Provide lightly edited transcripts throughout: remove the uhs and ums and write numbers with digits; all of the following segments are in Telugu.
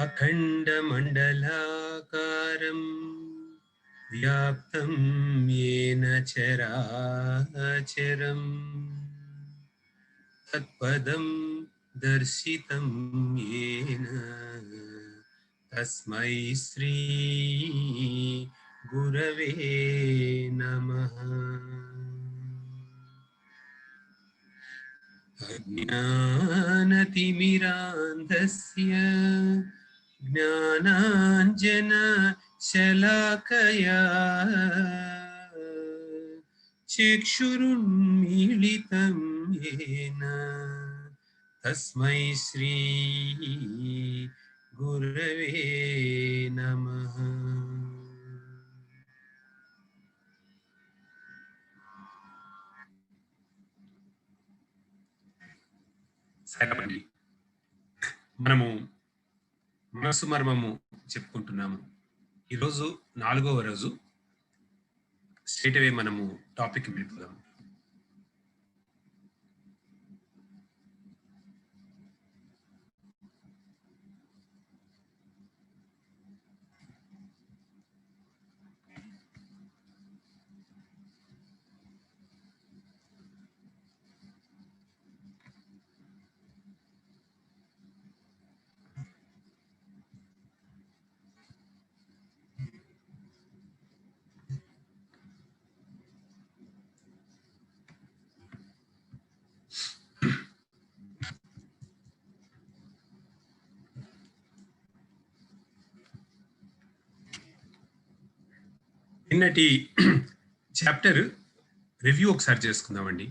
अखण्डमण्डलाकारं व्याप्तं येन चराचरं तत्पदं दर्शितं येन तस्मै श्री गुरवे नमः। अज्ञानतिमिरान्धस्य ज्ञानाञ्जनशलाकया चक्षुरुन्मीलितं येन तस्मै श्री गुरवे नमः। సరేనండి, మనము మనసు మర్మము చెప్పుకుంటున్నాము. ఈరోజు 4వ రోజు. స్ట్రైట్ అవే మనము టాపిక్ వెళ్ళిపోదాం. నిన్నటి చాప్టర్ రివ్యూ ఒకసారి చేసుకుందామండి.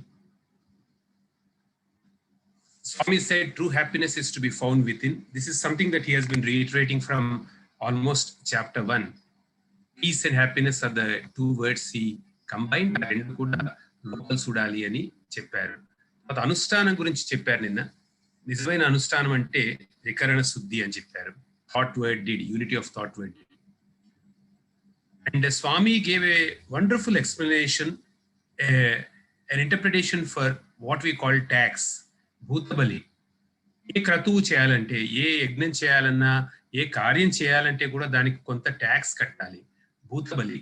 Swami said true happiness is to be found within. This is something that he has been reiterating from almost chapter 1. Peace and happiness are the two words he combined. రెండు కూడా లోపల చూడాలి అని చెప్పారు. తర్వాత అనుష్ఠానం గురించి చెప్పారు నిన్న. నిజమైన అనుష్ఠానం అంటే వికరణ శుద్ధి అని చెప్పారు. Thought word deed, unity of thought word deed. And Swami gave a wonderful explanation, an interpretation for what we call tax. భూతబలి. ఏ క్రతువు చేయాలంటే, ఏ యజ్ఞం చేయాలన్నా, ఏ కార్యం చేయాలంటే కూడా దానికి కొంత ట్యాక్స్ కట్టాలి. భూతబలి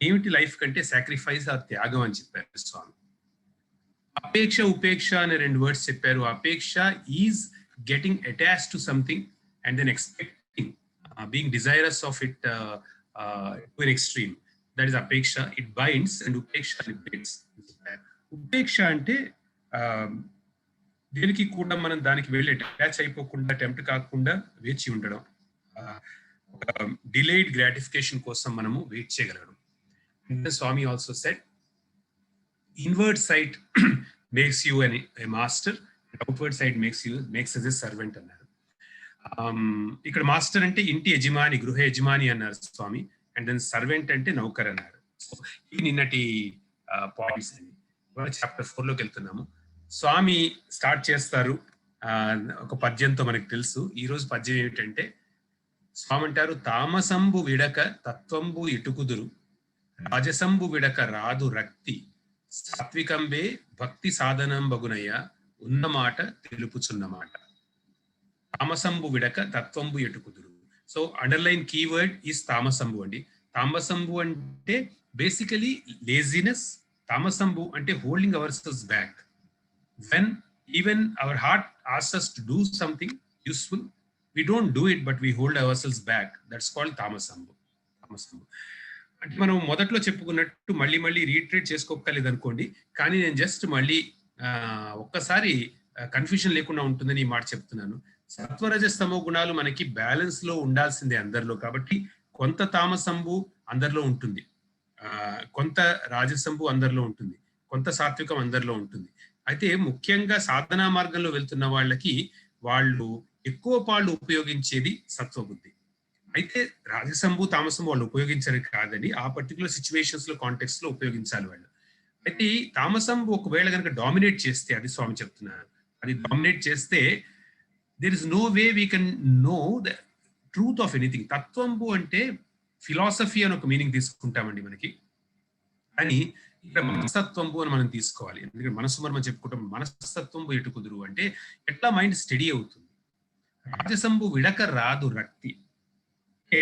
ఏమిటి? లైఫ్ కంటే సాక్రిఫైస్ ఆ త్యాగం అని చెప్పారు స్వామి. అపేక్ష ఉపేక్ష అనే రెండు వర్డ్స్ చెప్పారు. అపేక్ష is getting attached to something and then expecting, being desirous of it to an extreme. That is apeksha. It binds, and upeksha liberates. Upeksha అంటే దేనికి కూడా మనం దానికి వెళ్ళి అటాచ్ అయిపోకుండా, టెంప్ట్ కాకుండా వేచి ఉండడం, డిలేడ్ గ్రాటిఫికేషన్ కోసం మనము వెయిట్ చేయగలగడం. Swami also said inward sight makes you a master, outward side makes as a servant అన్నారు. ఇక్కడ మాస్టర్ అంటే ఇంటి యజమాని, గృహ యజమాని అన్నారు స్వామి. అండ్ దెన్ సర్వెంట్ అంటే నౌకర్ అన్నారు. సో ఇవి నిన్నటి పాయింట్స్ అండి. చాప్టర్ 4లోకి వెళ్తున్నాము. స్వామి స్టార్ట్ చేస్తారు ఒక పద్యంతో. మనకు తెలుసు ఈ రోజు పద్యం ఏమిటంటే, స్వామి అంటారు, తామసంబు విడక తత్వంబు ఇటుకుదురు, రాజసంబు విడక రాదు రక్తి, సాత్వికంబే భక్తి సాధనం బగునయ్య, ఉన్నమాట తెలుపుచున్నమాట. తామసంబు విడక తత్వంబు ఎటుకుదురు. సో అండర్లైన్ కీవర్డ్ ఈస్ తామసంబు అండి. తామసంబు అంటే బేసికలీ లేజినెస్. తామసంబు అంటే holding our selves back. When even our heart asks us to do something useful, we don't do it, but we hold ourselves back. That's called తామసంబు. అంటే మనం మొదట్లో చెప్పుకున్నట్టు మళ్ళీ మళ్ళీ రీట్రేట్ చేసుకోగలేదు అనుకోండి. కానీ నేను జస్ట్ మళ్ళీ ఒక్కసారి కన్ఫ్యూజన్ లేకుండా ఉంటుందని ఈ మాట చెప్తున్నాను. సత్వరజస్తమో గుణాలు మనకి బ్యాలెన్స్ లో ఉండాల్సిందే అందరిలో. కాబట్టి కొంత తామసంబు అందరిలో ఉంటుంది, కొంత రాజసంబు అందరిలో ఉంటుంది, కొంత సాత్వికం అందరిలో ఉంటుంది. అయితే ముఖ్యంగా సాధనా మార్గంలో వెళ్తున్న వాళ్ళకి వాళ్ళు ఎక్కువ పాళ్ళు ఉపయోగించేది సత్వబుద్ధి. అయితే రాజసంబు తామసంబు వాళ్ళు ఉపయోగించరు కాదని, ఆ పర్టికులర్ సిచ్యువేషన్స్ లో కాంటెక్స్ట్ లో ఉపయోగించాలి వాళ్ళు. అయితే తామసంబు ఒకవేళ కనుక డామినేట్ చేస్తే, అది స్వామి చెప్తున్నారు, అది డామినేట్ చేస్తే there is no way we can know the truth of anything. తత్వంబు అంటే ఫిలాసఫీ అని ఒక మీనింగ్ తీసుకుంటామండి మనకి. కానీ ఇక్కడ మనస్తత్వంబు అని మనం తీసుకోవాలి. ఎందుకంటే మనసు మనం చెప్పుకుంటాం. మనస్తత్వంబు ఎటు కుదురు అంటే ఎట్లా మైండ్ స్టడీ అవుతుంది. రాజసంబు విడక రాదు రక్తి. అంటే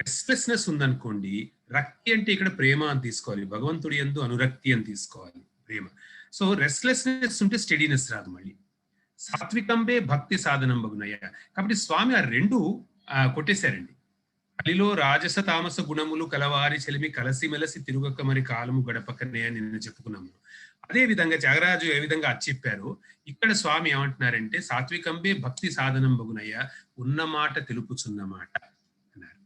రెస్ట్లెస్నెస్ ఉందనుకోండి, రక్తి అంటే ఇక్కడ ప్రేమ అని తీసుకోవాలి, భగవంతుడి యందు అనురక్తి అని తీసుకోవాలి, ప్రేమ. సో రెస్ట్లెస్నెస్ ఉంటే స్టెడీనెస్ రాదు మళ్ళీ. సాత్వికంబే భక్తి సాధనం బగునయ్య. కాబట్టి స్వామి ఆ రెండు కొట్టేశారండి. కలిలో రాజస తామస గుణములు కలవారి చెలిమి కలసి మెలసి తిరుగక మరి కాలము గడపకనే అని నిన్న చెప్పుకున్నాము. అదే విధంగా త్యాగరాజు ఏ విధంగా అది చెప్పారు, ఇక్కడ స్వామి ఏమంటున్నారంటే సాత్వికంబే భక్తి సాధనం బగునయ్య, ఉన్న మాట తెలుపుచున్న మాట అన్నారు.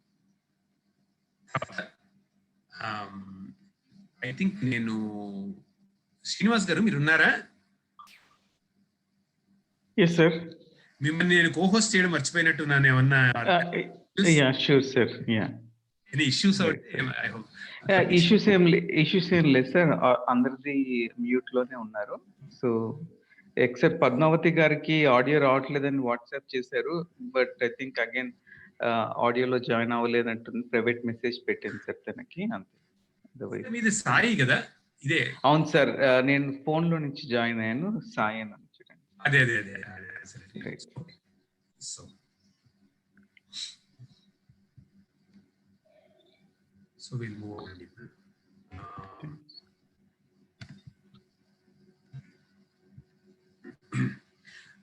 ఐ థింక్ నేను శ్రీనివాస్ గారు మీరు ఉన్నారా? Yes, sir. మిమ్మల్ని నేను కోహోస్ట్ చేయడం మర్చిపోయినట్టున్నాను ఏమన్నా? Yeah, sure, sir. Yeah. Any issues or I hope. Issues ఏం లేదు సార్, అందరిది మ్యూట్ లోనే ఉన్నారు. సో ఎక్సెప్ట్ పద్మావతి గారికి ఆడియో రావట్లేదని వాట్సాప్ చేశారు, బట్ ఐ థింక్ అగైన్ ఆడియోలో జాయిన్ అవ్వలేదంటుంది, ప్రైవేట్ మెసేజ్ పెట్టింది సార్ తనకి, అంతే. మీది సాయి కదా? ఇదే. అవును సార్, నేను ఫోన్ లో నుంచి జాయిన్ అయ్యాను, సాయి అని చూడండి. అదే అదే అదే. So we'll move on.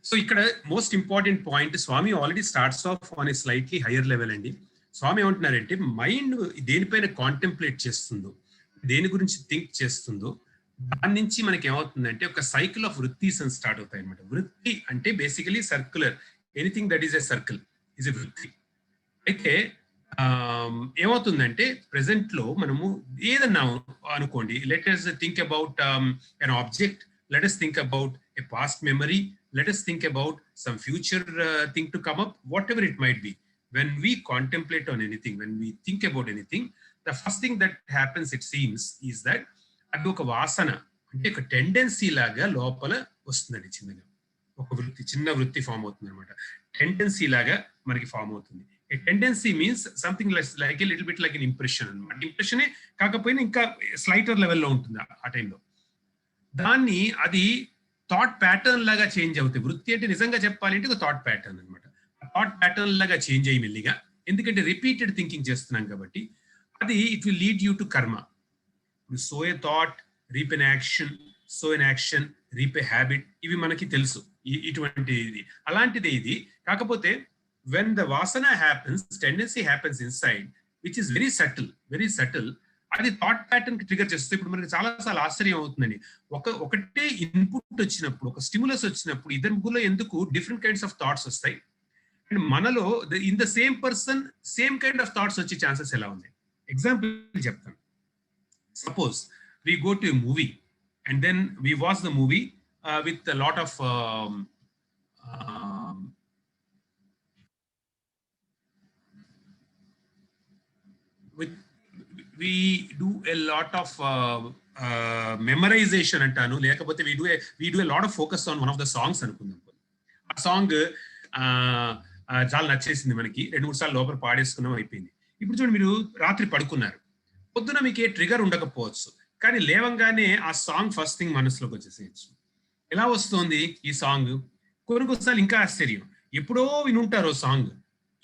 So ఇక్కడ most important point, Swami already starts off on a slightly higher level అండి. స్వామి ఏమంటున్నారంటే మైండ్ దేనిపైన కాంటెంప్లేట్ చేస్తుందో, దేని గురించి థింక్ చేస్తుందో, దాని నుంచి మనకి ఏమవుతుందంటే ఒక సైకిల్ ఆఫ్ వృత్తిస్ అని స్టార్ట్ అవుతాయి అనమాట. వృత్తి అంటే basically circular, anything that is a circle is a వృత్తి. అయితే ఏమవుతుందంటే ప్రెసెంట్ లో మనము ఏదన్నా అనుకోండి, let us think about an object, let us think about a past memory, let us think about some future thing to come up, whatever it might be. When we contemplate on anything, when we think about anything, the first thing that happens, it seems, is that అది ఒక వాసన, అంటే ఒక టెండెన్సీ లాగా లోపల వస్తుందండి. చిన్నగా ఒక వృత్తి, చిన్న వృత్తి ఫామ్ అవుతుంది అనమాట. టెండెన్సీ లాగా మనకి ఫామ్ అవుతుంది. A tendency means something like a little bit like an impression అనమాట. ఇంప్రెషనే కాకపోయినా ఇంకా స్లైటర్ లెవెల్లో ఉంటుంది ఆ టైంలో. దాన్ని అది థాట్ ప్యాటర్న్ లాగా చేంజ్ అవుతాయి. వృత్తి అంటే నిజంగా చెప్పాలి అంటే ఒక థాట్ ప్యాటర్న్ అనమాట. థాట్ ప్యాటర్న్ లాగా చేంజ్ అయ్యి మెల్లిగా, ఎందుకంటే రిపీటెడ్ థింకింగ్ చేస్తున్నాం కాబట్టి, అది it will lead you to karma. So a thought reap an action, so an action reap a habit, ఇవి మనకి తెలుసు ఇటువంటి ఇది. అలాంటిదే ఇది. కాకపోతే when the vasana happens, tendency happens inside, which is very subtle, అది థాట్ ప్యాటర్న్ కి ట్రిగర్ చేస్తుంది. ఇప్పుడు మనకి చాలా సార్లు ఆశ్చర్యం అవుతుందండి, ఒకటే ఇన్పుట్ వచ్చినప్పుడు, ఒక స్టిమ్యులస్ వచ్చినప్పుడు ఇద్దరు ముగ్గురులో ఎందుకు డిఫరెంట్ కైండ్స్ ఆఫ్ థాట్స్ వస్తాయి, అండ్ మనలో in the same person same kind of thoughts వచ్చే ఛాన్సెస్ ఎలా ఉన్నాయి? ఎగ్జాంపుల్ చెప్తాను. Suppose we go to a movie and then we watch the movie with a lot of we do a lot of memorization అంటాను, లేకపోతే we do a lot of focus on one of the songs అనుకుందాం. ఆ సాంగ్ చాలా నచ్చేసింది మనకి, 2-3 సార్లు లోపల పాడేసుకున్నాం, అయిపోయింది. ఇప్పుడు చూడండి, మీరు రాత్రి పడుకున్నారు, పొద్దున మీకు ఏ ట్రిగర్ ఉండకపోవచ్చు, కానీ లేవంగానే ఆ సాంగ్ ఫస్ట్ థింగ్ మనసులోకి వచ్చేసేయచ్చు. ఎలా వస్తుంది ఈ సాంగ్? కొన్నిసార్లు ఇంకా ఆశ్చర్యం, ఎప్పుడో వినుంటారో సాంగ్,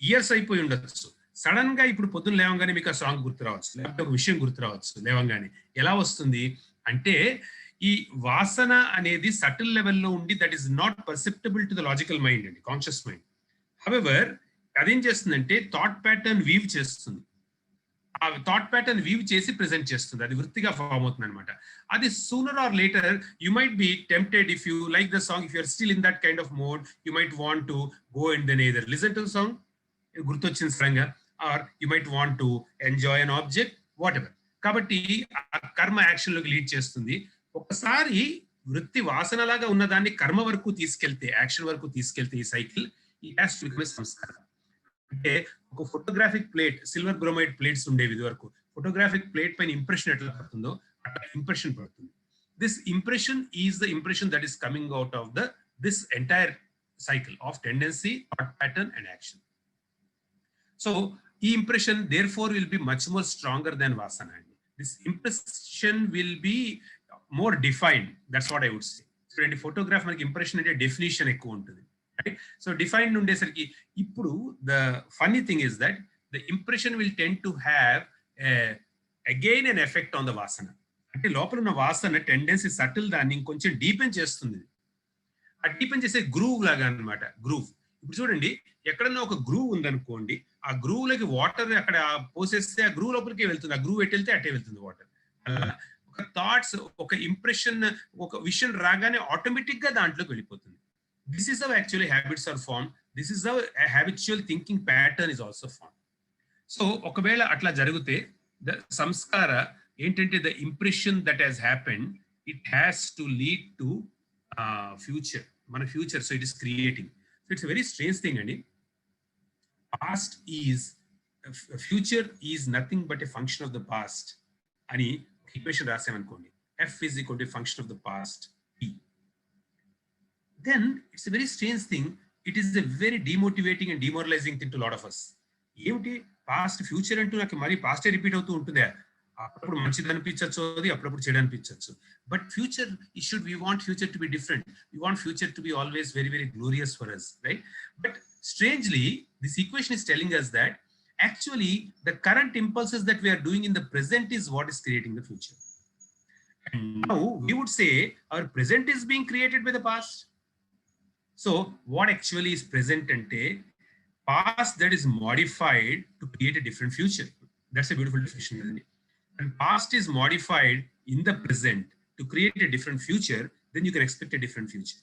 ఇయర్స్ అయిపోయి ఉండొచ్చు, సడన్ గా ఇప్పుడు పొద్దున లేవంగానే మీకు ఆ సాంగ్ గుర్తు రావచ్చు, లేకపోతే ఒక విషయం గుర్తు రావచ్చు లేవంగానే. ఎలా వస్తుంది అంటే ఈ వాసన అనేది సటిల్ లెవెల్లో ఉండి, that is not perceptible to the logical mind అండి, కాన్షియస్ మైండ్. హవెవర్ అదేం చేస్తుందంటే థాట్ ప్యాటర్న్ వీవ్ చేస్తుంది, ఆ థాట్ ప్యాటర్న్ వీవ్ చేసి ప్రెజెంట్ చేస్తుంది, అది వృత్తిగా ఫామ్ అవుతుంది అనమాట. అది sooner or later you might be tempted, if you like the song, if you're still in that kind of mode, you might want to go and then either listen to the song, గుర్తొచ్చిన సరంగా, are you might want to enjoy an object, what ever. కాబట్టి ఆ కర్మ యాక్షన్ లోకి లీడ్ చేస్తుంది. ఒకసారి వృత్తి వాసనలాగా ఉన్నదాన్ని కర్మ వరకు తీసుకెళ్తే, యాక్షన్ వరకు తీసుకెళ్తే ఈ సైకిల్, ఈ హ్యాస్ టు బికమ్ ఎ సంస్కారం. అంటే ఒక photographic plate, silver bromide plates ఉండేవి ఇది వరకు, ఫోటోగ్రాఫిక్ ప్లేట్ పైన ఇంప్రెషన్ ఎట్లా పడుతుందో అట్లా ఇంప్రెషన్ పడుతుంది. This impression is the impression that is coming out of this entire cycle of tendency, thought pattern and action. So the impression therefore will be much more stronger than vasana. This impression will be more defined, that's what I would say. So in the photograph మనకి ఇంప్రెషన్ అంటే డెఫినిషన్ ఎక్కువ ఉంటుంది, రైట్. సో డిఫైన్డ్ ఉండేసరికి ఇప్పుడు the funny thing is that the impression will tend to have again an effect on the వాసన. అంటే లోపల ఉన్న వాసన టెండెన్సీ సటిల్ దాన్ని ఇంకొంచెం డీపెన్ చేస్తుంది. ఆ డీపెన్ చేసే గ్రూవ్ లాగా అనమాట. గ్రూవ్ ఇప్పుడు చూడండి, ఎక్కడన్నా ఒక గ్రూవ్ ఉందనుకోండి, ఆ గ్రూవ్ లోకి వాటర్ అక్కడ పోసేస్తే ఆ గ్రూవ్ లోపలికి వెళ్తుంది, ఆ గ్రూవ్ ఎటు వెళ్తే అటే వెళ్తుంది వాటర్. అలా ఒక థాట్స్, ఒక ఇంప్రెషన్, ఒక విషన్ రాగానే ఆటోమేటిక్ గా దాంట్లోకి వెళ్ళిపోతుంది. This is how actually habits are form. This is how habitual thinking pattern is also form. So ఒకవేళ అట్లా జరిగితే ద సంస్కార ఏంటంటే the impression that has happened, it has to lead to future, మన future. So it is creating. So it's very strange thing అండి. Past is, future is nothing but a function of the past అని ఈక్వేషన్ రాసామనుకోండి. F is equal to function of the past P. then it's a very strange thing. It is a very demotivating and demoralizing thing to a lot of us. ఏమిటి పాస్ట్ ఫ్యూచర్ అంటూ నాకు మరి పాస్టే రిపీట్ అవుతూ ఉంటుందా? అప్పుడప్పుడు మంచిది అనిపించచ్చు, అది అప్పుడప్పుడు చెడు అనిపించచ్చు. But future should, we want future to be different. We want future to be always very very glorious for us, right? But strangely this equation is telling us that actually the current impulses that we are doing in the present is what is creating the future. And now we would say our present is being created by the past. So what actually is present ante past that is modified to create a different future. That's a beautiful definition. And past is modified in the present to create a different future, then you can expect a different future,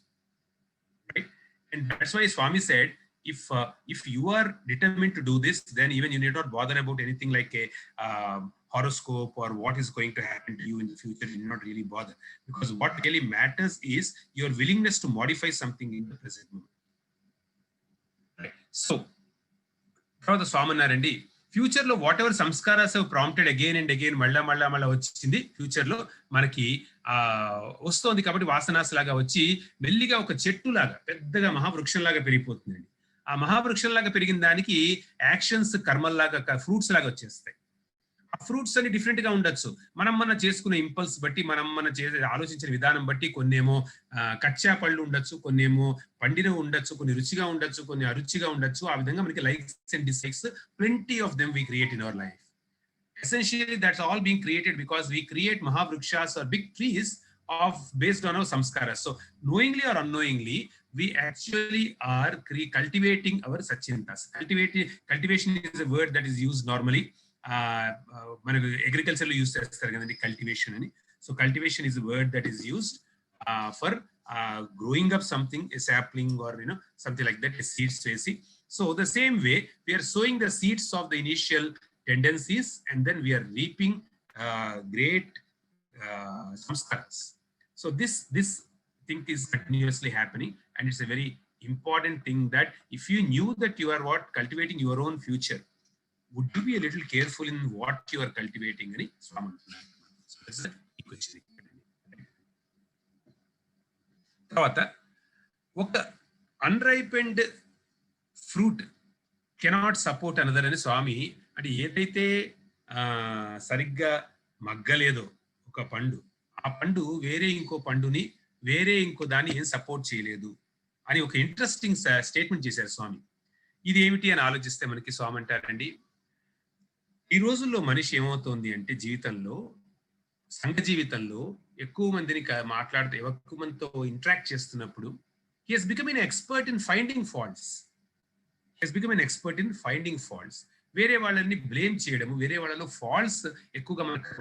right? And that's why Swami said, if you are determined to do this, then even you need not bother about anything like a horoscope or what is going to happen to you in the future. You need not really bother, because what really matters is your willingness to modify something in the present moment, right? So తర్వాత స్వామి అన్నారండి, ఫ్యూచర్ లో what ever sanskaras prompted again and again, మళ్ళా వచ్చింది ఫ్యూచర్ లో మనకి వస్తోంది. కాబట్టి వాసనాస్ లాగా వచ్చి మెల్లిగా ఒక చెట్టు లాగా పెద్దగా మహావృక్షం లాగా పెరిగిపోతుందండి. ఆ మహావృక్షం లాగా పెరిగిన దానికి యాక్షన్స్ కర్మల్లాగా, ఫ్రూట్స్ లాగా వచ్చేస్తాయి. ఆ ఫ్రూట్స్ అన్ని డిఫరెంట్ గా ఉండొచ్చు. మనం చేసుకునే ఇంపల్స్ బట్టి, మనం చేసే ఆలోచించిన విధానం బట్టి, కొన్నేమో కచ్చా పళ్ళు ఉండొచ్చు, కొన్నేమో పండిన ఉండొచ్చు, కొన్ని రుచిగా ఉండొచ్చు, కొన్ని అరుచిగా ఉండొచ్చు. ఆ విధంగా మనకి likes and dislikes, plenty of them we create in our life. Essentially that's all being created because we create mahavrikshas or big trees based on our samskaras. So knowingly or unknowingly we actually are cultivating our sachintas. Cultivation is a word that is used normally. మనకు అగ్రికల్చర్ లో యూజ్ చేస్తారు కదండి కల్టివేషన్ అని. So cultivation is word that is used for growing up something, a sapling or something like that, a seeds వేసి. So the same way we are sowing the seeds of the initial tendencies and then we are reaping great samskaras. So this thing is continuously happening, and it's a very important thing that if you knew that you are cultivating your own future, would you be a little careful in what you are cultivating ani Swami antunnaru. So that's the equation. తర్వాత ఒక అన్రైపెండ్ ఫ్రూట్ కెనాట్ సపోర్ట్ అనదర్ అని స్వామి, అంటే ఏదైతే సరిగ్గా మగ్గలేదో ఒక పండు, ఆ పండు వేరే ఇంకో పండుని, వేరే ఇంకో దాన్ని ఏం సపోర్ట్ చేయలేదు అని ఒక ఇంట్రెస్టింగ్ స్టేట్మెంట్ చేశారు స్వామి. ఇది ఏమిటి అని ఆలోచిస్తే మనకి స్వామి అంటారండి, ఈ రోజుల్లో మనిషి ఏమవుతోంది అంటే జీవితంలో, సంఘ జీవితంలో ఎక్కువ మందిని మాట్లాడుతూ, ఎక్కువ మందితో ఇంటరాక్ట్ చేస్తున్నప్పుడు he has become an expert in finding faults. He has become an expert in finding faults. వేరే వాళ్ళని బ్లేమ్ చేయడము, వేరే వాళ్ళలో ఫాల్ట్స్ ఎక్కువగా మనకు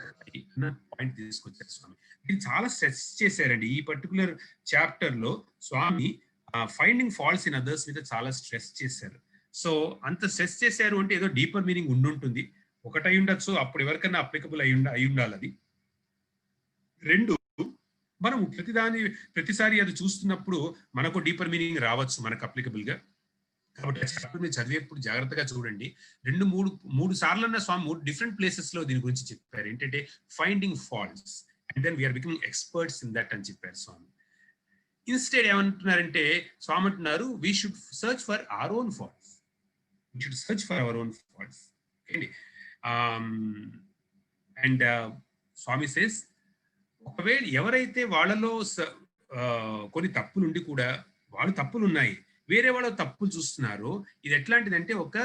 అన్న పాయింట్ తీసుకొచ్చారు స్వామి. దీన్ని చాలా స్ట్రెస్ చేశారండి ఈ పర్టికులర్ చాప్టర్ లో. స్వామి ఫైండింగ్ ఫాల్ట్స్ ఇన్ అదర్స్ మీద చాలా స్ట్రెస్ చేశారు. సో అంత స్ట్రెస్ చేశారు అంటే ఏదో డీపర్ మీనింగ్ ఉండుంటుంది. ఒకటి అయి ఉండొచ్చు, అప్పుడు ఎవరికైనా అప్లికబుల్ అయి ఉండాలి అది. రెండు, మనం ప్రతిసారి అది చూస్తున్నప్పుడు మనకు డీపర్ మీనింగ్ రావచ్చు మనకు అప్లికబుల్ గా. కాబట్టి చాప్టర్ మీరు చదివేప్పుడు జాగ్రత్తగా చూడండి. మూడు సార్లు అన్న స్వామి 3 డిఫరెంట్ ప్లేసెస్ లో దీని గురించి చెప్పారు. ఏంటంటే finding faults and then we're becoming experts in that అని చెప్పారు స్వామి. ఇన్స్టెడ్ ఏమంటున్నారంటే స్వామి అంటున్నారు, we should search for our own faults. We should search for our own faults. Okay. And Swami says, ఒకవేళ ఎవరైతే వాళ్ళలో కొన్ని తప్పులుండి కూడా, వాళ్ళు తప్పులు ఉన్నాయి వేరే వాళ్ళ తప్పులు చూస్తున్నారో ఇది ఎట్లాంటిదంటే ఒక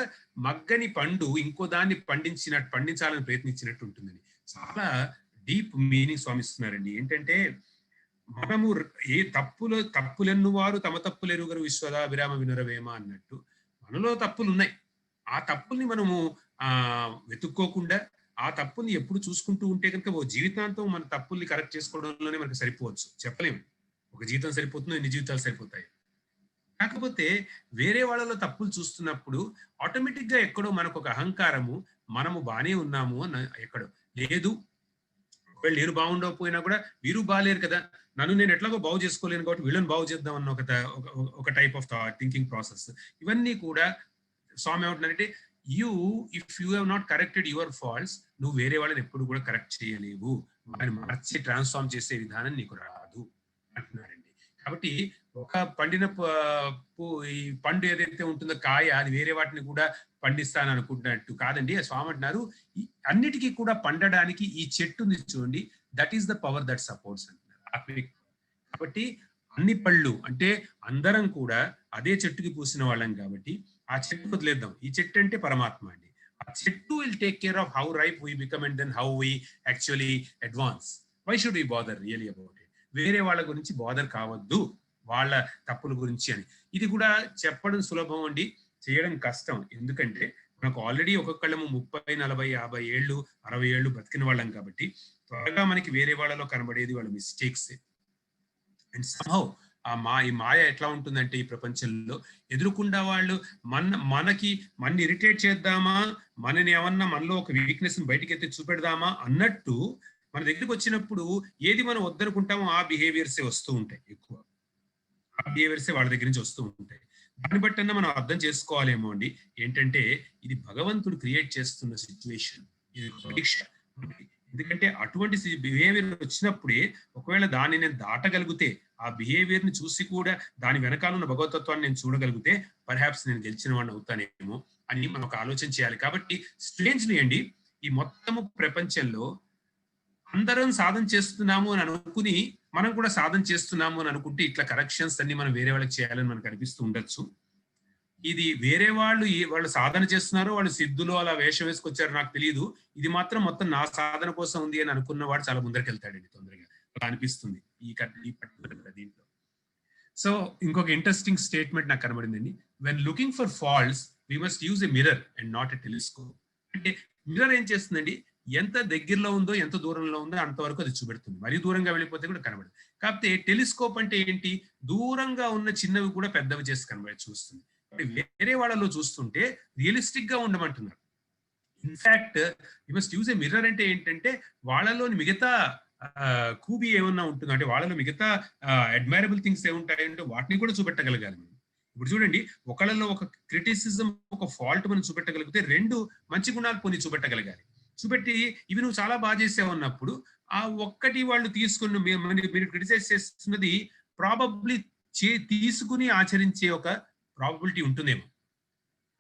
మగ్గని పండు ఇంకో దాన్ని పండించాలని ప్రయత్నించినట్టు ఉంటుందని. చాలా డీప్ మీనింగ్ స్వామిస్తున్నారండి. ఏంటంటే మనము ఏ తప్పులెన్ను వారు తమ తప్పులు ఎరుగరు విశ్వదా విరామ వినురవేమ అన్నట్టు మనలో తప్పులు ఉన్నాయి. ఆ తప్పుల్ని మనము వెతుక్కోకుండా ఆ తప్పుల్ని ఎప్పుడు చూసుకుంటూ ఉంటే కనుక ఓ జీవితాంతం మన తప్పుల్ని కరెక్ట్ చేసుకోవడంలోనే మనకు సరిపోవచ్చు. చెప్పలేము ఒక జీవితం సరిపోతుందో ఎన్ని జీవితాలు సరిపోతాయి. కాకపోతే వేరే వాళ్ళలో తప్పులు చూస్తున్నప్పుడు ఆటోమేటిక్ గా ఎక్కడో మనకు ఒక అహంకారము, మనము బానే ఉన్నాము అని ఎక్కడో లేదు. ఒకవేళ నేను బాగుండకపోయినా కూడా వీరు బాగాలేరు కదా, నన్ను నేను ఎట్లాగో బాగు చేసుకోలేను కాబట్టి వీళ్ళని బాగు చేద్దాం అన్న ఒక టైప్ ఆఫ్ థింకింగ్ ప్రాసెస్. ఇవన్నీ కూడా స్వామి ఏమంటున్నారంటే if you have not corrected your faults, నువ్వు వేరే వాళ్ళని ఎప్పుడు కూడా కరెక్ట్ చేయలేవు, వాళ్ళని మార్చి ట్రాన్స్ఫార్మ్ చేసే విధానం నీకు రాదు అంటున్నారండి. కాబట్టి ఒక పండిన ఈ పండు ఏదైతే ఉంటుందో కాయ, అది వేరే వాటిని కూడా పండిస్తాను అనుకుంటున్నట్టు కాదండి. స్వామి అంటున్నారు అన్నిటికీ కూడా పండడానికి ఈ చెట్టుని చూడండి, that is the power that supports అంటున్నారు. కాబట్టి అన్ని పళ్ళు అంటే అందరం కూడా అదే చెట్టుకి పూసిన వాళ్ళం కాబట్టి ఆ చెట్టు వదిలేద్దాం. ఈ చెట్టు అంటే పరమాత్మ అండి. ఆ చెట్టు will take care of how ripe we become and then how we actually advance. Why should we bother really about it? వేరే వాళ్ళ గురించి బాదర్ కావద్దు, వాళ్ళ తప్పుల గురించి అని. ఇది కూడా చెప్పడం సులభం అండి, చేయడం కష్టం. ఎందుకంటే మనకు ఆల్రెడీ ఒక్కొక్కళ్ళము 30, 40, 50 ఏళ్ళు 60 ఏళ్ళు బతికిన వాళ్ళం కాబట్టి త్వరగా మనకి వేరే వాళ్ళలో కనబడేది వాళ్ళ మిస్టేక్స్. అండ్ సమ్హౌ ఈ మాయ ఎట్లా ఉంటుందంటే ఈ ప్రపంచంలో ఎదురుకుండా వాళ్ళు మన ఇరిటేట్ చేద్దామా, మనని ఏమన్నా మనలో ఒక వీక్నెస్ బయటికి ఎత్తి చూపెడదామా అన్నట్టు మన దగ్గరికి వచ్చినప్పుడు ఏది మనం వద్దనుకుంటామో ఆ బిహేవియర్సే వస్తూ ఉంటాయి. ఎక్కువ ఆ బిహేవియర్సే వాళ్ళ దగ్గర నుంచి వస్తూ ఉంటాయి. దాన్ని బట్టన్నా మనం అర్థం చేసుకోవాలేమో అండి. ఏంటంటే ఇది భగవంతుడు క్రియేట్ చేస్తున్న సిచ్యువేషన్, ఇది పరీక్ష. ఎందుకంటే అటువంటి బిహేవియర్ వచ్చినప్పుడే ఒకవేళ దాన్ని నేను దాటగలిగితే, ఆ బిహేవియర్ ని చూసి కూడా దాని వెనకాల ఉన్న భగవతత్వాన్ని నేను చూడగలిగితే పర్హాప్స్ నేను గెలిచిన వాడిని అవుతానేమో అని మనం ఒక ఆలోచన చేయాలి. కాబట్టి స్ట్రేంజ్లీ అండి, ఈ మొత్తము ప్రపంచంలో అందరం సాధన చేస్తున్నాము అని అనుకుని మనం కూడా సాధన చేస్తున్నాము అని అనుకుంటే ఇట్లా కరెక్షన్స్ అన్ని మనం వేరే వాళ్ళకి చేయాలని మనకు అనిపిస్తూ ఉండొచ్చు. ఇది వేరే వాళ్ళు సాధన చేస్తున్నారో వాళ్ళు సిద్ధులు అలా వేషం వేసుకొచ్చారో నాకు తెలియదు. ఇది మాత్రం మొత్తం నా సాధన కోసం ఉంది అని అనుకున్నవాడు చాలా ముందరికి వెళ్తాడండి తొందరగా, అలా అనిపిస్తుంది ఈ పర్టికులర్ దీంట్లో. సో ఇంకొక ఇంట్రెస్టింగ్ స్టేట్మెంట్ నాకు కనబడిందండి. When looking for faults we must use a mirror and not a telescope. అంటే మిర్రర్ ఏం చేస్తుందండి, ఎంత దగ్గరలో ఉందో ఎంత దూరంలో ఉందో అంతవరకు అది చూపెడుతుంది, మరీ దూరంగా వెళ్ళిపోతే కూడా కనబడదు. కాకపోతే టెలిస్కోప్ అంటే ఏంటి, దూరంగా ఉన్న చిన్నవి కూడా పెద్దవి చేసి చూస్తుంది. వేరే వాళ్ళలో చూస్తుంటే రియలిస్టిక్ గా ఉండమంటున్నారు. In fact you must use a mirror అంటే ఏంటంటే వాళ్ళలోని మిగతా కూబీ ఏమన్నా ఉంటుందో, అంటే వాళ్ళలో మిగతా అడ్మైరబుల్ థింగ్స్ ఏముంటాయంటే వాటిని కూడా చూపెట్టగలగాలి మనం. ఇప్పుడు చూడండి, ఒకళ్ళలో ఒక క్రిటిసిజం, ఒక ఫాల్ట్ మనం చూపెట్టగలిగితే 2 మంచి గుణాలు పోనీ చూపెట్టగలగాలి. చూపెట్టి ఇవి నువ్వు చాలా బాగా చేసావు అన్నప్పుడు ఆ ఒక్కటి వాళ్ళు తీసుకుని మీరు క్రిటిసైజ్ చేస్తున్నది ప్రాబబ్లీ తీసుకుని ఆచరించే ఒక ప్రాబబిలిటీ ఉంటుందేమో.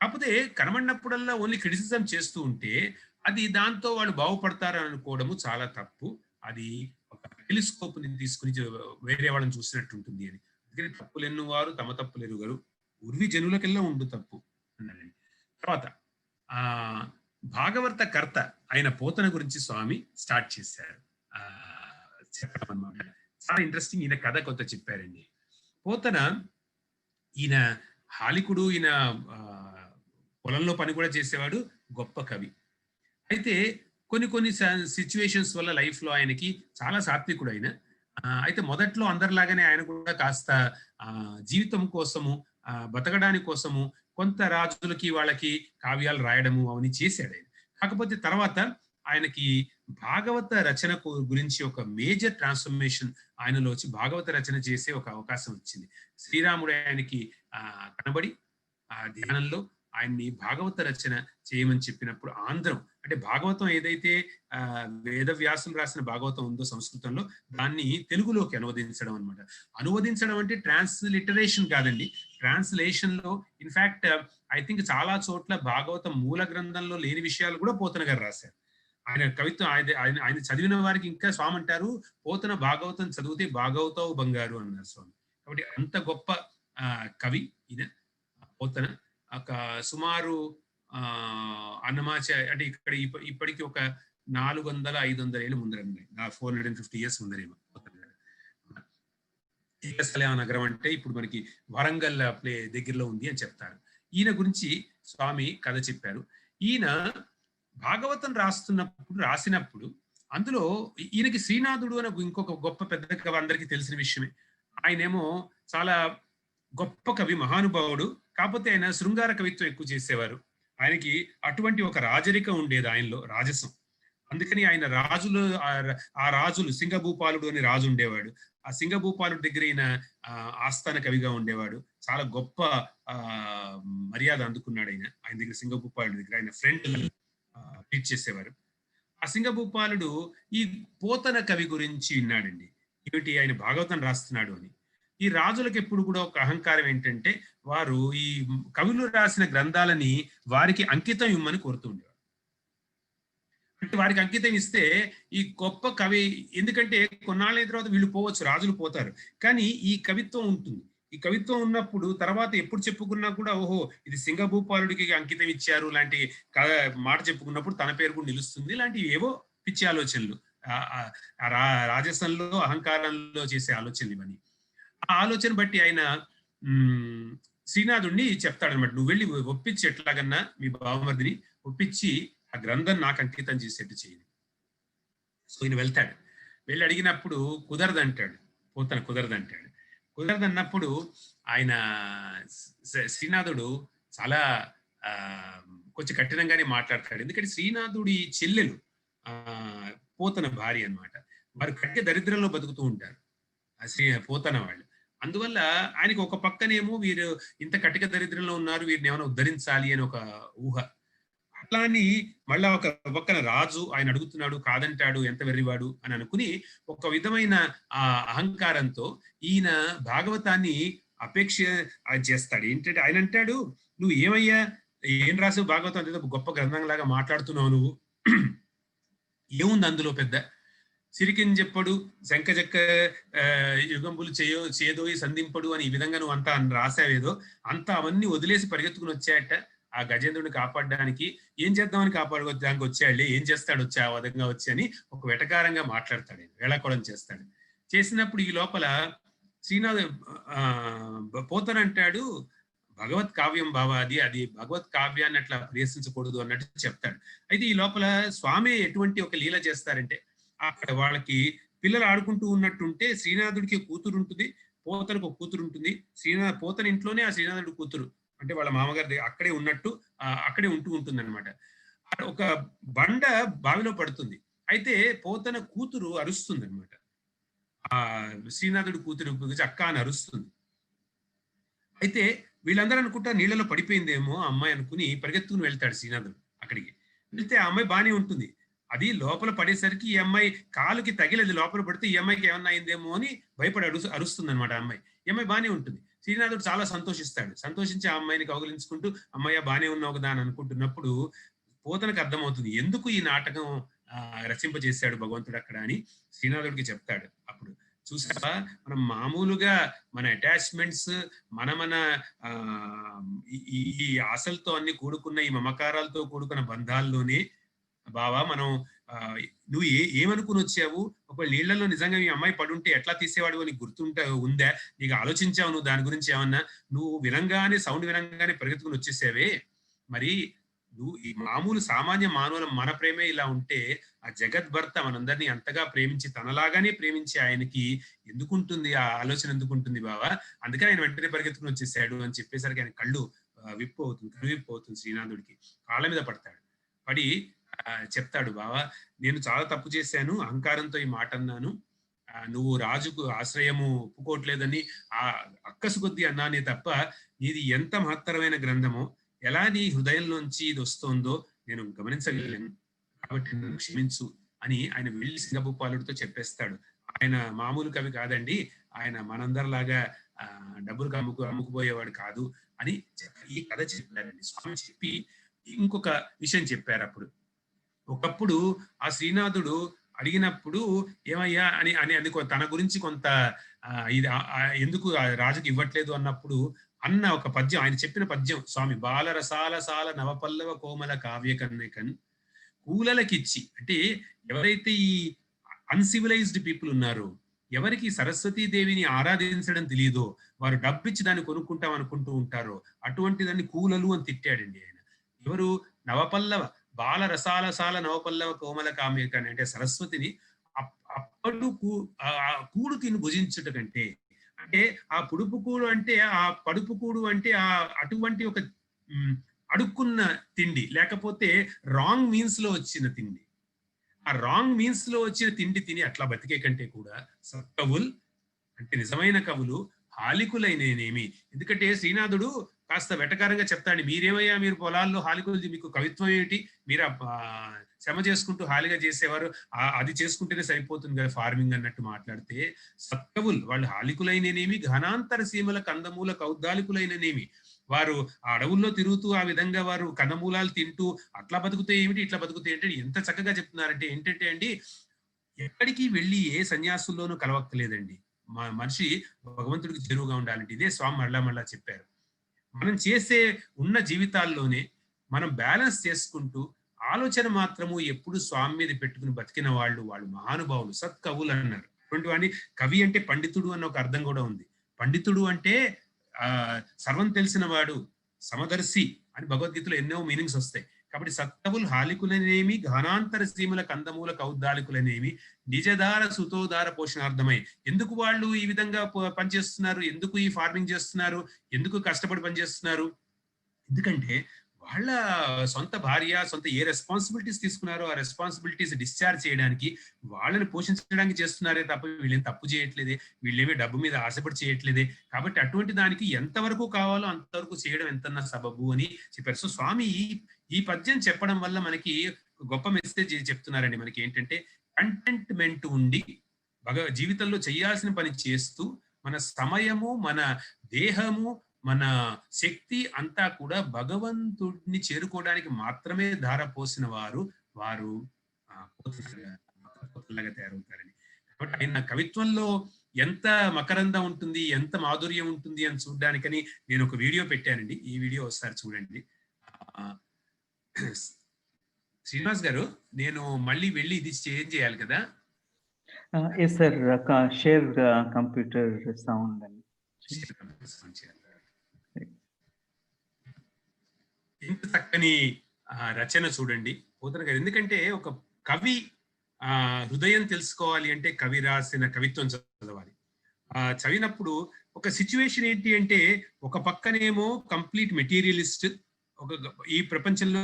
కాకపోతే కనబడినప్పుడల్లా ఓన్లీ క్రిటిసిజం చేస్తూ ఉంటే అది దాంతో వాళ్ళు బాగుపడతారని అనుకోవడము చాలా తప్పు. అది ఒక టెలిస్కోప్ ని తీసుకుని వేరే వాళ్ళని చూసినట్టు ఉంటుంది అని. అందుకని తప్పులు ఎన్నువారు తమ తప్పులు ఎరుగరు, ఉర్వి జనులకెల్లా ఉండు తప్పు అన్నారండి. తర్వాత భాగవత కర్త అయిన పోతన గురించి స్వామి స్టార్ట్ చేశారు చెప్పడం అన్నమాట. చాలా ఇంట్రెస్టింగ్. ఈయన కథ కొంత చెప్పారండి. పోతన ఈయన హాలికుడు, ఈయన పొలంలో పని కూడా చేసేవాడు, గొప్ప కవి. అయితే కొన్ని సిచ్యువేషన్స్ వల్ల లైఫ్ లో ఆయనకి చాలా సాత్వికుడు ఆయన. అయితే మొదట్లో అందరిలాగానే ఆయన కూడా కాస్త జీవితం కోసము, బతకడానికి కోసము కొంత రాజులకి వాళ్ళకి కావ్యాలు రాయడము అవన్నీ చేశాడు ఆయన. కాకపోతే తర్వాత ఆయనకి భాగవత రచన గురించి ఒక మేజర్ ట్రాన్స్ఫర్మేషన్ ఆయనలో వచ్చి భాగవత రచన చేసే ఒక అవకాశం వచ్చింది. శ్రీరాముడు ఆయనకి కనబడి ఆ ధ్యానంలో ఆయన్ని భాగవత రచన చేయమని చెప్పినప్పుడు ఆంధ్రం అంటే భాగవతం ఏదైతే వేదవ్యాసులు రాసిన భాగవతం ఉందో సంస్కృతంలో, దాన్ని తెలుగులోకి అనువదించడం అనమాట. అనువదించడం అంటే ట్రాన్స్లిటరేషన్ కాదండి, ట్రాన్స్లేషన్ లో ఇన్ఫాక్ట్ ఐ థింక్ చాలా చోట్ల భాగవతం మూల గ్రంథంలో లేని విషయాలు కూడా పోతన గారు రాశారు. ఆయన కవిత్వం ఆయన చదివిన వారికి ఇంకా స్వామి అంటారు, పోతన భాగవతం చదివితే భాగవతావు బంగారు అన్నారు స్వామి. కాబట్టి అంత గొప్ప కవి ఈయన. పోతన ఒక సుమారు అన్నమాచ అంటే ఇక్కడ ఇప్పటికి ఒక 400-500 ఏళ్ళు ముందరండి, 450 ఇయర్స్ ముందరేమో. ఏకశిలా నగరం అంటే ఇప్పుడు మనకి వరంగల్ దగ్గరలో ఉంది అని చెప్తారు. ఈయన గురించి స్వామి కథ చెప్పారు. ఈయన భాగవతం రాసినప్పుడు అందులో ఈయనకి శ్రీనాథుడు అని ఇంకొక గొప్ప పెద్ద కవి, అందరికీ తెలిసిన విషయమే. ఆయనేమో చాలా గొప్ప కవి, మహానుభావుడు. కాకపోతే ఆయన శృంగార కవిత్వం ఎక్కువ చేసేవారు. ఆయనకి అటువంటి ఒక రాజరికం ఉండేది ఆయనలో, రాజసం. అందుకని ఆయన ఆ రాజులు సింగభూపాలుడు అని రాజు ఉండేవాడు. ఆ సింగభూపాలుడి దగ్గర ఈయన ఆస్థాన కవిగా ఉండేవాడు. చాలా గొప్ప మర్యాద అందుకున్నాడు ఆయన దగ్గర, సింగభూపాలుడి దగ్గర ఆయన ఫ్రెండ్ ట్రీట్ చేసేవారు. ఆ సింగభూపాలుడు ఈ పోతన కవి గురించి విన్నాడండి. ఏమిటి, ఆయన భాగవతం రాస్తున్నాడు అని. ఈ రాజులకు ఎప్పుడు కూడా ఒక అహంకారం ఏంటంటే, వారు ఈ కవులు రాసిన గ్రంథాలని వారికి అంకితం ఇవ్వమని కోరుతూ ఉండేవారు. అంటే వారికి అంకితం ఇస్తే ఈ గొప్ప కవి, ఎందుకంటే కొన్నాళ్ళ తర్వాత వీళ్ళు పోవచ్చు, రాజులు పోతారు, కానీ ఈ కవిత్వం ఉంటుంది. ఈ కవిత్వం ఉన్నప్పుడు తర్వాత ఎప్పుడు చెప్పుకున్నా కూడా, ఓహో ఇది సింగభూపాలుడికి అంకితం ఇచ్చారు లాంటి మాట చెప్పుకున్నప్పుడు తన పేరు కూడా నిలుస్తుంది. ఇలాంటి ఏవో పిచ్చి ఆలోచనలు, రాజసంలో అహంకారంలో చేసే ఆలోచనలు ఇవన్నీ. ఆ ఆలోచన బట్టి ఆయన శ్రీనాథుడిని చెప్తాడనమాట, నువ్వు వెళ్ళి ఒప్పించి ఎట్లాగన్నా మీ బావమర్దిని ఒప్పించి ఆ గ్రంథం నాకు అంకితం చేసేట్టు చేయండి. సో ఈయన వెళ్తాడు. వెళ్ళి అడిగినప్పుడు కుదరదంటాడు, పోతన కుదరదంటాడు. కుదరదన్నప్పుడు ఆయన శ్రీనాథుడు చాలా కొంచెం కఠినంగానే మాట్లాడతాడు. ఎందుకంటే శ్రీనాథుడి చెల్లెలు పోతన భార్య అనమాట. వారు కట్టే దరిద్రంలో బతుకుతూ ఉంటారు పోతన వాళ్ళు. అందువల్ల ఆయనకి ఒక పక్కనేమో వీరు ఇంత కటిక దరిద్రంలో ఉన్నారు, వీరిని ఏమైనా ఉద్ధరించాలి అని ఒక ఊహ. అట్లా అని మళ్ళా ఒక పక్కన రాజు ఆయన అడుగుతున్నాడు, కాదంటాడు, ఎంత వెర్రివాడు అని అనుకుని ఒక విధమైన ఆ అహంకారంతో ఈయన భాగవతాన్ని అపేక్ష చేస్తాడు. ఏంటంటే ఆయన అంటాడు, నువ్వు ఏమయ్యా, ఏం రాసావు భాగవతం, అంటే గొప్ప గ్రంథంలాగా మాట్లాడుతున్నావు నువ్వు, ఏముంది అందులో పెద్ద, సిరికిని చెప్పడు శంఖచక్క యుగంబులు చేదోయి సంధింపడు అని ఈ విధంగా నువ్వు అంతా రాసావేదో అంతా అవన్నీ వదిలేసి పరిగెత్తుకుని వచ్చాయట ఆ గజేంద్రుడిని కాపాడడానికి. ఏం చేద్దామని కాపాడుకోవడానికి వచ్చాడులే, ఏం చేస్తాడు వచ్చి ఆ విధంగా వచ్చి అని ఒక వెటకారంగా మాట్లాడతాడు, వేళాకోళం చేస్తాడు. చేసినప్పుడు ఈ లోపల శ్రీనాథ్ పోతన అంటాడు, భగవత్ కావ్యం బావ, అది భగవత్ కావ్యాన్ని అట్లా ప్రవేశించకూడదు అన్నట్టు చెప్తాడు. అయితే ఈ లోపల స్వామి ఎటువంటి ఒక లీల చేస్తారంటే, అక్కడ వాళ్ళకి పిల్లలు ఆడుకుంటూ ఉన్నట్టుంటే శ్రీనాథుడికి కూతురు ఉంటుంది, పోతనకు ఒక కూతురు ఉంటుంది. పోతన ఇంట్లోనే ఆ శ్రీనాథుడి కూతురు అంటే వాళ్ళ మామగారి అక్కడే ఉన్నట్టు అక్కడే ఉంటుంది అనమాట. ఒక బండ బావిలో పడుతుంది. అయితే పోతన కూతురు అరుస్తుంది అనమాట. ఆ శ్రీనాథుడి కూతురు అక్క అని అరుస్తుంది. అయితే వీళ్ళందరూ అనుకుంటా నీళ్ళలో పడిపోయిందేమో అమ్మాయి అనుకుని పరిగెత్తుకుని వెళ్తాడు శ్రీనాథుడు. అక్కడికి వెళ్తే ఆ అమ్మాయి బానే ఉంటుంది. అది లోపల పడేసరికి ఈ అమ్మాయి కాలుకి తగిలేది, లోపల పడితే ఈ అమ్మాయికి ఏమన్నా అయిందేమో అని భయపడి అరుస్తుంది అనమాట. అమ్మాయి బానే ఉంటుంది. శ్రీనాథుడు చాలా సంతోషిస్తాడు. సంతోషించి ఆ అమ్మాయిని కౌగిలించుకుంటూ అమ్మాయి బానే ఉన్నావు కదా అని అనుకుంటున్నప్పుడు పోతనకు అర్థమవుతుంది ఎందుకు ఈ నాటకం రచింపజేశాడు భగవంతుడు అక్కడ అని శ్రీనాథుడికి చెప్తాడు. అప్పుడు చూసావా, మనం మామూలుగా మన అటాచ్మెంట్స్, మన ఈ ఆశలతో అన్ని కూడుకున్న ఈ మమకారాలతో కూడుకున్న బంధాల్లోనే బావా మనం నువ్వు ఏమనుకుని వచ్చావు, ఒకవేళ నీళ్లలో నిజంగా ఈ అమ్మాయి పడుంటే ఎట్లా తీసేవాడు అని ఉందా, నీకు ఆలోచించావు నువ్వు దాని గురించి ఏమన్నా? నువ్వు సౌండ్ వినంగానే పరిగెత్తుకుని వచ్చేసావే, మరి నువ్వు ఈ మామూలు సామాన్య మానవుల మన ప్రేమే ఇలా ఉంటే ఆ జగద్భర్త మనందరినీ అంతగా ప్రేమించి తనలాగానే ప్రేమించి ఆయనకి ఎందుకుంటుంది ఆ ఆలోచన, ఎందుకుంటుంది బావా, అందుకని ఆయన వెంటనే పరిగెత్తుకుని వచ్చేసాడు అని చెప్పేసరికి ఆయన కళ్ళు విప్పు అవుతుంది శ్రీనాథుడికి. కాళ్ళ మీద పడతాడు. పడి చెప్తాడు, బావా నేను చాలా తప్పు చేశాను, అహంకారంతో ఈ మాట అన్నాను, నువ్వు రాజుకు ఆశ్రయము ఒప్పుకోవట్లేదని ఆ అక్కసు కొద్దీ అన్నానే తప్ప ఇది ఎంత మహత్తరమైన గ్రంథమో, ఎలా నీ హృదయంలోంచి ఇది వస్తుందో నేను గమనించగలిగాను, కాబట్టి నన్ను క్షమించు అని ఆయన వెళ్ళి సింగభూపాలుడితో చెప్పేస్తాడు. ఆయన మామూలు కవి కాదండి, ఆయన మనందరిలాగా డబ్బులు అమ్ముకుపోయేవాడు కాదు అని ఈ కథ చెప్పారండి స్వామి. చెప్పి ఇంకొక విషయం చెప్పారు. అప్పుడు ఒకప్పుడు ఆ శ్రీనాథుడు అడిగినప్పుడు ఏమయ్యా అని తన గురించి కొంత ఇది ఎందుకు రాజుకి ఇవ్వట్లేదు అన్నప్పుడు అన్న ఒక పద్యం, ఆయన చెప్పిన పద్యం స్వామి, బాలరసాల సాల నవపల్లవ కోమల కావ్య కన్యకన్ కూలలకిచ్చి, అంటే ఎవరైతే ఈ అన్సివిలైజ్డ్ పీపుల్ ఉన్నారో, ఎవరికి సరస్వతీదేవిని ఆరాధించడం తెలియదో, వారు డబ్బిచ్చి దాన్ని కొనుక్కుంటాం అనుకుంటూ ఉంటారో, అటువంటి దాన్ని కూలలు అని తిట్టాడండి ఆయన. ఎవరు? నవపల్లవ బాల రసాల సాల నవపల్లవ కోమల కామ్యకని, అంటే సరస్వతిని అప్పడు కూడు తిని భుజించుట కంటే, అంటే ఆ పుడుపు కూడు అంటే, ఆ పడుపు కూడు అంటే ఆ అటువంటి ఒక అడుక్కున్న తిండి, లేకపోతే రాంగ్ మీన్స్ లో వచ్చిన తిండి, ఆ రాంగ్ మీన్స్ లో వచ్చిన తిండి తిని అట్లా బతికే కంటే కూడా సత్కవుల్, అంటే నిజమైన కవులు హాలికులైనేమి. ఎందుకంటే శ్రీనాథుడు కాస్త వెటకారంగా చెప్తాడు, మీరేమయ్యా మీరు పొలాల్లో హాలికులు, మీకు కవిత్వం ఏమిటి, మీరు శ్రమ చేసుకుంటూ హాలిగా చేసేవారు, అది చేసుకుంటేనే సరిపోతుంది కదా ఫార్మింగ్ అన్నట్టు మాట్లాడితే, సత్కవులు వాళ్ళు హాలికులైననేమి, ఘనాంతర సీమల కందమూల కౌద్దాలికులైననేమి, వారు ఆ అడవుల్లో తిరుగుతూ ఆ విధంగా వారు కందమూలాలు తింటూ అట్లా బతుకుతే ఏమిటి, ఇట్లా బతుకుతే ఏంటి, ఎంత చక్కగా చెప్తున్నారంటే ఏంటంటే అండి, ఎక్కడికి వెళ్ళి ఏ సన్యాసుల్లోనూ కలవక్కలేదండి. మనిషి భగవంతుడికి చేరువుగా ఉండాలంటే ఇదే స్వామి మళ్ళా మళ్ళా చెప్పారు. మనం చేసే ఉన్న జీవితాల్లోనే మనం బ్యాలెన్స్ చేసుకుంటూ ఆలోచన మాత్రము ఎప్పుడు స్వామి మీద పెట్టుకుని బతికిన వాళ్ళు మహానుభావులు, సత్కవులు అన్నారు. అటువంటి వాడిని కవి అంటే పండితుడు అన్న ఒక అర్థం కూడా ఉంది. పండితుడు అంటే సర్వం తెలిసిన వాడు, సమదర్శి అని భగవద్గీతలో ఎన్నో మీనింగ్స్ వస్తాయి. కాబట్టి సత్కవులు హాలికులనేమి, ఘనాంతర సీముల కందమూల కౌద్దాలికులనేమి, నిజధార సుతోధార పోషణార్థమై. ఎందుకు వాళ్ళు ఈ విధంగా పనిచేస్తున్నారు, ఎందుకు ఈ ఫార్మింగ్ చేస్తున్నారు, ఎందుకు కష్టపడి పనిచేస్తున్నారు? ఎందుకంటే వాళ్ళ సొంత భార్య, సొంత ఏ రెస్పాన్సిబిలిటీస్ తీసుకున్నారో ఆ రెస్పాన్సిబిలిటీస్ డిశ్చార్జ్ చేయడానికి, వాళ్ళని పోషించడానికి చేస్తున్నారే తప్ప వీళ్ళేం తప్పు చేయట్లేదే, వీళ్ళేమీ డబ్బు మీద ఆశపడి చేయట్లేదే. కాబట్టి అటువంటి దానికి ఎంతవరకు కావాలో అంతవరకు చేయడం ఎంతన్నా సబబు అని చెప్పారు. సో స్వామి ఈ పద్యం చెప్పడం వల్ల మనకి గొప్ప మెసేజ్ చెప్తున్నారండి. మనకి ఏంటంటే కంటెంట్మెంట్ ఉండి జీవితంలో చేయాల్సిన పని చేస్తూ, మన సమయము, మన దేహము, మన శక్తి అంతా కూడా భగవంతుడిని చేరుకోవడానికి మాత్రమే ధారపోసిన వారు కోతులాగా తయారవుతారని. కాబట్టి ఆయన కవిత్వంలో ఎంత మకరందం ఉంటుంది, ఎంత మాధుర్యం ఉంటుంది అని చూడడానికని నేను ఒక వీడియో పెట్టానండి. ఈ వీడియో ఒకసారి చూడండి. శ్రీనివాస్ గారు, నేను మళ్ళీ వెళ్ళి ఇది చేంజ్ చేయాలి కదా? Yes sir, share computer sound అని ఎంత చక్కని రచన చూడండి పోతన గారు. ఎందుకంటే ఒక కవి హృదయం తెలుసుకోవాలి అంటే కవి రాసిన కవిత్వం చదవాలి. చదివినప్పుడు ఒక సిచ్యువేషన్ ఏంటి అంటే, ఒక పక్కనేమో కంప్లీట్ మెటీరియలిస్ట్, ఒక ఈ ప్రపంచంలో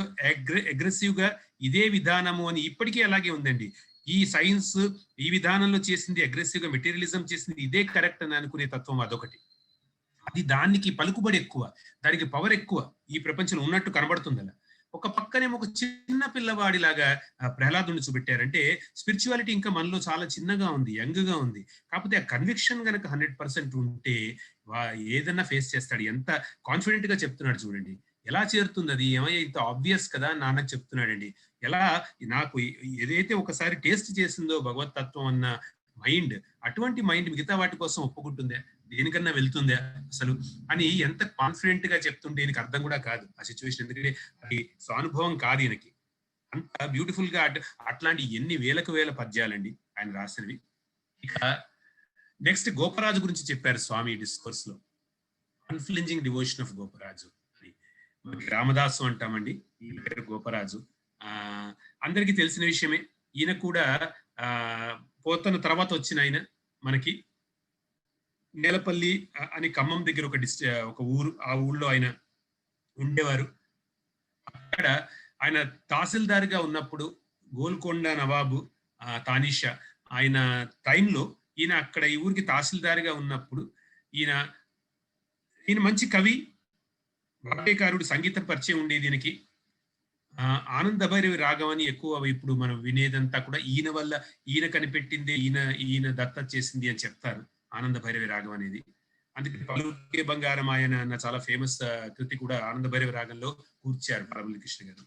అగ్రెసివ్ గా ఇదే విధానము అని ఇప్పటికీ అలాగే ఉందండి. ఈ సైన్స్ ఈ విధానంలో చేసింది, అగ్రెసివ్ గా మెటీరియలిజం చేసింది ఇదే కరెక్ట్ అని అనుకునే తత్వం అదొకటి. అది దానికి పలుకుబడి ఎక్కువ, దానికి పవర్ ఎక్కువ ఈ ప్రపంచంలో ఉన్నట్టు కనబడుతుంది అలా. ఒక పక్కనేమో ఒక చిన్న పిల్లవాడిలాగా ప్రహ్లాదుని చూపెట్టారంటే, స్పిరిచువాలిటీ ఇంకా మనలో చాలా చిన్నగా ఉంది, యంగ్ గా ఉంది. కాకపోతే ఆ కన్విక్షన్ కనుక 100% ఉంటే ఏదన్నా ఫేస్ చేస్తాడు. ఎంత కాన్ఫిడెంట్ గా చెప్తున్నాడు చూడండి. ఎలా చేరుతుంది అది, ఏమయ్యా ఇంత ఆబ్వియస్ కదా నాన్నకు చెప్తున్నాడండి. ఎలా నాకు ఏదైతే ఒకసారి టేస్ట్ చేసిందో భగవత్ తత్వం అన్న మైండ్, అటువంటి మైండ్ మిగతా వాటి కోసం ఒప్పుకుంటుందా, దేనికన్నా వెళ్తుందా అసలు అని ఎంత కాన్ఫిడెంట్ గా చెప్తుంటే ఈయనకి అర్థం కూడా కాదు ఆ సిచ్యువేషన్. ఎందుకంటే అది స్వానుభవం కాదు ఈయనకి. అంత బ్యూటిఫుల్ గా అట్లాంటి ఎన్ని వేలకు వేల పద్యాలండి ఆయన రాసినవి. ఇక నెక్స్ట్ గోపరాజు గురించి చెప్పారు స్వామి డిస్కోర్స్ లో. అన్ఫ్లింజింగ్ డివోషన్ ఆఫ్ గోపరాజు అని. రామదాసు అంటామండి, ఈ పేరు గోపరాజు. అందరికీ తెలిసిన విషయమే. ఈయన కూడా పోతన తర్వాత వచ్చిన ఆయన మనకి నేలపల్లి అని ఖమ్మం దగ్గర ఒక ఊరు, ఆ ఊళ్ళో ఆయన ఉండేవారు. అక్కడ ఆయన తహసీల్దార్గా ఉన్నప్పుడు గోల్కొండ నవాబు తానిషా ఆయన టైంలో ఈయన అక్కడ ఈ ఊరికి తహసీల్దార్గా ఉన్నప్పుడు ఈయన మంచి కవి, వాగ్గేయకారుడు, సంగీత పరిచయం ఉండేది దీనికి. ఆనంద భైరవి రాగం అని ఎక్కువ ఇప్పుడు మనం వినేదంతా కూడా ఈయన వల్ల, ఈయన కనిపెట్టిందే, ఈయన దత్త చేసింది అని చెప్తారు ఆనంద భైరవి రాగం అనేది. అందుకే పలుకే బంగారం ఆయన అన్న చాలా ఫేమస్ కృతి కూడా ఆనంద భైరవి రాగంలో కూర్చారు పరమల్లి కృష్ణ గారు.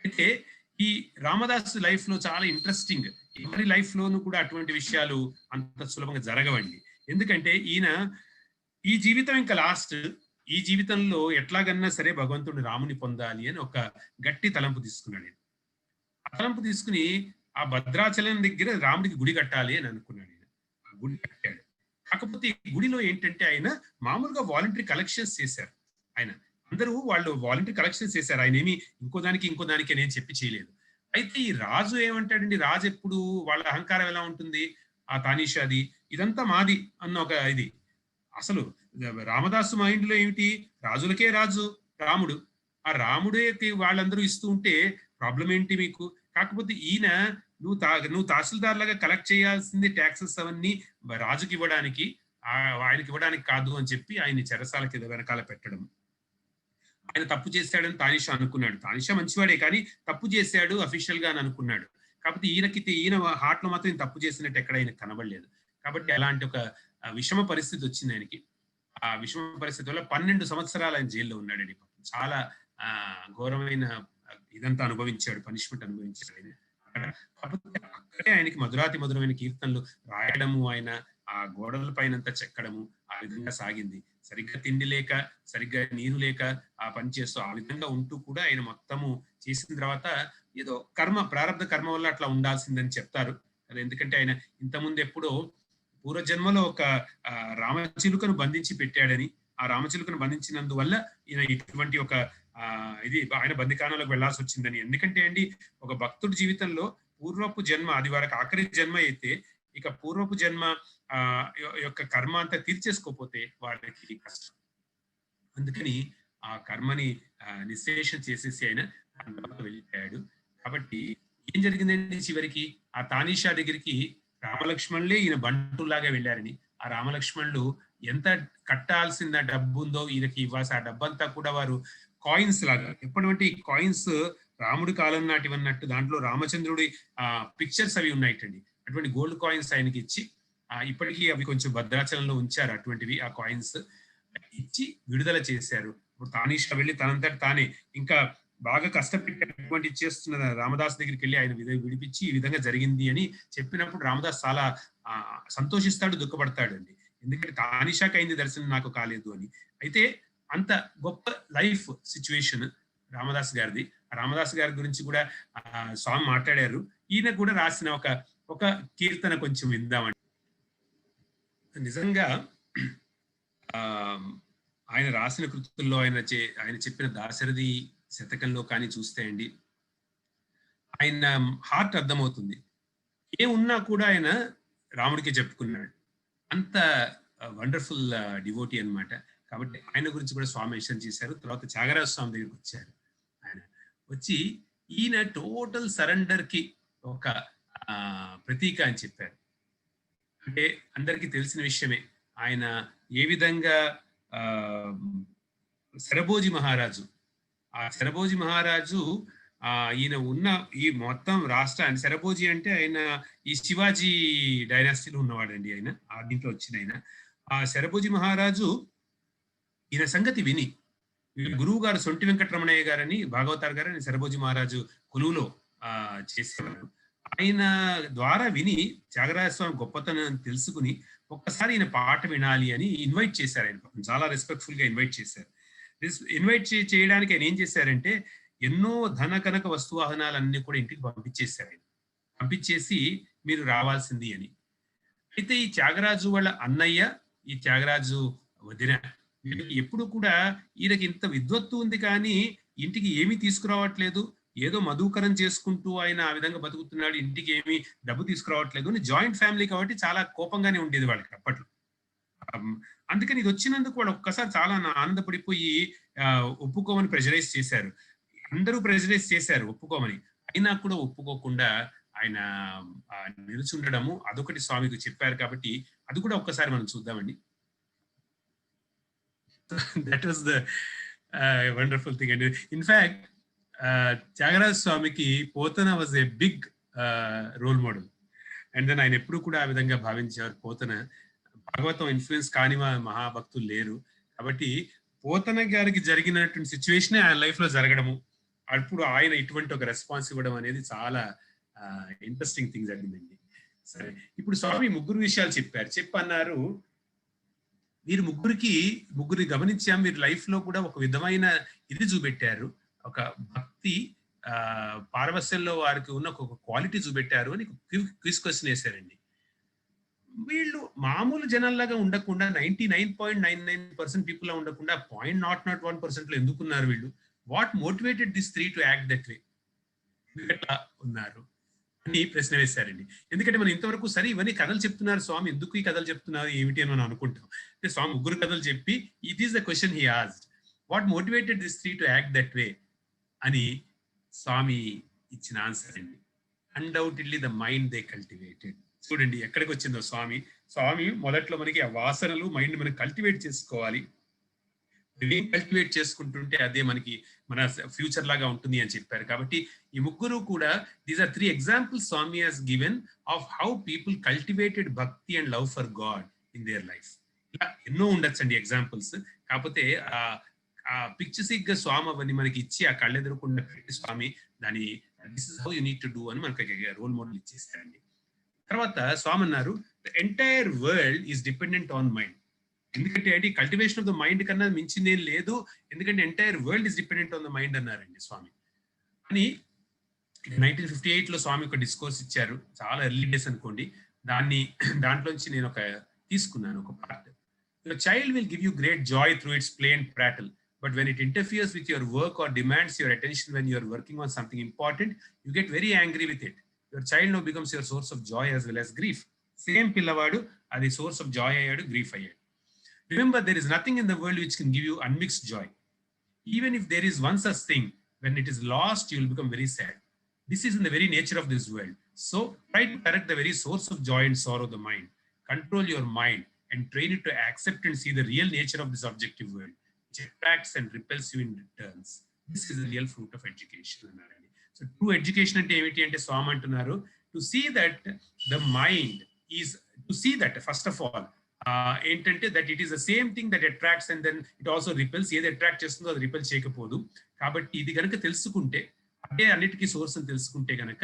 అయితే ఈ రామదాస్ లైఫ్ లో చాలా ఇంట్రెస్టింగ్, ఎవరి లైఫ్ లోనూ కూడా అటువంటి విషయాలు అంత సులభంగా జరగవండి. ఎందుకంటే ఈయన ఈ జీవితం ఇంకా లాస్ట్, ఈ జీవితంలో ఎట్లాగన్నా సరే భగవంతుడు రాముని పొందాలి అని ఒక గట్టి తలంపు తీసుకున్నాడు ఆయన. ఆ తలంపు తీసుకుని ఆ భద్రాచలం దగ్గర రాముడికి గుడి కట్టాలి అని అనుకున్నాడు ఆయన. ఆ గుడి కట్టాడు. కాకపోతే ఈ గుడిలో ఏంటంటే ఆయన మామూలుగా వాలంటరీ కలెక్షన్స్ చేశారు ఆయన. అందరూ వాళ్ళు వాలంటరీ కలెక్షన్స్ చేశారు. ఆయన ఏమి ఇంకో దానికి నేను చెప్పి చేయలేదు. అయితే ఈ రాజు ఏమంటాడండి, రాజు ఎప్పుడు వాళ్ళ అహంకారం ఎలా ఉంటుంది, ఆ తానీషాది ఇదంతా మాది అన్న ఒక ఇది. అసలు రామదాసు మైండ్ లో ఏమిటి, రాజులకే రాజు రాముడు, ఆ రాముడే వాళ్ళందరూ ఇస్తూ ఉంటే ప్రాబ్లం ఏంటి మీకు? కాకపోతే ఈయన నువ్వు తహసీల్దార్ లాగా కలెక్ట్ చేయాల్సింది ట్యాక్సెస్ అవన్నీ రాజుకి ఇవ్వడానికి, ఆయనకి ఇవ్వడానికి కాదు అని చెప్పి ఆయన చెరసాలకి వెనకాల పెట్టడం. ఆయన తప్పు చేశాడని తానిషా అనుకున్నాడు. తానిషా మంచివాడే కానీ తప్పు చేశాడు అఫీషియల్ గా అని అనుకున్నాడు. కాబట్టి ఈయన హార్ట్ లో మాత్రం తప్పు చేసినట్టు ఎక్కడ ఆయన కనబడలేదు. కాబట్టి అలాంటి ఒక విషమ పరిస్థితి వచ్చింది ఆయనకి. ఆ విషమ పరిస్థితి వల్ల 12 సంవత్సరాలు ఆయన జైల్లో ఉన్నాడండి. చాలా ఘోరమైన ఇదంతా అనుభవించాడు, పనిష్మెంట్ అనుభవించాడు ఆయన. కాకపోతే అక్కడే ఆయనకి మధురాతి మధురమైన కీర్తనలు రాయడము, ఆయన ఆ గోడల పైనంతా చెక్కడము ఆ విధంగా సాగింది. సరిగ్గా తిండి లేక, సరిగ్గా నీరు లేక ఆ పని చేస్తూ ఆ విధంగా ఉంటూ కూడా ఆయన మొత్తము చేసిన తర్వాత ఏదో ప్రారంభ కర్మ వల్ల అట్లా ఉండాల్సిందని చెప్తారు. ఎందుకంటే ఆయన ఇంతకుముందు ఎప్పుడో పూర్వజన్మలో ఒక రామచిలుకను బంధించి పెట్టాడని, ఆ రామచిలుకను బంధించినందువల్ల ఈయన ఇటువంటి ఒక ఇది ఆయన బందికానంలోకి వెళ్లాల్సి వచ్చిందని. ఎందుకంటే అండి, ఒక భక్తుడి జీవితంలో పూర్వపు జన్మ అది వారికి ఆఖరి జన్మ అయితే, ఇక పూర్వపు జన్మ యొక్క కర్మ అంతా తీర్చేసుకోపోతే వారికి కష్టం. అందుకని ఆ కర్మని నిశ్శేషం చేసేసి ఆయన వెళ్ళిపోయాడు. కాబట్టి ఏం జరిగిందండి, చివరికి ఆ తానీషా దగ్గరికి రామలక్ష్మణులే ఈయన బంటులాగా వెళ్ళారని, ఆ రామలక్ష్మణులు ఎంత కట్టాల్సిన డబ్బు ఉందో ఈయనకి ఇవ్వాల్సి, ఆ డబ్బంతా కూడా వారు కాయిన్స్ లాగా, ఎప్పటి కాయిన్స్ రాముడి కాలం నాటివన్నట్టు దాంట్లో రామచంద్రుడి పిక్చర్స్ అవి ఉన్నాయిటండి. అటువంటి గోల్డ్ కాయిన్స్ ఆయనకి ఇచ్చి, ఇప్పటికీ అవి కొంచెం భద్రాచలంలో ఉంచారు. అటువంటివి ఆ కాయిన్స్ ఇచ్చి విడుదల చేశారు. ఇప్పుడు తానీషా వెళ్ళి తనంతట తానే ఇంకా బాగా కష్టపెట్టి ఇచ్చేస్తున్న రామదాస్ దగ్గరికి వెళ్ళి ఆయన విడిపించి ఈ విధంగా జరిగింది అని చెప్పినప్పుడు రామదాస్ చాలా సంతోషిస్తాడు, దుఃఖపడతాడు అండి. ఎందుకంటే తానీషాకి అయింది దర్శనం, నాకు కాలేదు అని. అయితే అంత గొప్ప లైఫ్ సిచ్యువేషన్ రామదాస్ గారిది. రామదాస్ గారి గురించి కూడా స్వామి మాట్లాడారు. ఈయన కూడా రాసిన ఒక కీర్తన కొంచెం విందామండి. నిజంగా ఆయన రాసిన కృతుల్లో ఆయన చెప్పిన దాశరథి శతకంలో కానీ చూస్తే అండి, ఆయన హార్ట్ అర్థమవుతుంది. ఏమున్నా కూడా ఆయన రాముడికి చెప్పుకున్నాడు. అంత వండర్ఫుల్ డివోటీ అన్నమాట. కాబట్టి ఆయన గురించి కూడా స్వామి మెన్షన్ చేశారు. తర్వాత త్యాగరాజ స్వామి దగ్గరికి వచ్చారు. ఆయన వచ్చి ఈయన టోటల్ సరెండర్ కి ఒక ప్రతీక అని చెప్పారు. అంటే అందరికీ తెలిసిన విషయమే, ఆయన ఏ విధంగా శరభోజి మహారాజు, ఆ శరభోజి మహారాజు ఈయన ఉన్న ఈ మొత్తం రాష్ట్రాన్ని, శరభోజి అంటే ఆయన ఈ శివాజీ డైనాసిటీలో ఉన్నవాడండి. ఆయన ఆ దీంట్లో వచ్చిన ఆయన. ఆ శరభోజి మహారాజు ఈయన సంగతి విని, గురువు గారు సొంటి వెంకటరమణయ్య గారని, భాగవతార్ గారని శరభోజి మహారాజు కొలువులో చేసేవారు. ఆయన ద్వారా విని త్యాగరాజ స్వామి గొప్పతనం తెలుసుకుని ఒక్కసారి ఈయన పాట వినాలి అని ఇన్వైట్ చేశారు. ఆయన చాలా రెస్పెక్ట్ఫుల్ గా ఇన్వైట్ చేశారు. ఇన్వైట్ చేయడానికి ఆయన ఏం చేశారంటే, ఎన్నో ధన కనక వస్తువాహనాలన్నీ కూడా ఇంటికి పంపించేశారు. ఆయన పంపించేసి మీరు రావాల్సింది అని. అయితే ఈ త్యాగరాజు వాళ్ళ అన్నయ్య, ఈ త్యాగరాజు వదిన ఎప్పుడు కూడా ఈయనకి ఇంత విద్వత్తు ఉంది కానీ ఇంటికి ఏమీ తీసుకురావట్లేదు, ఏదో మధుకరం చేసుకుంటూ ఆయన ఆ విధంగా బతుకుతున్నాడు, ఇంటికి ఏమీ డబ్బు తీసుకురావట్లేదు అని. జాయింట్ ఫ్యామిలీ కాబట్టి చాలా కోపంగానే ఉండేది వాళ్ళకి అప్పట్లో. అందుకని ఇది వచ్చినందుకు వాళ్ళు ఒక్కసారి చాలా ఆనందపడిపోయి ఒప్పుకోమని ప్రెజరైజ్ చేశారు. అందరూ ప్రెజరైజ్ చేశారు ఒప్పుకోమని, అయినా కూడా ఒప్పుకోకుండా ఆయన నిలుచుండడము అదొకటి స్వామికి చెప్పారు. కాబట్టి అది కూడా ఒక్కసారి మనం చూద్దామండి. That was the wonderful thing అండి. ఇన్ఫాక్ట్ త్యాగరాజ స్వామికి Potana was a big role model. And then ఆయన ఎప్పుడు కూడా ఆ విధంగా భావించేవారు. పోతన భాగవతం ఇన్ఫ్లుయెన్స్ కాని మహాభక్తులు లేరు. కాబట్టి పోతన గారికి జరిగినటువంటి సిచ్యువేషన్ ఆయన లైఫ్ లో జరగడము, అప్పుడు ఆయన ఇటువంటి ఒక రెస్పాన్స్ ఇవ్వడం అనేది చాలా ఇంట్రెస్టింగ్ థింగ్ జరిగిందండి. సరే, ఇప్పుడు స్వామి ముగ్గురు విషయాలు చెప్పారు. చెప్పన్నారు మీరు ముగ్గురిని గమనించాం. మీరు లైఫ్ లో కూడా ఒక విధమైన ఇది చూపెట్టారు, ఒక భక్తి పారవస్యంలో వారికి ఉన్న ఒక క్వాలిటీ చూపెట్టారు అని క్విజ్ క్వశ్చన్ వేశారండి. వీళ్ళు మామూలు జనాల్లాగా ఉండకుండా 99.99% పీపుల్ లా ఉండకుండా 0.001% లో ఎందుకున్నారు వీళ్ళు? What motivated this three to act that way? ఎట్లా ఉన్నారు అని ప్రశ్న వేశారండి. ఎందుకంటే మనం ఇంతవరకు సరే ఇవన్నీ కథలు చెప్తున్నారు స్వామి, ఎందుకు ఈ కథలు చెప్తున్నారు ఏమిటి అని మనం అనుకుంటాం. అంటే స్వామి ముగ్గురు కథలు చెప్పి it is the question he asked, what motivated this three to act that way అని స్వామి ఇచ్చిన ఆన్సర్ అండి. Undoubtedly the mind they cultivated. చూడండి ఎక్కడికి వచ్చిందో స్వామి మొదట్లో మనకి ఆ వాసనలు మైండ్ మనం కల్టివేట్ చేసుకోవాలి, ఏం కల్టివేట్ చేసుకుంటుంటే అదే మనకి మన ఫ్యూచర్ లాగా ఉంటుంది అని చెప్పారు. కాబట్టి ఈ ముగ్గురు కూడా these are 3 examples Swami has given of how people cultivated bhakti and love for God in their life. ఇలా ఎన్నో ఉండొచ్చండి ఎగ్జాంపుల్స్. కాకపోతే ఆ పిక్చర్సిక్ గా స్వామి అవన్నీ మనకి ఇచ్చి ఆ కళ్ళెదురకుండా పెట్టి స్వామి దాని this is how you need to do అని మనకి రోల్ మోడల్ ఇచ్చేసారండి. తర్వాత స్వామి అన్నారు, the entire world is dependent on mind. ఎందుకంటే ఏంటి, కల్టివేషన్ ఆఫ్ ద మైండ్ కన్నా మించిందేం లేదు, ఎందుకంటే entire world is dependent on the mind అన్నారండి స్వామి. అని 1958 లో స్వామి ఒక డిస్కోర్స్ ఇచ్చారు, చాలా ఎర్లీ డేస్ అనుకోండి. దాంట్లోంచి నేను తీసుకున్నాను ఒక part. Your child will give you great joy through its play and prattle, but when it interferes with your work or demands your attention when you are working on something important, you get very angry with it. Your child now becomes your source of joy as well as grief. Same pillavaadu adi source of joy ayyadu, grief ayyadu. Remember, there is nothing in the world which can give you unmixed joy. Even if there is one such thing, when it is lost, you will become very sad. This is in the very nature of this world. So try to correct the very source of joy and sorrow of the mind. Control your mind and train it to accept and see the real nature of this objective world, which attracts and repels you in returns. This is the real fruit of education. So true education ante emiti ante Swami antunnaru, to see that the mind is, to see that first of all ఏంటంటే that it is the same thing that attracts and then it also repels. ఏది అట్రాక్ట్ చేస్తుందో అది రిపెల్ చేయకపోదు. కాబట్టి ఇది కనుక తెలుసుకుంటే, అదే అన్నిటికీ సోర్స్ అని తెలుసుకుంటే కనుక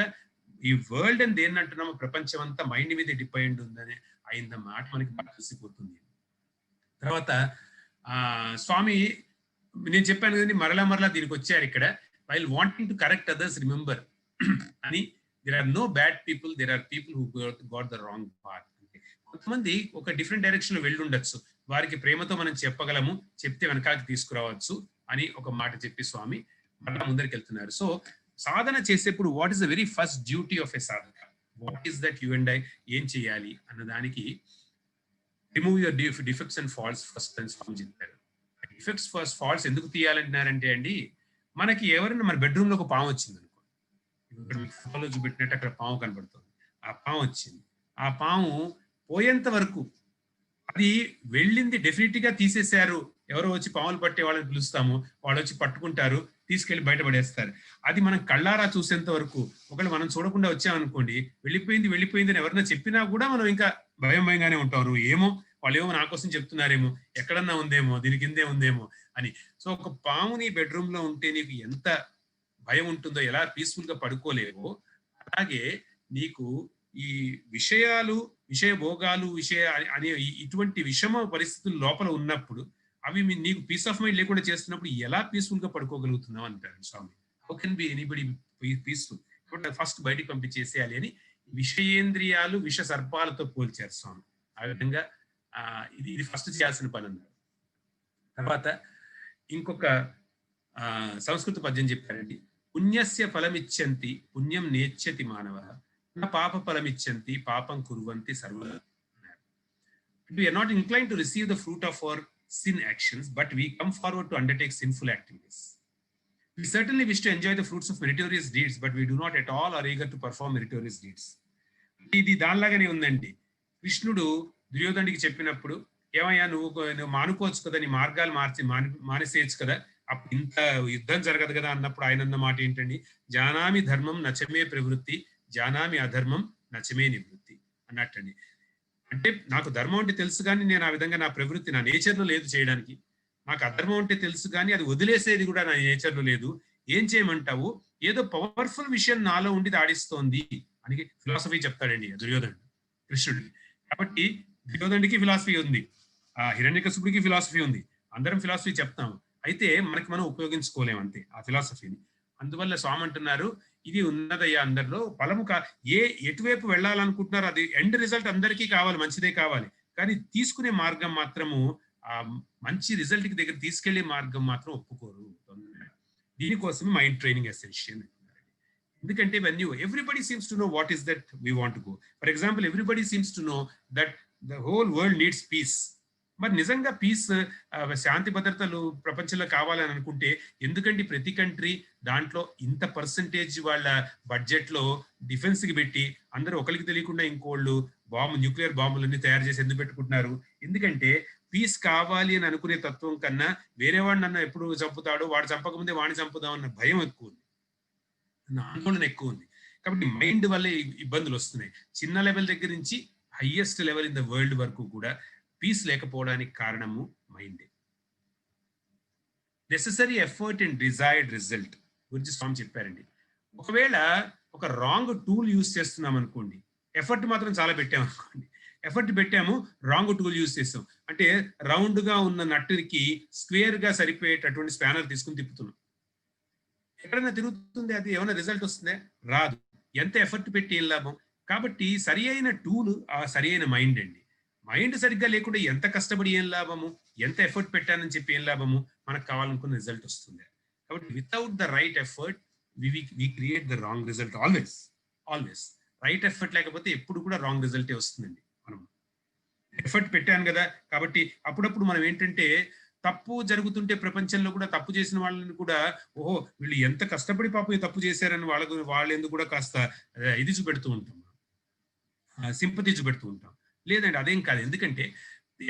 ఈ వరల్డ్ అని దేన్ని అంటున్నామో ప్రపంచం అంతా మైండ్ మీద డిపెండ్ ఉందని అయిన మాట మనకి బాగా తెలిసిపోతుంది. తర్వాత స్వామి నేను చెప్పాను కదండి, మరలా దీనికి వచ్చారు ఇక్కడ. While wanting to correct others, remember అని, there are no bad people, there are people who got the wrong path. కొంతమంది ఒక డిఫరెంట్ డైరెక్షన్ లో వెళ్ళి ఉండొచ్చు, వారికి ప్రేమతో మనం చెప్పగలము, చెప్తే వెనకాలకి తీసుకురావచ్చు అని ఒక మాట చెప్పి స్వామి మళ్ళా ముందరికి వెళ్తున్నారు. సో సాధన చేసేప్పుడు what is the very first duty of a sadhaka, what is that you and I ఏం చేయాలి అన్న దానికి, remove your defects and faults first అని స్వామి చెప్పారు. డిఫెక్ట్స్ ఫస్ట్, ఫాల్ట్స్ ఎందుకు తీయాలంటున్నారంటే అండి, మనకి ఎవరైనా మన బెడ్రూమ్ లో ఒక పాము వచ్చింది అనుకో, ఇక్కడ మీకు ఫోటోలో చూపెట్టినట్టు అక్కడ పాము కనబడుతుంది, ఆ పాము వచ్చింది, ఆ పాము పోయేంత వరకు, అది వెళ్ళింది డెఫినెట్ గా తీసేశారు, ఎవరో వచ్చి పాములు పట్టే వాళ్ళని పిలుస్తాము, వాళ్ళు వచ్చి పట్టుకుంటారు, తీసుకెళ్లి బయటపడేస్తారు. అది మనం కళ్ళారా చూసేంత వరకు, ఒకవేళ మనం చూడకుండా వచ్చామనుకోండి, వెళ్ళిపోయింది అని ఎవరైనా చెప్పినా కూడా మనం ఇంకా భయంగానే ఉంటారు. ఏమో వాళ్ళు ఏమో నా కోసం చెప్తున్నారేమో, ఎక్కడన్నా ఉందేమో, దీని కిందే ఉందేమో అని. సో ఒక పాము నీ బెడ్రూమ్ లో ఉంటే నీకు ఎంత భయం ఉంటుందో, ఎలా పీస్ఫుల్ గా పడుకోలేవో, అలాగే నీకు ఈ విషయాలు, విషయ భోగాలు, అనే ఇటువంటి విషమ పరిస్థితులు లోపల ఉన్నప్పుడు, అవి నీకు పీస్ ఆఫ్ మైండ్ లేకుండా చేస్తున్నప్పుడు ఎలా పీస్ఫుల్ గా పడుకోగలుగుతున్నావు అంటారు Swami. How can be anybody peaceful? కాబట్టి ఫస్ట్ బయటికి పంపించేసేయాలి అని విషయేంద్రియాలు విష సర్పాలతో పోల్చారు స్వామి. ఆ విధంగా ఇది ఫస్ట్ చేయాల్సిన పని అన్నారు. తర్వాత ఇంకొక సంస్కృత పద్యం చెప్పారండి, పుణ్యస్య ఫలమిచ్చంతి పుణ్యం నేచ్యతి మానవ, పాప ఫలమిచ్చంతి పాపం కుర్వంతి సర్వదా. We are not inclined to receive the fruit of our sin actions, but we come forward to undertake sinful activities. We certainly wish to enjoy the fruits of meritorious deeds, but we do not at all are eager to perform meritorious deeds. ఇది దానిలాగానే ఉందండి. కృష్ణుడు దుర్యోధనుడికి చెప్పినప్పుడు, ఏమయ్యా నువ్వు మానుకోవచ్చు కదా, నీ మార్గాలు మానేసేయచ్చు కదా, అప్పుడు ఇంత యుద్ధం జరగదు కదా అన్నప్పుడు ఆయన అన్న మాట ఏంటండి, జానామి ధర్మం నచమే ప్రవృత్తి, జానామి అధర్మం నచమే నివృత్తి అన్నట్టండి. అంటే నాకు ధర్మం అంటే తెలుసు కానీ నేను ఆ విధంగా నా ప్రవృత్తి, నా నేచర్లో లేదు చేయడానికి. నాకు అధర్మం అంటే తెలుసు కానీ అది వదిలేసేది కూడా నా నేచర్లో లేదు. ఏం చేయమంటావు? ఏదో పవర్ఫుల్ విషయం నాలో ఉండి ఆడిస్తోంది అని ఫిలాసఫీ చెప్తాడండి దుర్యోధనుడు కృష్ణుడికి. కాబట్టి దుర్యోధనుడికి ఫిలాసఫీ ఉంది, హిరణ్యకశిపుడికి ఫిలాసఫీ ఉంది, అందరం ఫిలాసఫీ చెప్తాము, అయితే మనకి మనం ఉపయోగించుకోలేము అంతే ఆ ఫిలాసఫీని. అందువల్ల స్వామి అంటున్నారు ఇది ఉన్నదయ్యా అందరిలో బలము ఎటువైపు వెళ్ళాలనుకుంటున్నారు అది ఎండ్ రిజల్ట్ అందరికీ కావాలి, మంచిదే కావాలి, కానీ తీసుకునే మార్గం మాత్రము ఆ మంచి రిజల్ట్ కి దగ్గర తీసుకెళ్లే మార్గం మాత్రం ఒప్పుకోరు. దీనికోసం మైండ్ ట్రైనింగ్ ఎసెన్షియల్. ఎందుకంటే when you everybody seems to know what is that we want to go. For example everybody seems to know that the whole world needs peace. మరి నిజంగా పీస్ శాంతి భద్రతలు ప్రపంచంలో కావాలని అనుకుంటే ఎందుకంటే ప్రతి కంట్రీ దాంట్లో ఇంత పర్సంటేజ్ వాళ్ళ బడ్జెట్ లో డిఫెన్స్ కి పెట్టి అందరూ ఒకరికి తెలియకుండా ఇంకోళ్ళు న్యూక్లియర్ బాంబులన్నీ తయారు చేసి ఎందుకు పెట్టుకుంటున్నారు? ఎందుకంటే పీస్ కావాలి అని అనుకునే తత్వం కన్నా వేరే వాడిని నన్ను ఎప్పుడు చంపుతాడో, వాడు చంపకముందే వాడిని చంపుదాం అన్న భయం ఎక్కువ ఉంది, ఆందోళన ఎక్కువ ఉంది. కాబట్టి మైండ్ వల్ల ఇబ్బందులు వస్తున్నాయి. చిన్న లెవెల్ దగ్గర నుంచి highest level in the world వరకు కూడా పీస్ లేకపోవడానికి కారణము mind. Necessary effort and desired result గురించి స్వామి చెప్పారండి. ఒకవేళ ఒక రాంగ్ టూల్ యూజ్ చేస్తున్నాం అనుకోండి, ఎఫర్ట్ మాత్రం చాలా పెట్టాము అనుకోండి, ఎఫర్ట్ పెట్టాము రాంగ్ టూల్ యూజ్ చేస్తాం అంటే రౌండ్ గా ఉన్న నట్టుకి స్క్వేర్ గా సరిపోయేటటువంటి స్పానర్ తీసుకుని తిప్పుతున్నాం, ఎక్కడైనా తిరుగుతుంది, అది ఏమైనా రిజల్ట్ వస్తుందే? రాదు. ఎంత ఎఫర్ట్ పెట్టి ఏం లాభం? కాబట్టి సరి అయిన టూల్ ఆ సరి అయిన మైండ్ అండి. మైండ్ సరిగ్గా లేకుండా ఎంత కష్టపడి ఏం లాభము, ఎంత ఎఫర్ట్ పెట్టానని చెప్పి ఏం లాభము, మనకు కావాలనుకున్న రిజల్ట్ వస్తుంది. కాబట్టి without the right effort we create the wrong result always. Always right effort లేకపోతే ఎప్పుడు కూడా రాంగ్ రిజల్టే వస్తుందండి. మనం ఎఫర్ట్ పెట్టాను కదా కాబట్టి అప్పుడప్పుడు మనం ఏంటంటే తప్పు జరుగుతుంటే ప్రపంచంలో కూడా తప్పు చేసిన వాళ్ళని కూడా ఓహో వీళ్ళు ఎంత కష్టపడి పాపం తప్పు చేశారని వాళ్ళు ఎందుకు కూడా కాస్త ఇది చూపెడుతూ ఉంటాం, సింపతి చూపెడుతూ ఉంటాం. లేదండి అదేం కాదు. ఎందుకంటే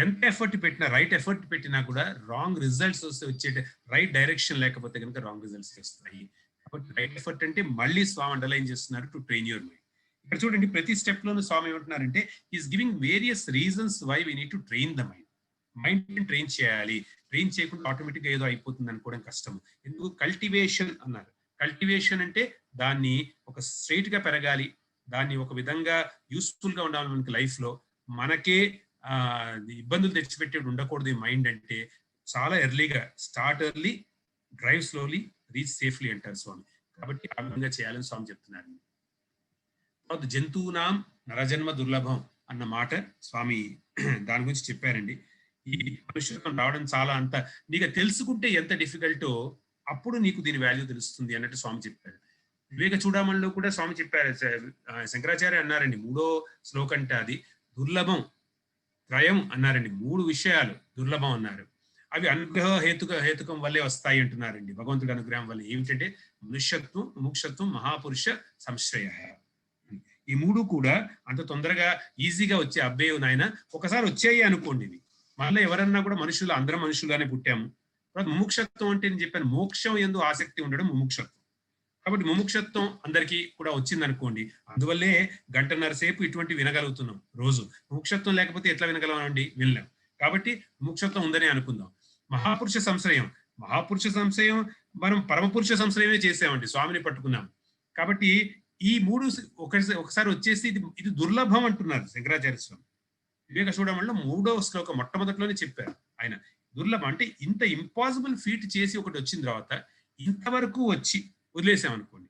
ఎంత ఎఫర్ట్ పెట్టినా, రైట్ ఎఫర్ట్ పెట్టినా కూడా రాంగ్ రిజల్ట్స్ వచ్చే రైట్ డైరెక్షన్ లేకపోతే కనుక రాంగ్ రిజల్ట్స్ వస్తాయి. కాబట్టి రైట్ ఎఫర్ట్ అంటే మళ్ళీ స్వామి అండర్లైన్ చేస్తున్నారు టు ట్రైన్ యువర్ మైండ్. ఇక్కడ చూడండి ప్రతి స్టెప్ లోను స్వామి ఏమంటున్నారంటే is giving various reasons why we need to train the mind. Mind train చేయాలి, ట్రైన్ చేయకుండా ఆటోమేటిక్ గా ఏదో అయిపోతుంది అనుకోవడం కష్టం. ఎందుకు? కల్టివేషన్ అన్నారు. కల్టివేషన్ అంటే దాన్ని ఒక స్ట్రైట్ గా పెరగాలి, దాన్ని ఒక విధంగా యూస్ఫుల్ గా ఉండాలి మనకి లైఫ్ లో, మనకే ఇబ్బందులు తెచ్చిపెట్టే ఉండకూడదు. ఈ మైండ్ అంటే చాలా ఎర్లీగా start early, drive slowly, reach safely అంటారు స్వామి. కాబట్టి ఆ విధంగా చేయాలని స్వామి చెప్తున్నారు. జంతువునాం నరజన్మ దుర్లభం అన్న మాట స్వామి దాని గురించి చెప్పారండి. ఈ మనుషులకు రావడం చాలా అంత నీకు తెలుసుకుంటే ఎంత డిఫికల్టో అప్పుడు నీకు దీని వాల్యూ తెలుస్తుంది అన్నట్టు స్వామి చెప్పారు. వివేక చూడమణిలో కూడా స్వామి చెప్పారు, శంకరాచార్య అన్నారండి 3వ శ్లోకం అంటే అది దుర్లభం త్రయం అన్నారండి. 3 విషయాలు దుర్లభం అన్నారు. అవి అనుగ్రహ హేతుకం వల్లే వస్తాయి అంటున్నారండి, భగవంతుడి అనుగ్రహం వల్ల. ఏమిటంటే మనుష్యత్వం, ముముక్షత్వం, మహాపురుష సంశ్రయ. ఈ 3 కూడా అంత తొందరగా ఈజీగా వచ్చే అబ్బేవు నాయన ఒకసారి వచ్చాయి అనుకోండి. ఇవి మళ్ళీ ఎవరన్నా కూడా మనుషులు, అందరం మనుషులుగానే పుట్టాము. తర్వాత ముముక్షత్వం అంటే నేను చెప్పాను, మోక్షం యందు ఆసక్తి ఉండడం ముముక్షత్వం. కాబట్టి ముముక్షత్వం అందరికీ కూడా వచ్చింది అనుకోండి. అందువల్లే 1.5 గంటల సేపు ఇటువంటి వినగలుగుతున్నాం రోజు. ముముక్షత్వం లేకపోతే ఎట్లా వినగలమండి? వినలేం. కాబట్టి ముముక్షత్వం ఉందని అనుకుందాం. మహాపురుష సంశ్రయం, మహాపురుష సంశ్రయం మనం పరమపురుష సంశ్రయమే చేసామండి, స్వామిని పట్టుకున్నాం. కాబట్టి ఈ 3 ఒకసారి వచ్చేసి ఇది దుర్లభం అంటున్నారు శంకరాచార్య స్వామి. వివేక చూడమణిలో 3వ శ్లోకం మొట్టమొదటిలోనే చెప్పారు ఆయన. దుర్లభం అంటే ఇంత ఇంపాసిబుల్ ఫీట్ చేసి ఒకటి వచ్చిన తర్వాత ఇంతవరకు వచ్చి వదిలేసామనుకోండి.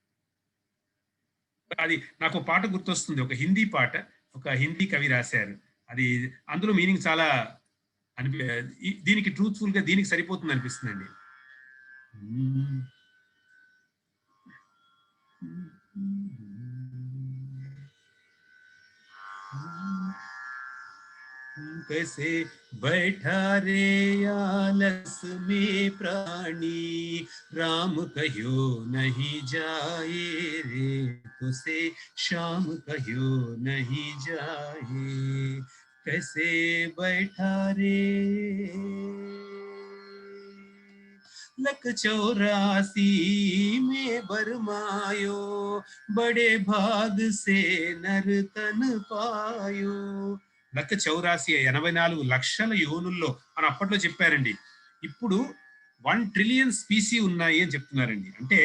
అది నాకు పాట గుర్తొస్తుంది, ఒక హిందీ పాట, ఒక హిందీ కవి రాశారు. అది అందులో మీనింగ్ చాలా దీనికి ట్రూత్ఫుల్ గా దీనికి సరిపోతుంది అనిపిస్తుందండి. कैसे बैठा रे आलस में प्राणी, राम कहियो नहीं जाए रे, तुसे शाम कहियो नहीं जाए, कैसे बैठा रे लख 84 में बरमायो, बड़े भाग से नर तन पायो. 184 84 లక్షల యోనుల్లో అని అప్పట్లో చెప్పారండి. ఇప్పుడు 1 ట్రిలియన్ స్పీసీ ఉన్నాయి అని చెప్తున్నారండి. అంటే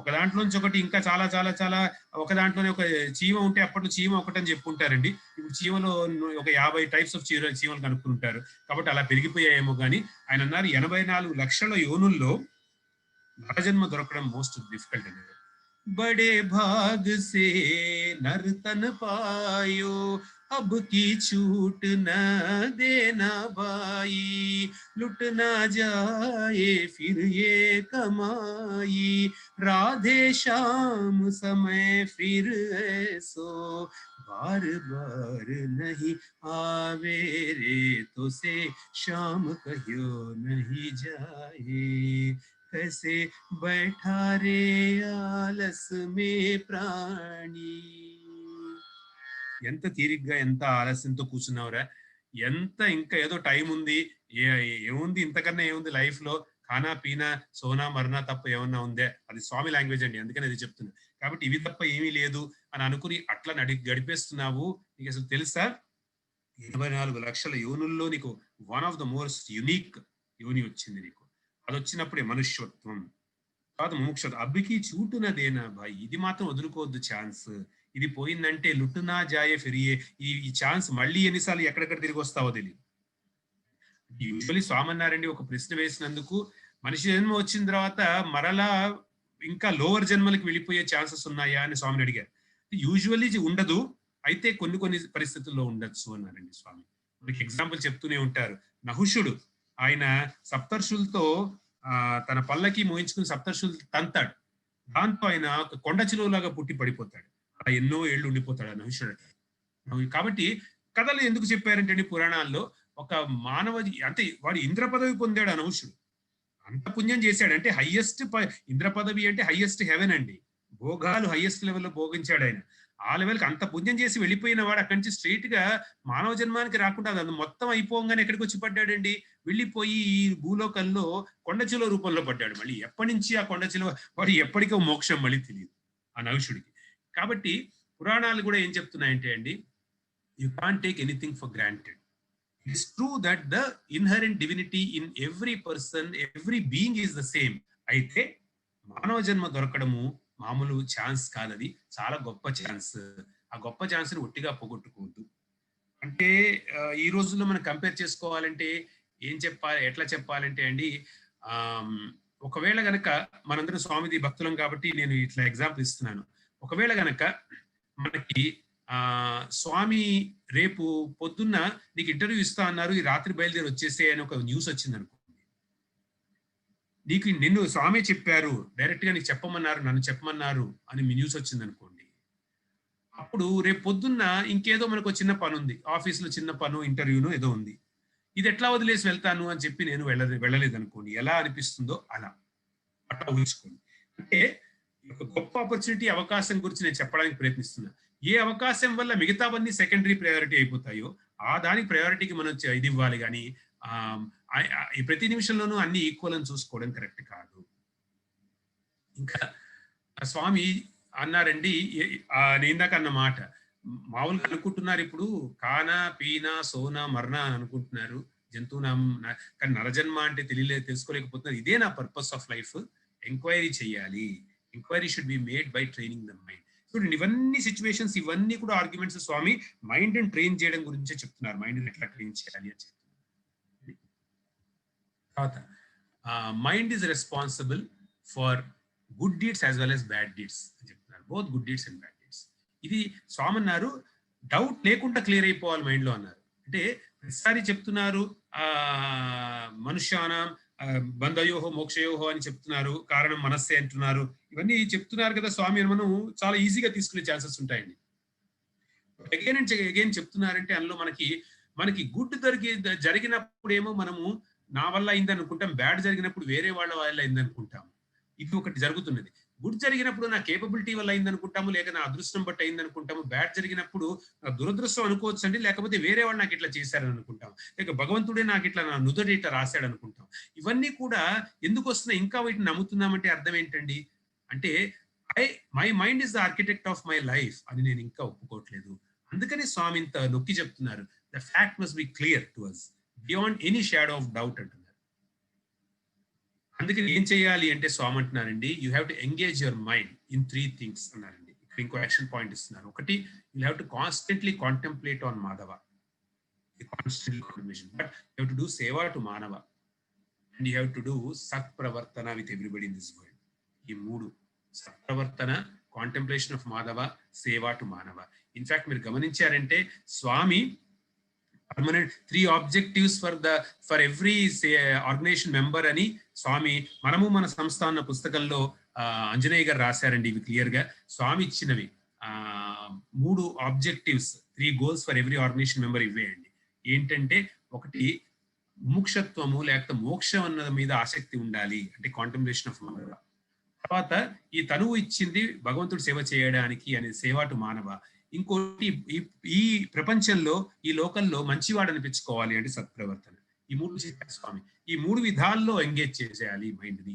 ఒక దాంట్లోంచి ఒకటి ఇంకా చాలా చాలా చాలా ఒక దాంట్లోనే ఒక చీమ ఉంటే అప్పట్లో చీమ ఒకటని చెప్పుకుంటారండి. ఇప్పుడు చీమలో ఒక 50 టైప్స్ ఆఫ్ చీమలు కనుక్కుంటారు. కాబట్టి అలా పెరిగిపోయాయేమో కానీ ఆయన అన్నారు 84 లక్షల యోనుల్లో నరజన్మ దొరకడం మోస్ట్ డిఫికల్ట్ అనేది. बड़े भाग से नर्तन पायो अब की छूट न देना भाई लुट ना जाए फिर ये कमाई राधे शाम समय फिर ऐसो बार बार नहीं आवे रे तो से शाम कहियो नहीं जाए कैसे बैठा रे आलस में प्राणी ఎంత తీరిగ్గా ఎంత ఆలస్యంతో కూర్చున్నావురా, ఎంత ఇంకా ఏదో టైం ఉంది, ఏముంది ఇంతకన్నా ఏముంది లైఫ్ లో, ఖానా పీనా సోనా మరణా తప్ప ఏమన్నా ఉందే. అది స్వామి లాంగ్వేజ్ అండి, అందుకని అది చెప్తున్నా. కాబట్టి ఇవి తప్ప ఏమీ లేదు అని అనుకుని అట్లా గడిపేస్తున్నావు. నీకు అసలు తెలుసా 84 లక్షల యోనుల్లో నీకు one of the most unique యోని వచ్చింది నీకు. అది వచ్చినప్పుడే మనుష్యత్వం, తర్వాత ముముక్షత్వం. అబ్బికి చూటునదేనా బాయ్, ఇది మాత్రం వదులుకోవద్దు ఛాన్స్. ఇది పోయిందంటే లుట్టునా జాయే ఫిరియే, ఈ ఛాన్స్ మళ్ళీ ఎన్నిసార్లు ఎక్కడెక్కడ తిరిగి వస్తావో తెలియదు. యూజువల్లీ స్వామి అన్నారండి, ఒక ప్రశ్న వేసినందుకు మనిషి జన్మ వచ్చిన తర్వాత మరలా ఇంకా లోవర్ జన్మలకు వెళ్ళిపోయే ఛాన్సెస్ ఉన్నాయా అని స్వామిని అడిగారు. యూజువల్లీ ఉండదు, అయితే కొన్ని కొన్ని పరిస్థితుల్లో ఉండొచ్చు అన్నారండి స్వామి. మనకి ఎగ్జాంపుల్ చెప్తూనే ఉంటారు. నహుషుడు ఆయన సప్తర్షులతో తన పల్లకి మోయించుకుని సప్తర్షులు తంతాడు. దాంతో ఆయన కొండ చిలువలాగా పుట్టి పడిపోతాడు. అలా ఎన్నో ఏళ్ళు ఉండిపోతాడు నహుషుడు. కాబట్టి కథలు ఎందుకు చెప్పారంటే పురాణాల్లో, ఒక మానవ అంటే వాడు ఇంద్ర పదవి పొందాడు అనహుషుడు. అంత పుణ్యం చేశాడు అంటే హైయెస్ట్ ఇంద్ర పదవి అంటే హైయెస్ట్ హెవెన్ అండి. భోగాలు హైయెస్ట్ లెవెల్లో భోగించాడు ఆయన. ఆ లెవెల్కి అంత పుణ్యం చేసి వెళ్ళిపోయిన వాడు అక్కడి నుంచి స్ట్రైట్ గా మానవ జన్మానికి రాకుండా అది మొత్తం అయిపోగానే ఎక్కడికి వచ్చి పడ్డాడండి, వెళ్ళిపోయి ఈ భూలోకంలో కొండచిలువ రూపంలో పడ్డాడు. మళ్ళీ ఎప్పటి నుంచి ఆ కొండచిలువ వాడు ఎప్పటికో మోక్షం మళ్ళీ తెలియదు ఆ నహుషుడికి. కాబట్టి పురాణాలు కూడా ఏం చెప్తున్నాయంటే అండి, you can't take anything for granted. It is true that the inherent divinity in every person, every being is the same. అయితే మానవ జన్మ దొరకడము మామూలు ఛాన్స్ కాదది, చాలా గొప్ప ఛాన్స్. ఆ గొప్ప ఛాన్స్ ని ఒట్టిగా పోగొట్టుకోవద్దు. అంటే ఈ రోజుల్లో మనం కంపేర్ చేసుకోవాలంటే ఏం చెప్పాలి, ఎట్లా చెప్పాలంటే అండి, ఒకవేళ గనక మనందరం స్వామిది భక్తులం కాబట్టి నేను ఇట్లా ఎగ్జాంపుల్ ఇస్తున్నాను. ఒకవేళ గనక మనకి స్వామి రేపు పొద్దున్న నీకు ఇంటర్వ్యూ ఇస్తా అన్నారు, ఈ రాత్రి బయలుదేరి వచ్చేసే అని ఒక న్యూస్ వచ్చింది అనుకోండి. నీకు నిన్ను స్వామి చెప్పారు, డైరెక్ట్ గా నీకు చెప్పమన్నారు, నన్ను చెప్పమన్నారు అని మీ న్యూస్ వచ్చింది అనుకోండి. అప్పుడు రేపు పొద్దున్న ఇంకేదో మనకు చిన్న పని ఉంది, ఆఫీస్లో చిన్న పను, ఇంటర్వ్యూను ఏదో ఉంది. ఇది ఎట్లా వదిలేసి వెళ్తాను అని చెప్పి నేను వెళ్ళలేదు అనుకోండి. ఎలా అనిపిస్తుందో అలా అట్లా ఊహించుకోండి. అంటే ఒక గొప్ప ఆపర్చునిటీ, అవకాశం గురించి నేను చెప్పడానికి ప్రయత్నిస్తున్నా. ఏ అవకాశం వల్ల మిగతావన్నీ సెకండరీ ప్రయారిటీ అయిపోతాయో ఆ దానికి ప్రయారిటీకి మనం ఇది ఇవ్వాలి. కానీ ఈ ప్రతి నిమిషంలోనూ అన్ని ఈక్వల్ అని చూసుకోవడం కరెక్ట్ కాదు. ఇంకా స్వామి అన్నారండి, నేను ఇందాక అన్న మాట మామూలుగా అనుకుంటున్నారు ఇప్పుడు కానా పీనా సోనా మరణ అని అనుకుంటున్నారు జంతువునామం, కానీ నరజన్మ అంటే తెలుసుకోలేకపోతున్నారు. ఇదే నా పర్పస్ ఆఫ్ లైఫ్. ఎంక్వైరీ చేయాలి. Enquiry should be made by training the mind. చూడండి, ఇవన్నీ సిచ్యువేషన్స్, ఇవన్నీ కూడా ఆర్గ్యుమెంట్స్ స్వామి మైండ్ ని ట్రైన్ చేయడం గురించే చెప్తున్నారు. మైండ్ ఎట్లా ట్రైన్ చేయాలి అని చెప్తున్నారు. తర్వాత mind is responsible for good deeds as well as bad deeds అని చెప్తున్నారు. Both good deeds and bad deeds. ఇది స్వామి అన్నారు డౌట్ లేకుండా క్లియర్ అయిపోవాలి మైండ్ లో అన్నారు. అంటే ప్రతిసారి చెప్తున్నారు మనుష్యానం బంధయోహో మోక్షయోహో అని చెప్తున్నారు, కారణం మనస్సే అంటున్నారు. ఇవన్నీ చెప్తున్నారు కదా స్వామి, మనం చాలా ఈజీగా తీసుకునే ఛాన్సెస్ ఉంటాయండి. అగైన్ అండ్ అగైన్ చెప్తున్నారంటే అందులో మనకి గుడ్ జరిగినప్పుడేమో మనము నా వల్ల అయింది అనుకుంటాం, బ్యాడ్ జరిగినప్పుడు వేరే వాళ్ళ వల్ల అయింది అనుకుంటాము. ఇది ఒకటి జరుగుతున్నది. గుడ్ జరిగినప్పుడు నా కేపబిలిటీ వల్ల అయింది అనుకుంటాము, లేక నా అదృష్టం బట్టి అయింది అనుకుంటాము. బ్యాడ్ జరిగినప్పుడు నా దురదృష్టం అనుకోవచ్చు అండి, లేకపోతే వేరే వాళ్ళు నాకు ఇట్లా చేశారని అనుకుంటాం, లేక భగవంతుడే నాకు ఇట్లా నా నుదుటి ఇట్లా రాశాడు అనుకుంటాం. ఇవన్నీ కూడా ఎందుకు వస్తున్నాయి? ఇంకా వీటిని నమ్ముతున్నామంటే అర్థం ఏంటండి అంటే my mind is the architect of my life అని నేను ఇంకా ఒప్పుకోవట్లేదు. అందుకని స్వామి ఇంత నొక్కి చెప్తున్నారు, the fact must be clear to us beyond any shadow of doubt అంటున్నారు. అందుకని ఏం చేయాలి అంటే స్వామి అంటున్నారండి, you have to engage your mind in 3 things అన్నారండి. ఇక్కడ ఇంకో యాక్షన్ పాయింట్ ఇస్తున్నారు. ఒకటి, you have to constantly contemplate on Madhava, constantly contemplation, but you have to do సేవ టు మానవ and you have to do సత్ప్రవర్తన with everybody in this world. ఈ 3 సత్ప్రవర్తన, కాంటెంప్లేషన్ ఆఫ్ మాధవ, సేవ టు మానవ. ఇన్ఫాక్ట్ మీరు గమనించారంటే Swami permanent 3 objectives for every organization member అని స్వామి మనము మన సంస్థ అన్న పుస్తకంలో అంజనేయ గారు రాశారండి. ఇవి క్లియర్ గా స్వామి ఇచ్చినవి 3 objectives, 3 goals for every organization member ఇవే అండి. ఏంటంటే ఒకటి ముముక్షత్వము లేకపోతే మోక్షం అన్నది మీద ఆసక్తి ఉండాలి, అంటే కాంటెంప్లేషన్ ఆఫ్ మానవ. తర్వాత ఈ తనువు ఇచ్చింది భగవంతుడు సేవ చేయడానికి అనే సేవ టు మానవ. ఇంకోటి ఈ ప్రపంచంలో ఈ లోకంలో మంచివాడు అనిపించుకోవాలి అంటే సత్ప్రవర్తన. ఈ 3 చెప్పారు స్వామి. ఈ 3 విధాల్లో ఎంగేజ్ చేసేయాలి మైండ్ ని.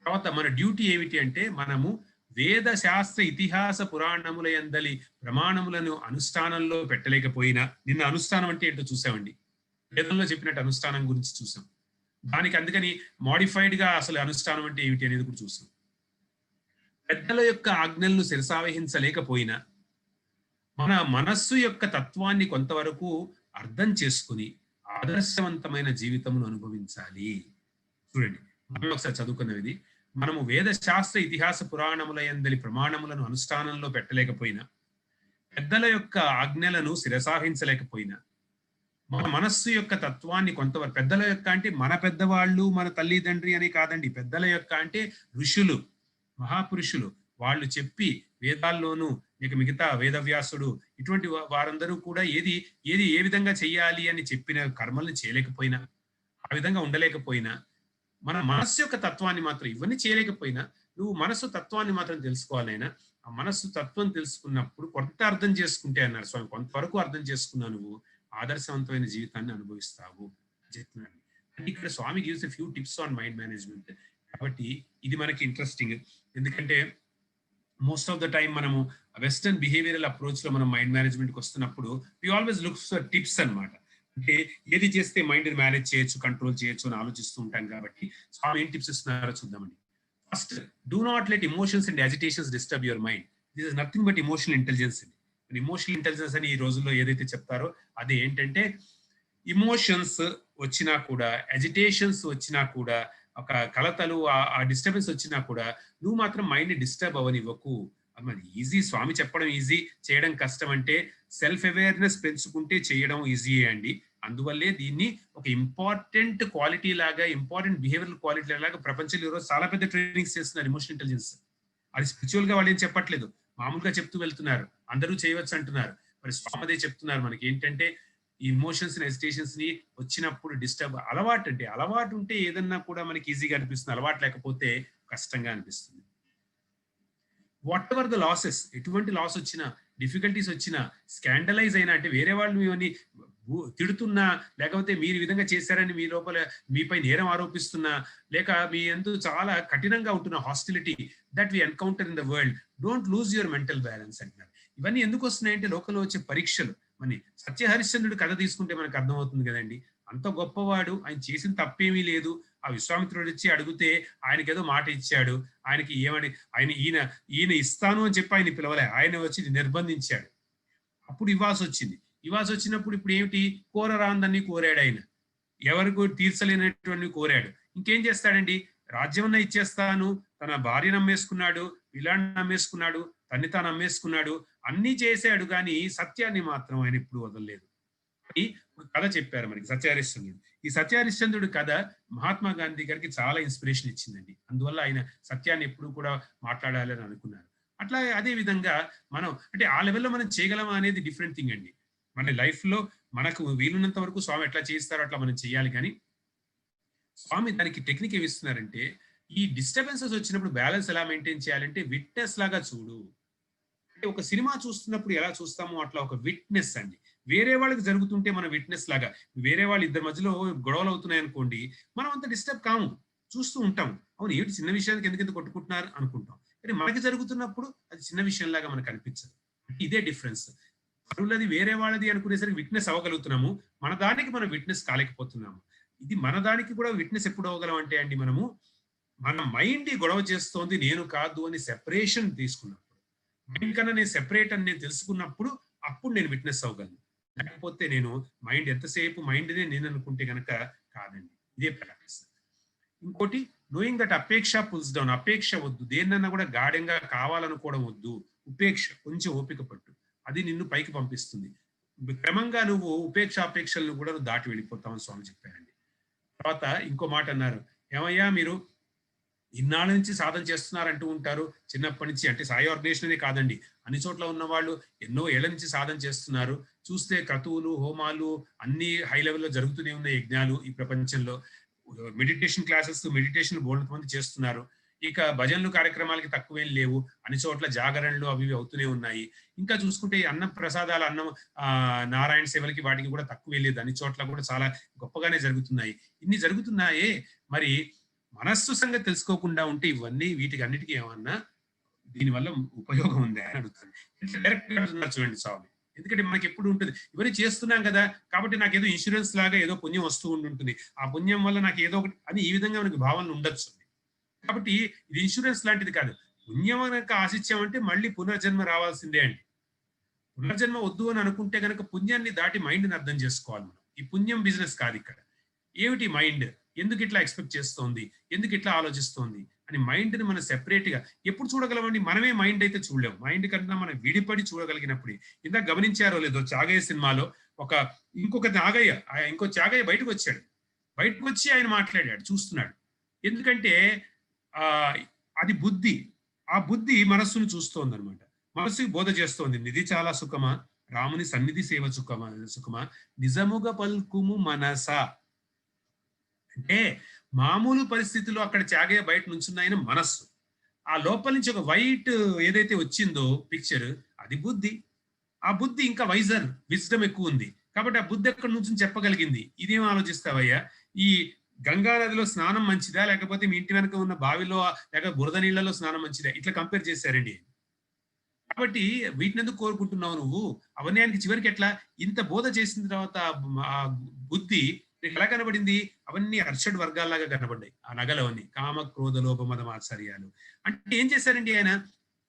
తర్వాత మన డ్యూటీ ఏమిటి అంటే మనము వేద శాస్త్ర ఇతిహాస పురాణముల యందలి ప్రమాణములను అనుష్ఠానంలో పెట్టలేకపోయినా, నిన్న అనుష్ఠానం అంటే ఏంటో చూసామండి, వేదంలో చెప్పినట్టు అనుష్ఠానం గురించి చూసాం. దానికి అందుకని మోడిఫైడ్ గా అసలు అనుష్ఠానం అంటే ఏమిటి అనేది కూడా చూసాం. పెద్దల యొక్క ఆజ్ఞలను శిరసావహించలేకపోయినా మన మనస్సు యొక్క తత్వాన్ని కొంతవరకు అర్థం చేసుకుని ఆదర్శవంతమైన జీవితమును అనుభవించాలి. చూడండి, మనం ఒకసారి చదువుకున్నది, మనము వేద శాస్త్ర ఇతిహాస పురాణముల యందలి ప్రమాణములను అనుష్ఠానంలో పెట్టలేకపోయినా, పెద్దల యొక్క ఆజ్ఞలను శిరసావహించలేకపోయినా, మన మనస్సు యొక్క తత్వాన్ని కొంతవరకు, పెద్దల యొక్క అంటే మన పెద్దవాళ్ళు మన తల్లిదండ్రి అని కాదండి, పెద్దల యొక్క అంటే ఋషులు మహాపురుషులు, వాళ్ళు చెప్పి వేదాల్లోనూ ఇక మిగతా వేదవ్యాసుడు ఇటువంటి వారందరూ కూడా ఏది ఏ విధంగా చెయ్యాలి అని చెప్పిన కర్మల్ని చేయలేకపోయినా, ఆ విధంగా ఉండలేకపోయినా, మన మనస్సు యొక్క తత్వాన్ని మాత్రం ఇవన్నీ చేయలేకపోయినా నువ్వు మనస్సు తత్వాన్ని మాత్రం తెలుసుకోవాలైనా, ఆ మనస్సు తత్వం తెలుసుకున్నప్పుడు కొంత అర్థం చేసుకుంటే అన్నారు స్వామి, కొంతవరకు అర్థం చేసుకున్నా నువ్వు ఆదర్శవంతమైన జీవితాన్ని అనుభవిస్తావు చెప్తున్నాడు. అంటే ఇక్కడ Swami gives a few tips on mind management. కాబట్టి ఇది మనకి ఇంట్రెస్టింగ్, ఎందుకంటే మోస్ట్ ఆఫ్ ద టైం మనము వెస్టర్న్ బిహేవియరల్ అప్రోచ్ లో మనం మైండ్ మేనేజ్మెంట్ కి వస్తున్నప్పుడు we always looks for tips అన్నమాట. అంటే ఏది చేస్తే మైండ్ మేనేజ్ చేయొచ్చు, కంట్రోల్ చేయొచ్చు అని ఆలోచిస్తూ ఉంటాం. కాబట్టి స్వామి ఏం టిప్స్ ఇస్తున్నారో చూద్దామండి. First, do not let emotions and agitations disturb your mind. This is nothing but emotional intelligence. Emotional intelligence అని ఈ రోజుల్లో ఏదైతే చెప్తారో అది ఏంటంటే, ఇమోషన్స్ వచ్చినా కూడా, అజిటేషన్స్ వచ్చినా కూడా, ఒక కలతలు ఆ డిస్టర్బెన్స్ వచ్చినా కూడా నువ్వు మాత్రం మైండ్ ని డిస్టర్బ్ అవనివ్వకు. మరి ఈజీ, స్వామి చెప్పడం ఈజీ, చేయడం కష్టం. అంటే సెల్ఫ్ అవేర్నెస్ పెంచుకుంటే చేయడం ఈజీయే అండి. అందువల్లే దీన్ని ఒక ఇంపార్టెంట్ క్వాలిటీ లాగా, ఇంపార్టెంట్ బిహేవియరల్ క్వాలిటీ లాగా ప్రపంచంలో ఈరోజు చాలా పెద్ద ట్రైనింగ్స్ చేస్తున్నారు ఇమోషనల్ ఇంటెలిజెన్స్. అది స్పిరిచువల్ గా వాళ్ళు ఏం చెప్పట్లేదు, మామూలుగా చెప్తూ వెళ్తున్నారు, అందరూ చేయవచ్చు అంటున్నారు. మరి స్వామి అదే చెప్తున్నారు మనకి ఏంటంటే, ఈ ఇమోషన్స్ హెసిటేషన్స్ ని వచ్చినప్పుడు డిస్టర్బ్, అలవాటు ఉంటే ఏదన్నా కూడా మనకి ఈజీగా అనిపిస్తుంది, అలవాటు లేకపోతే కష్టంగా అనిపిస్తుంది. వాట్ ఎవర్ ద లాసెస్, ఎటువంటి లాస్ వచ్చినా, డిఫికల్టీస్ వచ్చినా, స్కాండలైజ్ అయినా, అంటే వేరే వాళ్ళు ఇవన్నీ తిడుతున్నా, లేకపోతే మీరు ఈ విధంగా చేశారని మీ లోపల మీపై నేరం ఆరోపిస్తున్నా, లేక మీ ఎందు చాలా కఠినంగా ఉంటున్న hostility that we encounter in the world, don't lose your mental balance అంటున్నారు. ఇవన్నీ ఎందుకు వస్తున్నాయంటే లోకంలో వచ్చే పరీక్షలు. మన సత్యహరిశ్చంద్రుడి కథ తీసుకుంటే మనకు అర్థమవుతుంది కదండి. అంత గొప్పవాడు, ఆయన చేసిన తప్పేమీ లేదు. ఆ విశ్వామిత్రుడు వచ్చి అడిగితే ఆయనకి ఏదో మాట ఇచ్చాడు. ఆయనకి ఏమని ఈయన ఇస్తాను అని చెప్పి ఆయన పిలవలే, ఆయన వచ్చి నిర్బంధించాడు. అప్పుడు ఇవ్వాల్సి వచ్చింది. ఇవ్వాల్సి వచ్చినప్పుడు ఇప్పుడు ఏమిటి, కోరరాందని కోరాడు ఆయన, ఎవరికి తీర్చలేనటువంటి కోరాడు. ఇంకేం చేస్తాడండి, రాజ్యమన్నా ఇచ్చేస్తాను, తన భార్య నమ్మేసుకున్నాడు, పిల్లాన్ని నమ్మేసుకున్నాడు, తన్ని తాను నమ్మేసుకున్నాడు, అన్ని చేశాడు, కానీ సత్యాన్ని మాత్రం ఆయన ఇప్పుడు వదలలేదు. అని కథ చెప్పారు మనకి సత్యహరిశ్చంద్రుడు. ఈ సత్యహరిశ్చంద్రుడు కథ మహాత్మా గాంధీ గారికి చాలా ఇన్స్పిరేషన్ ఇచ్చిందండి. అందువల్ల ఆయన సత్యాన్ని ఎప్పుడు కూడా మాట్లాడాలని అనుకున్నారు. అట్లా అదే విధంగా మనం అంటే ఆ లెవెల్లో మనం చేయగలమా అనేది డిఫరెంట్ థింగ్ అండి. మన లైఫ్ లో మనకు వీలున్నంత వరకు స్వామి ఎట్లా చేస్తారో అట్లా మనం చేయాలి. కానీ స్వామి దానికి టెక్నిక్ ఏమి ఇస్తున్నారంటే, ఈ డిస్టర్బెన్సెస్ వచ్చినప్పుడు బ్యాలెన్స్ ఎలా మెయింటైన్ చేయాలంటే, విట్నెస్ లాగా చూడు. అంటే ఒక సినిమా చూస్తున్నప్పుడు ఎలా చూస్తామో అట్లా ఒక విట్నెస్ అండి. వేరే వాళ్ళకి జరుగుతుంటే మన విట్నెస్ లాగా, వేరే వాళ్ళు ఇద్దరి మధ్యలో గొడవలు అవుతున్నాయి అనుకోండి, మనం అంత డిస్టర్బ్ కాము, చూస్తూ ఉంటాము. అవును, ఏమిటి చిన్న విషయానికి ఎందుకు కొట్టుకుంటున్నారు అనుకుంటాం. కానీ మనకి జరుగుతున్నప్పుడు అది చిన్న విషయం లాగా మనకు అనిపించదు. ఇదే డిఫరెన్స్. పరులది వేరే వాళ్ళది అనుకునేసరికి విట్నెస్ అవ్వగలుగుతున్నాము, మన దానికి మనం విట్నెస్ కాలేకపోతున్నాము. ఇది మన దానికి కూడా విట్నెస్ ఎప్పుడు అవ్వగలం అంటే అండి, మనము మన మైండ్ గొడవ చేస్తోంది, నేను కాదు అని సెపరేషన్ తీసుకున్నప్పుడు, మైండ్ కన్నా నేను సెపరేట్ అని నేను తెలుసుకున్నప్పుడు అప్పుడు నేను విట్నెస్ అవ్వగలను. లేకపోతే నేను మైండ్ ఎంతసేపు మైండ్నే నేను అనుకుంటే గనక కాదండి. ఇదే ప్రాక్టీస్. ఇంకోటి, నోయింగ్ దట్ అపేక్ష పుల్స్ డౌన్. అపేక్ష వద్దు, దేన్నన్నా కూడా గాఢంగా కావాలనుకోవడం వద్దు. ఉపేక్ష, కొంచెం ఓపిక పట్టు, అది నిన్ను పైకి పంపిస్తుంది. క్రమంగా నువ్వు ఉపేక్ష అపేక్షలను కూడా నువ్వు దాటి వెళ్ళిపోతామని స్వామి చెప్పారండి. తర్వాత ఇంకో మాట అన్నారు, ఏమయ్యా మీరు ఇన్నాళ్ళ నుంచి సాధన చేస్తున్నారంటూ ఉంటారు, చిన్నప్పటి నుంచి, అంటే సాయి ఆర్గనైజేషన్ కాదండి, అన్ని చోట్ల ఉన్న వాళ్ళు ఎన్నో ఏళ్ల నుంచి సాధన చేస్తున్నారు. చూస్తే క్రతువులు, హోమాలు అన్ని హై లెవెల్లో జరుగుతూనే ఉన్నాయి, యజ్ఞాలు ఈ ప్రపంచంలో. మెడిటేషన్ క్లాసెస్, మెడిటేషన్ బోల్డ్ మంది చేస్తున్నారు. ఇక భజనలు కార్యక్రమాలకి తక్కువేం లేవు, అన్ని చోట్ల జాగరణలు అవి అవుతూనే ఉన్నాయి. ఇంకా చూసుకుంటే అన్న ప్రసాదాలు, అన్నం నారాయణ సేవలకి వాటికి కూడా తక్కువే లేదు, అన్ని చోట్ల కూడా చాలా గొప్పగానే జరుగుతున్నాయి. ఇన్ని జరుగుతున్నాయే, మరి మనస్సు సంగతి తెలుసుకోకుండా ఉంటే ఇవన్నీ, వీటికి అన్నిటికీ ఏమన్నా దీనివల్ల ఉపయోగం ఉందా అని అడుగుతాను. డైరెక్ట్ గా చూడండి స్వామి. ఎందుకంటే మనకి ఎప్పుడు ఉంటుంది, ఇవన్నీ చేస్తున్నాం కదా కాబట్టి నాకు ఏదో ఇన్సూరెన్స్ లాగా ఏదో పుణ్యం వస్తూ ఉంటుంది, ఆ పుణ్యం వల్ల నాకు ఏదో ఒకటి అని ఈ విధంగా మనకి భావనలు ఉండొచ్చు. కాబట్టి ఇది ఇన్సూరెన్స్ లాంటిది కాదు. పుణ్యం కనుక ఆశించామంటే మళ్ళీ పునర్జన్మ రావాల్సిందే అండి. పునర్జన్మ వద్దు అని అనుకుంటే కనుక పుణ్యాన్ని దాటి మైండ్ని అర్థం చేసుకోవాలి మనం. ఈ పుణ్యం బిజినెస్ కాదు ఇక్కడ. ఏమిటి మైండ్, ఎందుకు ఇట్లా ఎక్స్పెక్ట్ చేస్తోంది, ఎందుకు ఇట్లా ఆలోచిస్తోంది అని మైండ్ని మనం సెపరేట్ గా ఎప్పుడు చూడగలమండి? మనమే మైండ్ అయితే చూడలేము. మైండ్ కన్నా మనం విడిపడి చూడగలిగినప్పుడు, ఇందాక గమనించారో లేదో, త్యాగయ్య సినిమాలో ఇంకొక త్యాగయ్య, ఇంకో త్యాగయ్య బయటకు వచ్చాడు. బయటకు వచ్చి ఆయన మాట్లాడాడు, చూస్తున్నాడు. ఎందుకంటే ఆ అది బుద్ధి, ఆ బుద్ధి మనస్సును చూస్తోంది అనమాట. మనస్సుకి బోధ చేస్తోంది, నిధి చాలా సుఖమా, రాముని సన్నిధి సేవ సుఖమా, నిజముగా పల్కుము మనసా. అంటే మామూలు పరిస్థితుల్లో అక్కడ త్యాగయ్య బయట నుంచున్నాయన మనస్సు, ఆ లోపల నుంచి ఒక వైట్ ఏదైతే వచ్చిందో పిక్చర్, అది బుద్ధి. ఆ బుద్ధి ఇంకా వైజర్, విజ్డమ్ ఎక్కువ ఉంది కాబట్టి ఆ బుద్ధి ఎక్కడి నుంచి చెప్పగలిగింది, ఇదేం ఆలోచిస్తావయ్యా, ఈ గంగా నదిలో స్నానం మంచిదా, లేకపోతే మీ ఇంటి వెనక ఉన్న బావిలో లేక బురద నీళ్లలో స్నానం మంచిదా, ఇట్లా కంపేర్ చేశారండి. కాబట్టి వీటిని ఎందుకు కోరుకుంటున్నావు నువ్వు? అవన్నీ ఆయనకి చివరికి ఎట్లా ఇంత బోధ చేసిన తర్వాత ఆ బుద్ధి ఎలా కనబడింది? అవన్నీ అర్షడ్ వర్గాల్లాగా కనబడ్డాయి ఆ నగలవన్నీ, కామ క్రోధ లోభ మద మాత్సర్యాలు. అంటే ఏం చేశారండి ఆయన?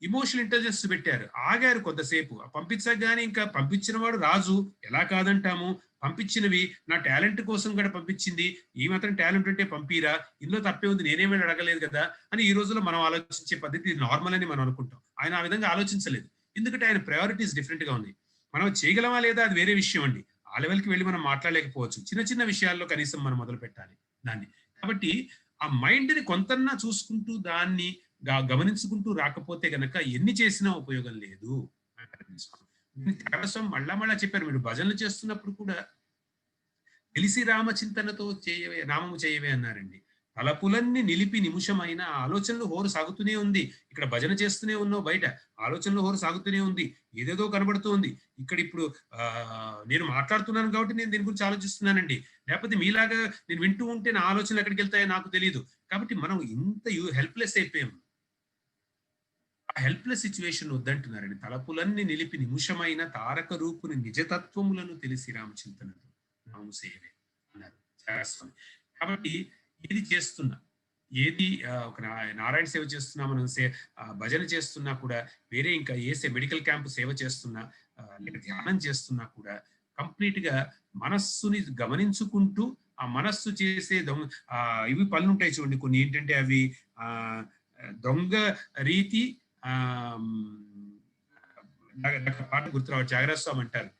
ఇమోషనల్ ఇంటెలిజెన్స్ పెట్టారు, ఆగారు కొంతసేపు. పంపించగానే ఇంకా పంపించిన వాడు రాజు, ఎలా కాదంటాము? పంపించినవి నా టాలెంట్ కోసం కూడా పంపించింది, ఈ మాత్రం టాలెంట్ ఉంటే పంపిరా, ఇందులో తప్పే ఉంది, నేనేమైనా అడగలేదు కదా అని ఈ రోజుల్లో మనం ఆలోచించే పద్ధతి నార్మల్ అని మనం అనుకుంటాం. ఆయన ఆ విధంగా ఆలోచించలేదు, ఎందుకంటే ఆయన ప్రయారిటీస్ డిఫరెంట్ గా ఉన్నాయి. మనం చేయగలమా లేదా అది వేరే విషయం అండి, ఆ లెవెల్కి వెళ్ళి మనం మాట్లాడలేకపోవచ్చు, చిన్న చిన్న విషయాల్లో కనీసం మనం మొదలు పెట్టాలి దాన్ని. కాబట్టి ఆ మైండ్ ని కొంతన్నా చూసుకుంటూ దాన్ని గమనించుకుంటూ రాకపోతే గనక ఎన్ని చేసినా ఉపయోగం లేదు. మళ్ళా చెప్పారు, మీరు భజనలు చేస్తున్నప్పుడు కూడా తెలిసి రామచింతనతో చేయవే, నామము చేయవే అన్నారండి. తలపులన్నీ నిలిపి నిమిషమైన ఆలోచనలు హోరు సాగుతూనే ఉంది. ఇక్కడ భజన చేస్తూనే ఉన్నావు, బయట ఆలోచనలు హోరు సాగుతూనే ఉంది, ఏదేదో కనబడుతూ ఉంది. ఇక్కడ ఇప్పుడు నేను మాట్లాడుతున్నాను కాబట్టి నేను దీని గురించి ఆలోచిస్తున్నానండి, లేకపోతే మీలాగా నేను వింటూ ఉంటే నా ఆలోచనలు ఎక్కడికి వెళ్తాయో నాకు తెలియదు. కాబట్టి మనం ఇంత హెల్ప్లెస్ అయిపోయాం. ఆ హెల్ప్లెస్ సిచ్యువేషన్ వద్దంటున్నారండి. తలపులన్నీ నిలిపి నిమిషమైన తారక రూపుని నిజతత్వములను తెలిసి రామచింతనతో నాము సేవే అన్నారు చాగస్వామి. కాబట్టి ఏది చేస్తున్నా, ఏది ఒక నారాయణ సేవ చేస్తున్నా, మనం భజన చేస్తున్నా కూడా, వేరే ఇంకా మెడికల్ క్యాంప్ సేవ చేస్తున్నా, లేక ధ్యానం చేస్తున్నా కూడా కంప్లీట్ గా మనస్సుని గమనించుకుంటూ, ఆ మనస్సు చేసే ఇవి పనులు ఉంటాయి చూడండి కొన్ని, ఏంటంటే అవి దొంగ రీతి పాట గుర్తురావు, త్యాగరాజస్వామి అంటారు,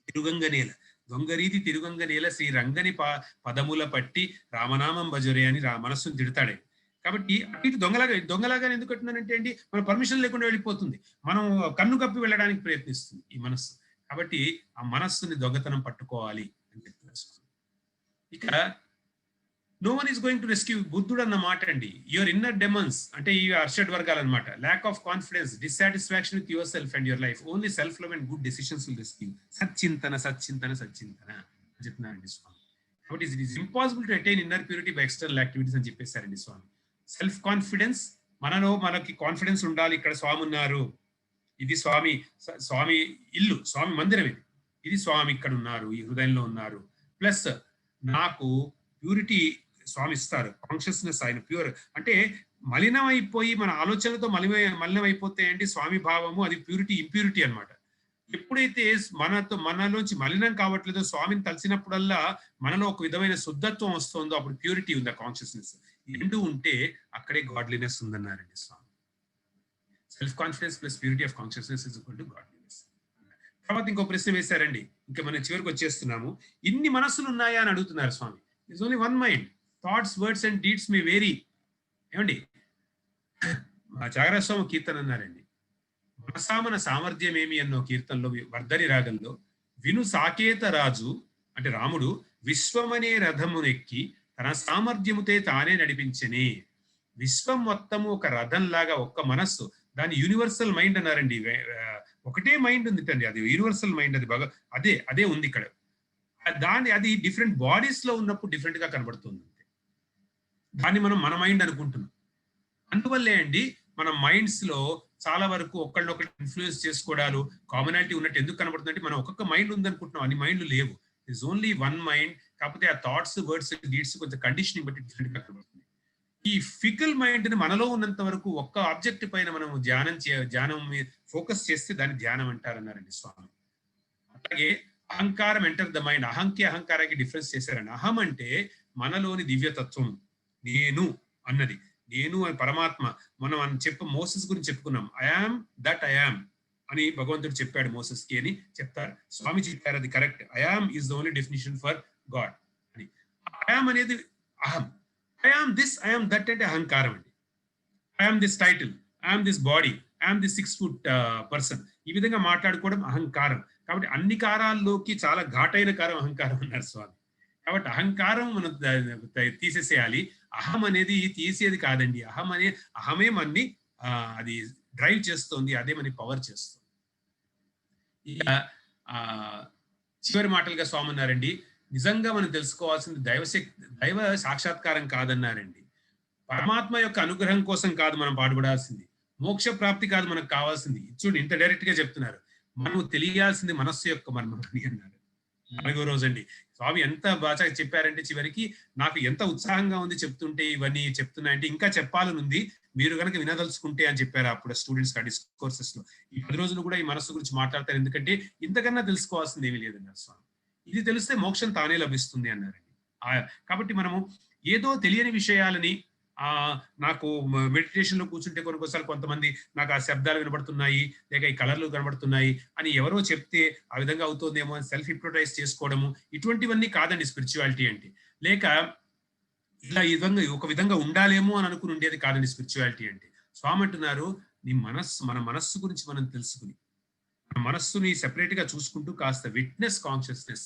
తిరుగంగ నేల దొంగ రీతి తిరుగంగ నేల శ్రీ రంగని పదముల పట్టి రామనామం భజరే అని మనస్సును తిడతాడే. కాబట్టి ఇటు దొంగలాగానే ఎందుకు అంటున్నానంటే అండి, మన పర్మిషన్ లేకుండా వెళ్ళిపోతుంది, మనం కన్ను కప్పి వెళ్ళడానికి ప్రయత్నిస్తుంది ఈ మనస్సు. కాబట్టి ఆ మనస్సుని దొంగతనం పట్టుకోవాలి అని చెప్తున్నారు. ఇక no one is going to rescue, బుద్ధుడు అన్న మాట అండి. యువర్ ఇన్నర్ డెమన్స్ అంటే ఈ అర్షడ్ వర్గాలు అనమాట. Lack of confidence, dissatisfaction with yourself and your life, only self love and good decisions will rescue. సచ్చింతన సచ్చింతన సచ్చింతన అని చెప్తున్నారండి స్వామి. కాబట్టి it is impossible to attain inner purity by external activities అని చెప్పేశారండి స్వామి. సెల్ఫ్ కాన్ఫిడెన్స్, మనకి కాన్ఫిడెన్స్ ఉండాలి. ఇక్కడ స్వామి ఉన్నారు, ఇది స్వామి ఇల్లు, స్వామి మందిరం ఇది స్వామి ఇక్కడ ఉన్నారు, ఈ హృదయంలో ఉన్నారు. ప్లస్ నాకు ప్యూరిటీ స్వామి ఇస్తారు. కాన్షియస్నెస్ ఆయన ప్యూర్ అంటే మలినం అయిపోయి మన ఆలోచనలతో మలినం అయిపోతే ఏంటి స్వామి భావము, అది ప్యూరిటీ ఇంప్యూరిటీ అన్నమాట. ఎప్పుడైతే మనలోంచి మలినం కావట్లేదో స్వామిని తలిసినప్పుడల్లా మనలో ఒక విధమైన శుద్ధత్వం వస్తుందో అప్పుడు ప్యూరిటీ ఉంది, కాన్షియస్నెస్. ఈ రెండు ఉంటే అక్కడే గాడ్లీనెస్ ఉందన్నారండి Swami. Self confidence plus purity of consciousness is equal to godliness. తర్వాత ఇంకో ప్రశ్న వేశారండి, ఇంకా మనం చివరికి వచ్చేస్తున్నాము. ఇన్ని మనస్సులు ఉన్నాయా అని అడుగుతున్నారు Swami. It's only one mind. Thoughts, words and deeds may vary. ఏమండి, మా త్యాగరాజ స్వామి కీర్తన అన్నారండి, మనసామన సామర్థ్యం ఏమి అన్నో కీర్తనలో వర్ధని రాగంలో, విను సాకేత రాజు అంటే రాముడు విశ్వమనే రథమునెక్కి తన సామర్థ్యముతే తానే నడిపించని. విశ్వం మొత్తము ఒక రథం లాగా ఒక్క మనస్సు, దాని యూనివర్సల్ మైండ్ అన్నారండి. ఒకటే మైండ్ ఉంది అండి, అది యూనివర్సల్ మైండ్. అది బాగా అదే ఉంది ఇక్కడ. అది డిఫరెంట్ బాడీస్ లో ఉన్నప్పుడు డిఫరెంట్ గా కనబడుతుంది. దాన్ని మనం మన మైండ్ అనుకుంటున్నాం. అందువల్లే అండి మన మైండ్స్ లో చాలా వరకు ఒకళ్ళొకటి ఇన్ఫ్లుయెన్స్ చేసుకోవడాలు, కామనాలిటీ ఉన్నట్టు ఎందుకు కనబడుతుంది అంటే మనం ఒక్కొక్క మైండ్ ఉందనుకుంటున్నాం, అన్ని మైండ్లు లేవు. It's only one mind. కాకపోతే ఆ థాట్స్, వర్డ్స్, డీడ్స్ కొంచెం కండిషనింగ్ బట్టి డిఫరెంట్ గా కనబడుతుంది. ఈ ఫికల్ మైండ్ ని మనలో ఉన్నంత వరకు ఒక్క ఆబ్జెక్ట్ పైన మనం ధ్యానం ఫోకస్ చేస్తే దాన్ని ధ్యానం అంటారన్నారండి స్వామి. అలాగే అహంకారం ఎంటర్ ద మైండ్. అహంకారానికి డిఫరెన్స్ చేశారండి. అహం అంటే మనలోని దివ్యతత్వం, నేను అన్నది. నేను అని పరమాత్మ. మనం మోసెస్ గురించి చెప్పుకున్నాం. ఐఆమ్ దట్ ఐఆమ్ అని భగవంతుడు చెప్పాడు మోసెస్ కి అని చెప్తారు. స్వామి చెప్పారు అది correct. I am is the only definition for God అని. ఐఆమ్ అనేది అహం. ఐఆమ్ దిస్, ఐఆమ్ దట్ అంటే అహంకారం అండి. I am this title, I am this body, I am this 6 foot person. ఈ విధంగా మాట్లాడుకోవడం అహంకారం. కాబట్టి అన్ని కారాల్లోకి చాలా ఘాటైన కారం అహంకారం అన్నారు స్వామి. కాబట్టి అహంకారం మనం తీసేసేయాలి. అహం అనేది తీసేది కాదండి. అహమే మనని అది డ్రైవ్ చేస్తుంది, అదే మనని పవర్ చేస్తుంది. ఇక చివరి మాటలుగా స్వామి అన్నారండి, నిజంగా మనం తెలుసుకోవాల్సింది దైవ సాక్షాత్కారం కాదన్నారండి. పరమాత్మ యొక్క అనుగ్రహం కోసం కాదు మనం పాటుపడాల్సింది, మోక్ష ప్రాప్తి కాదు మనకు కావాల్సింది. చూడండి ఇంత డైరెక్ట్ గా చెప్తున్నారు. మనం తెలియాల్సింది మనస్సు యొక్క మర్మం అని అన్నారు. 4వ రోజు అండి స్వామి ఎంత బాగా చెప్పారంటే చివరికి నాకు ఎంత ఉత్సాహంగా ఉంది చెప్తుంటే, ఇవన్నీ చెప్తున్నాయంటే ఇంకా చెప్పాలని ఉంది, మీరు కనుక వినదలుచుకుంటే అని చెప్పారు అప్పుడు స్టూడెంట్స్ డిస్కోర్సెస్ లో. ఈ 10 రోజులు కూడా ఈ మనస్సు గురించి మాట్లాడతారు, ఎందుకంటే ఇంతకన్నా తెలుసుకోవాల్సింది ఏమీ లేదన్నారు స్వామి. ఇది తెలిస్తే మోక్షం తానే లభిస్తుంది అన్నారండి. కాబట్టి మనము ఏదో తెలియని విషయాలని నాకు మెడిటేషన్ లో కూర్చుంటే కొన్నిసార్లు కొంతమంది నాకు ఆ శబ్దాలు వినబడుతున్నాయి, లేక ఈ కలర్లు కనబడుతున్నాయి అని ఎవరో చెప్తే ఆ విధంగా అవుతుందేమో అని సెల్ఫ్ హిప్నోటైజ్ చేసుకోవడము, ఇటువంటివన్నీ కాదండి స్పిరిచువాలిటీ అంటే. లేక ఇలా ఈ విధంగా ఒక విధంగా ఉండాలేమో అని అనుకుని ఉండేది కాదండి స్పిరిచువాలిటీ అంటే. స్వామి అంటున్నారు, మన మనస్సు గురించి మనం తెలుసుకుని, మన మనస్సుని సెపరేట్ గా చూసుకుంటూ కాస్త విట్నెస్ కాన్షియస్నెస్,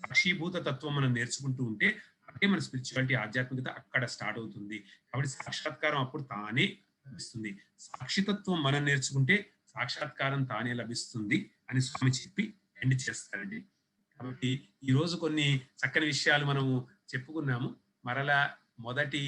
సాక్షీభూత తత్వం మనం నేర్చుకుంటూ ఉంటే అదే మన స్పిరిచువాలిటీ, ఆధ్యాత్మికత అక్కడ స్టార్ట్ అవుతుంది. కాబట్టి సాక్షాత్కారం అప్పుడు తానే లభిస్తుంది. సాక్షితత్వం మనం నేర్చుకుంటే సాక్షాత్కారం తానే లభిస్తుంది అని స్వామి చెప్పి ఎండ్ చేస్తారండి. కాబట్టి ఈ రోజు కొన్ని చక్కని విషయాలు మనము చెప్పుకున్నాము. మరలా మొదటి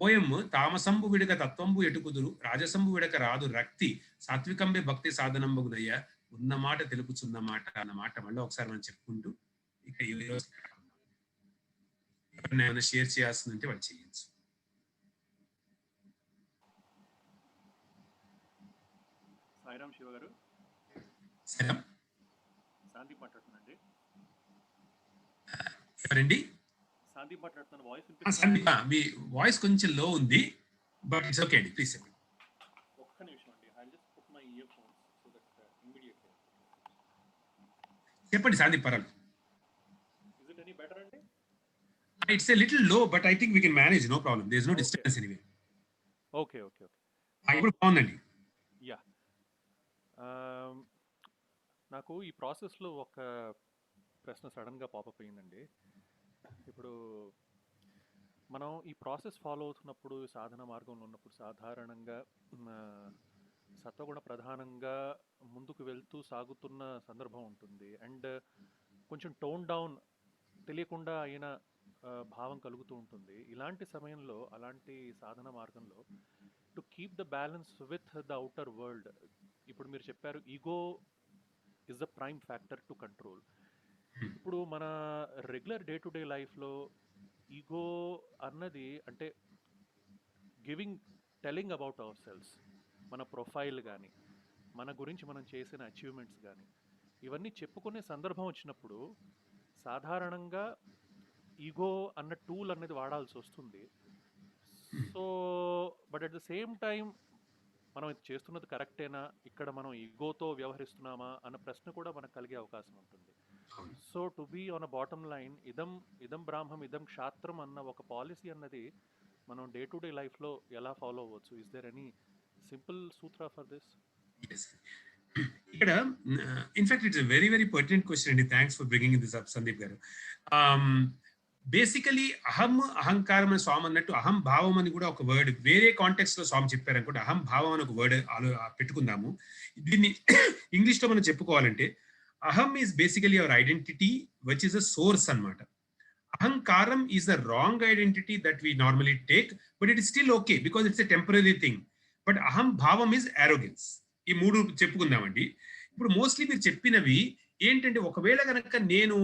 పోయం, తామసంబు విడక తత్వంబు ఎటుకుదురు, రాజసంబు విడక రాదు రక్తి, సాత్వికంబే భక్తి సాధనంబగుదయ్య, ఉన్న మాట తెలుపుచున్న మాట అన్న మాట మళ్ళీ ఒకసారి మనం చెప్పుకుంటూ ఇక ఈ రోజు ఏమైనా షేర్ చేయాల్సిందంటే వాళ్ళు చేయొచ్చు. సాయిరామ్ శివ గారు. శాంతి మాట్లాడుతున్నాండి. ఎవరండి? శాంతి మాట్లాడుతున్న. వాయిస్ మీ వాయిస్ కొంచెం లో ఉంది, బట్ ఇట్స్ ఓకే అండి, ప్లీజ్ చెప్పండి. ఒక్క నిమిషం అండి. I just put my ear phones so that immediately. చెప్పండి శాంతి, పర్వాలేదు. ఇస్ ఇట్ ఎనీ బెటర్ అండి? It's a little low, but I think we can manage. No problem. There's no disturbance anyway. Okay. ఇప్పుడు బాగుందండి. యా, నాకు ఈ ప్రాసెస్లో ఒక ప్రశ్న సడన్గా పాపప్ అయిందండి. ఇప్పుడు మనం ఈ ప్రాసెస్ ఫాలో అవుతున్నప్పుడు, సాధన మార్గంలో ఉన్నప్పుడు సాధారణంగా సత్వగుణ ప్రధానంగా ముందుకు వెళ్తూ సాగుతున్న సందర్భం ఉంటుంది. అండ్ కొంచెం టోన్ డౌన్ తెలియకుండా అయిన భావం కలుగుతూ ఉంటుంది. ఇలాంటి సమయంలో, అలాంటి సాధన మార్గంలో to keep the balance with the outer world, ఇప్పుడు మీరు చెప్పారు ego is the prime factor to control. ఇప్పుడు మన రెగ్యులర్ డే టు డే లైఫ్లో ఈగో అన్నది అంటే టెలింగ్ అబౌట్ అవర్ సెల్స్, మన ప్రొఫైల్ కానీ, మన గురించి మనం చేసిన అచీవ్మెంట్స్ కానీ, ఇవన్నీ చెప్పుకునే సందర్భం వచ్చినప్పుడు సాధారణంగా ఈగో అన్న టూల్ అనేది వాడాల్సి వస్తుంది. So but at the same time మనం ఇది చేస్తున్నది కరెక్టేనా, ఇక్కడ మనం ఈగోతో వ్యవహరిస్తున్నామా అన్న ప్రశ్న కూడా మనకు కలిగే అవకాశం ఉంటుంది. So to be on a bottom line, ఇదం బ్రాహ్మం ఇదం క్షాత్రం అన్న ఒక పాలసీ అన్నది మనం డే టు డే లైఫ్లో ఎలా ఫాలో అవ్వచ్చు? Is there any simple sutra for this? ఇక్కడ in fact it's very very pertinent question అండి. Thanks for bringing this up Sandeep garu. Basically అహం అహంకారం అని స్వామి అన్నట్టు అహం భావం అని కూడా ఒక వర్డ్ వేరే కాంటెక్స్ట్ లో స్వామి చెప్పారు అనుకుంటే అహం భావం అని ఒక వర్డ్ పెట్టుకుందాము. దీన్ని ఇంగ్లీష్ లో మనం చెప్పుకోవాలంటే అహం is basically our identity which is a source అన్నమాట. అహంకారం is the wrong identity that we normally take, but it is still okay because it's a temporary thing. But అహం భావం ఈజ్ అరోగెన్స్. ఈ మూడు చెప్పుకుందామండి. ఇప్పుడు మోస్ట్లీ మీరు చెప్పినవి ఏంటంటే, ఒకవేళ కనుక నేను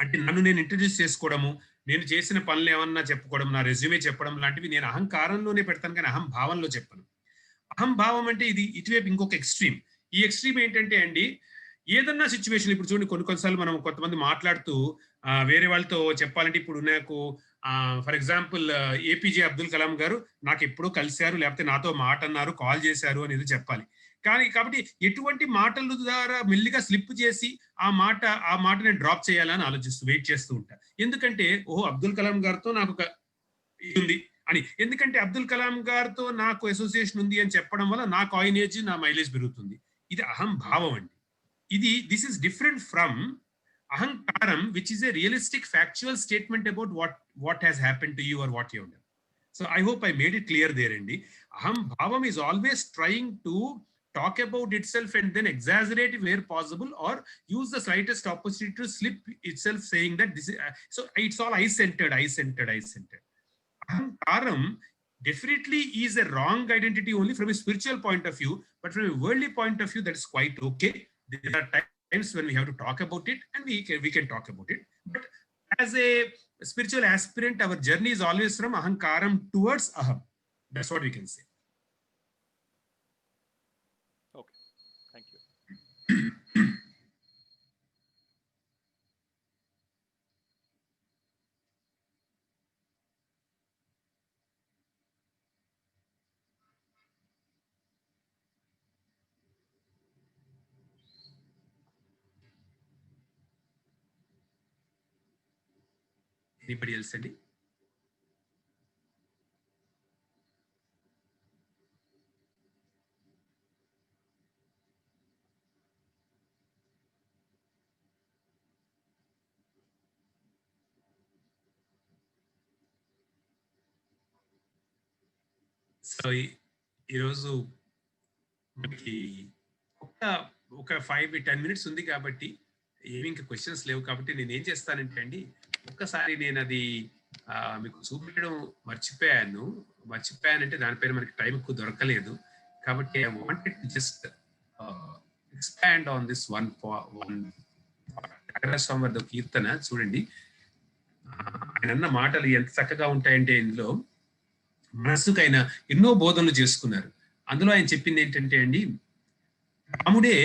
అంటే నన్ను నేను ఇంట్రడ్యూస్ చేసుకోవడము, నేను చేసిన పనులు ఏమన్నా చెప్పుకోవడం, నా రెజ్యూమే చెప్పడం లాంటివి నేను అహంకారంలోనే పెడతాను కానీ అహం భావంలో చెప్పను. అహం భావం అంటే ఇది ఇటువైపు ఇంకొక ఎక్స్ట్రీమ్. ఈ ఎక్స్ట్రీమ్ ఏంటంటే అండి, ఏదన్నా సిచ్యువేషన్ ఇప్పుడు చూడండి, కొన్నిసార్లు మనం కొంతమంది మాట్లాడుతూ వేరే వాళ్ళతో చెప్పాలంటే, ఇప్పుడు నాకు for example APJ Abdul Kalam గారు నాకు ఎప్పుడో కలిశారు, లేకపోతే నాతో మాట అన్నారు, కాల్ చేశారు అనేది చెప్పాలి. కాబట్టి ఎటువంటి మాటల ద్వారా మెల్లిగా స్లిప్ చేసి ఆ మాట నేను డ్రాప్ చేయాలని ఆలోచిస్తూ వెయిట్ చేస్తూ ఉంటా. ఎందుకంటే ఓహో అబ్దుల్ కలాం గారితో నాకు ఒక ఉంది అని, ఎందుకంటే అబ్దుల్ కలాం గారితో నాకు అసోసియేషన్ ఉంది అని చెప్పడం వల్ల నా కాయినేజ్, నా మైలేజ్ పెరుగుతుంది. ఇది అహం భావం అండి. This is different from ahankaram, which is a realistic factual statement about what has happened to you or what you have done. So I hope I made it clear there, Andy. Aham bhavam is always trying to talk about itself and then exaggerate where possible, or use the slightest opportunity to slip itself, saying that this is so it's all I-centered. Ahankaram definitely is a wrong identity only from a spiritual point of view, but from a worldly point of view that is quite okay. There are times when we have to talk about it, and we can talk about it. But as a spiritual aspirant, our journey is always from ahankaram towards aham. That's what we can say. Okay, thank you. Anybody else, Andy? So ఈరోజు మనకి ఒక 5-10 మినిట్స్ ఉంది కాబట్టి, ఏమి ఇంకా క్వశ్చన్స్ లేవు కాబట్టి నేను ఏం చేస్తానంటే అండి, ఒక్కసారి నేను అది మీకు చూపించడం మర్చిపోయానంటే దానిపైన మనకి టైం ఎక్కువ దొరకలేదు. కాబట్టి I wanted to just expand on this one Tyagaraja Swami కీర్తన. చూడండి, ఆయన అన్న మాటలు ఎంత చక్కగా ఉంటాయంటే, ఇందులో మనస్సుకు ఆయన ఎన్నో బోధనలు చేసుకున్నారు. అందులో ఆయన చెప్పింది ఏంటంటే అండి, రాముడే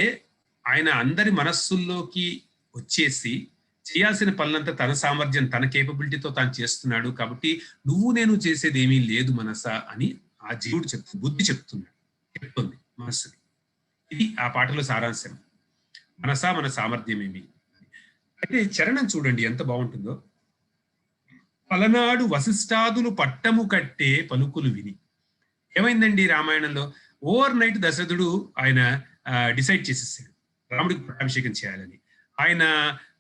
ఆయన అందరి మనస్సుల్లోకి వచ్చేసి చేయాల్సిన పనులంతా తన సామర్థ్యం, తన కేపబిలిటీతో తాను చేస్తున్నాడు. కాబట్టి నువ్వు నేను చేసేది ఏమీ లేదు మనసా అని ఆ జీవుడు బుద్ధి చెప్తుంది మనస్సుకి. ఇది ఆ పాటలో సారాంశం. మనసా మన సామర్థ్యం ఏమి. అయితే చరణం చూడండి ఎంత బాగుంటుందో. పలనాడు వశిష్ఠాదులు పట్టము కట్టే పలుకులు విని. ఏమైందండి రామాయణంలో, ఓవర్ నైట్ దశరథుడు ఆయన డిసైడ్ చేసేసాడు రాముడికి పట్టాభిషేకం చేయాలని. ఆయన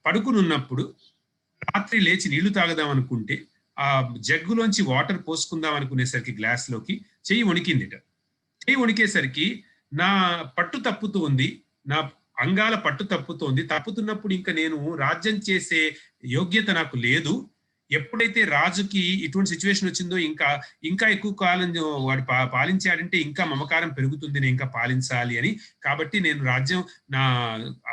పడుకునున్నప్పుడు రాత్రి లేచి నీళ్లు తాగదాం అనుకుంటే ఆ జగ్గులోంచి వాటర్ పోసుకుందాం అనుకునేసరికి గ్లాస్ లోకి చెయ్యి వణికిందిట. చెయ్యి వణికేసరికి నా పట్టు తప్పుతోంది, నా అంగాల పట్టు తప్పుతోంది, తప్పుతున్నప్పుడు ఇంకా నేను రాజ్యం చేసే యోగ్యత నాకు లేదు, ఎప్పుడైతే రాజుకి ఇటువంటి సిచ్యువేషన్ వచ్చిందో ఇంకా ఎక్కువ కాలం వాడు పాలించాడంటే ఇంకా మమకారం పెరుగుతుంది, నేను ఇంకా పాలించాలి అని. కాబట్టి నేను రాజ్యం నా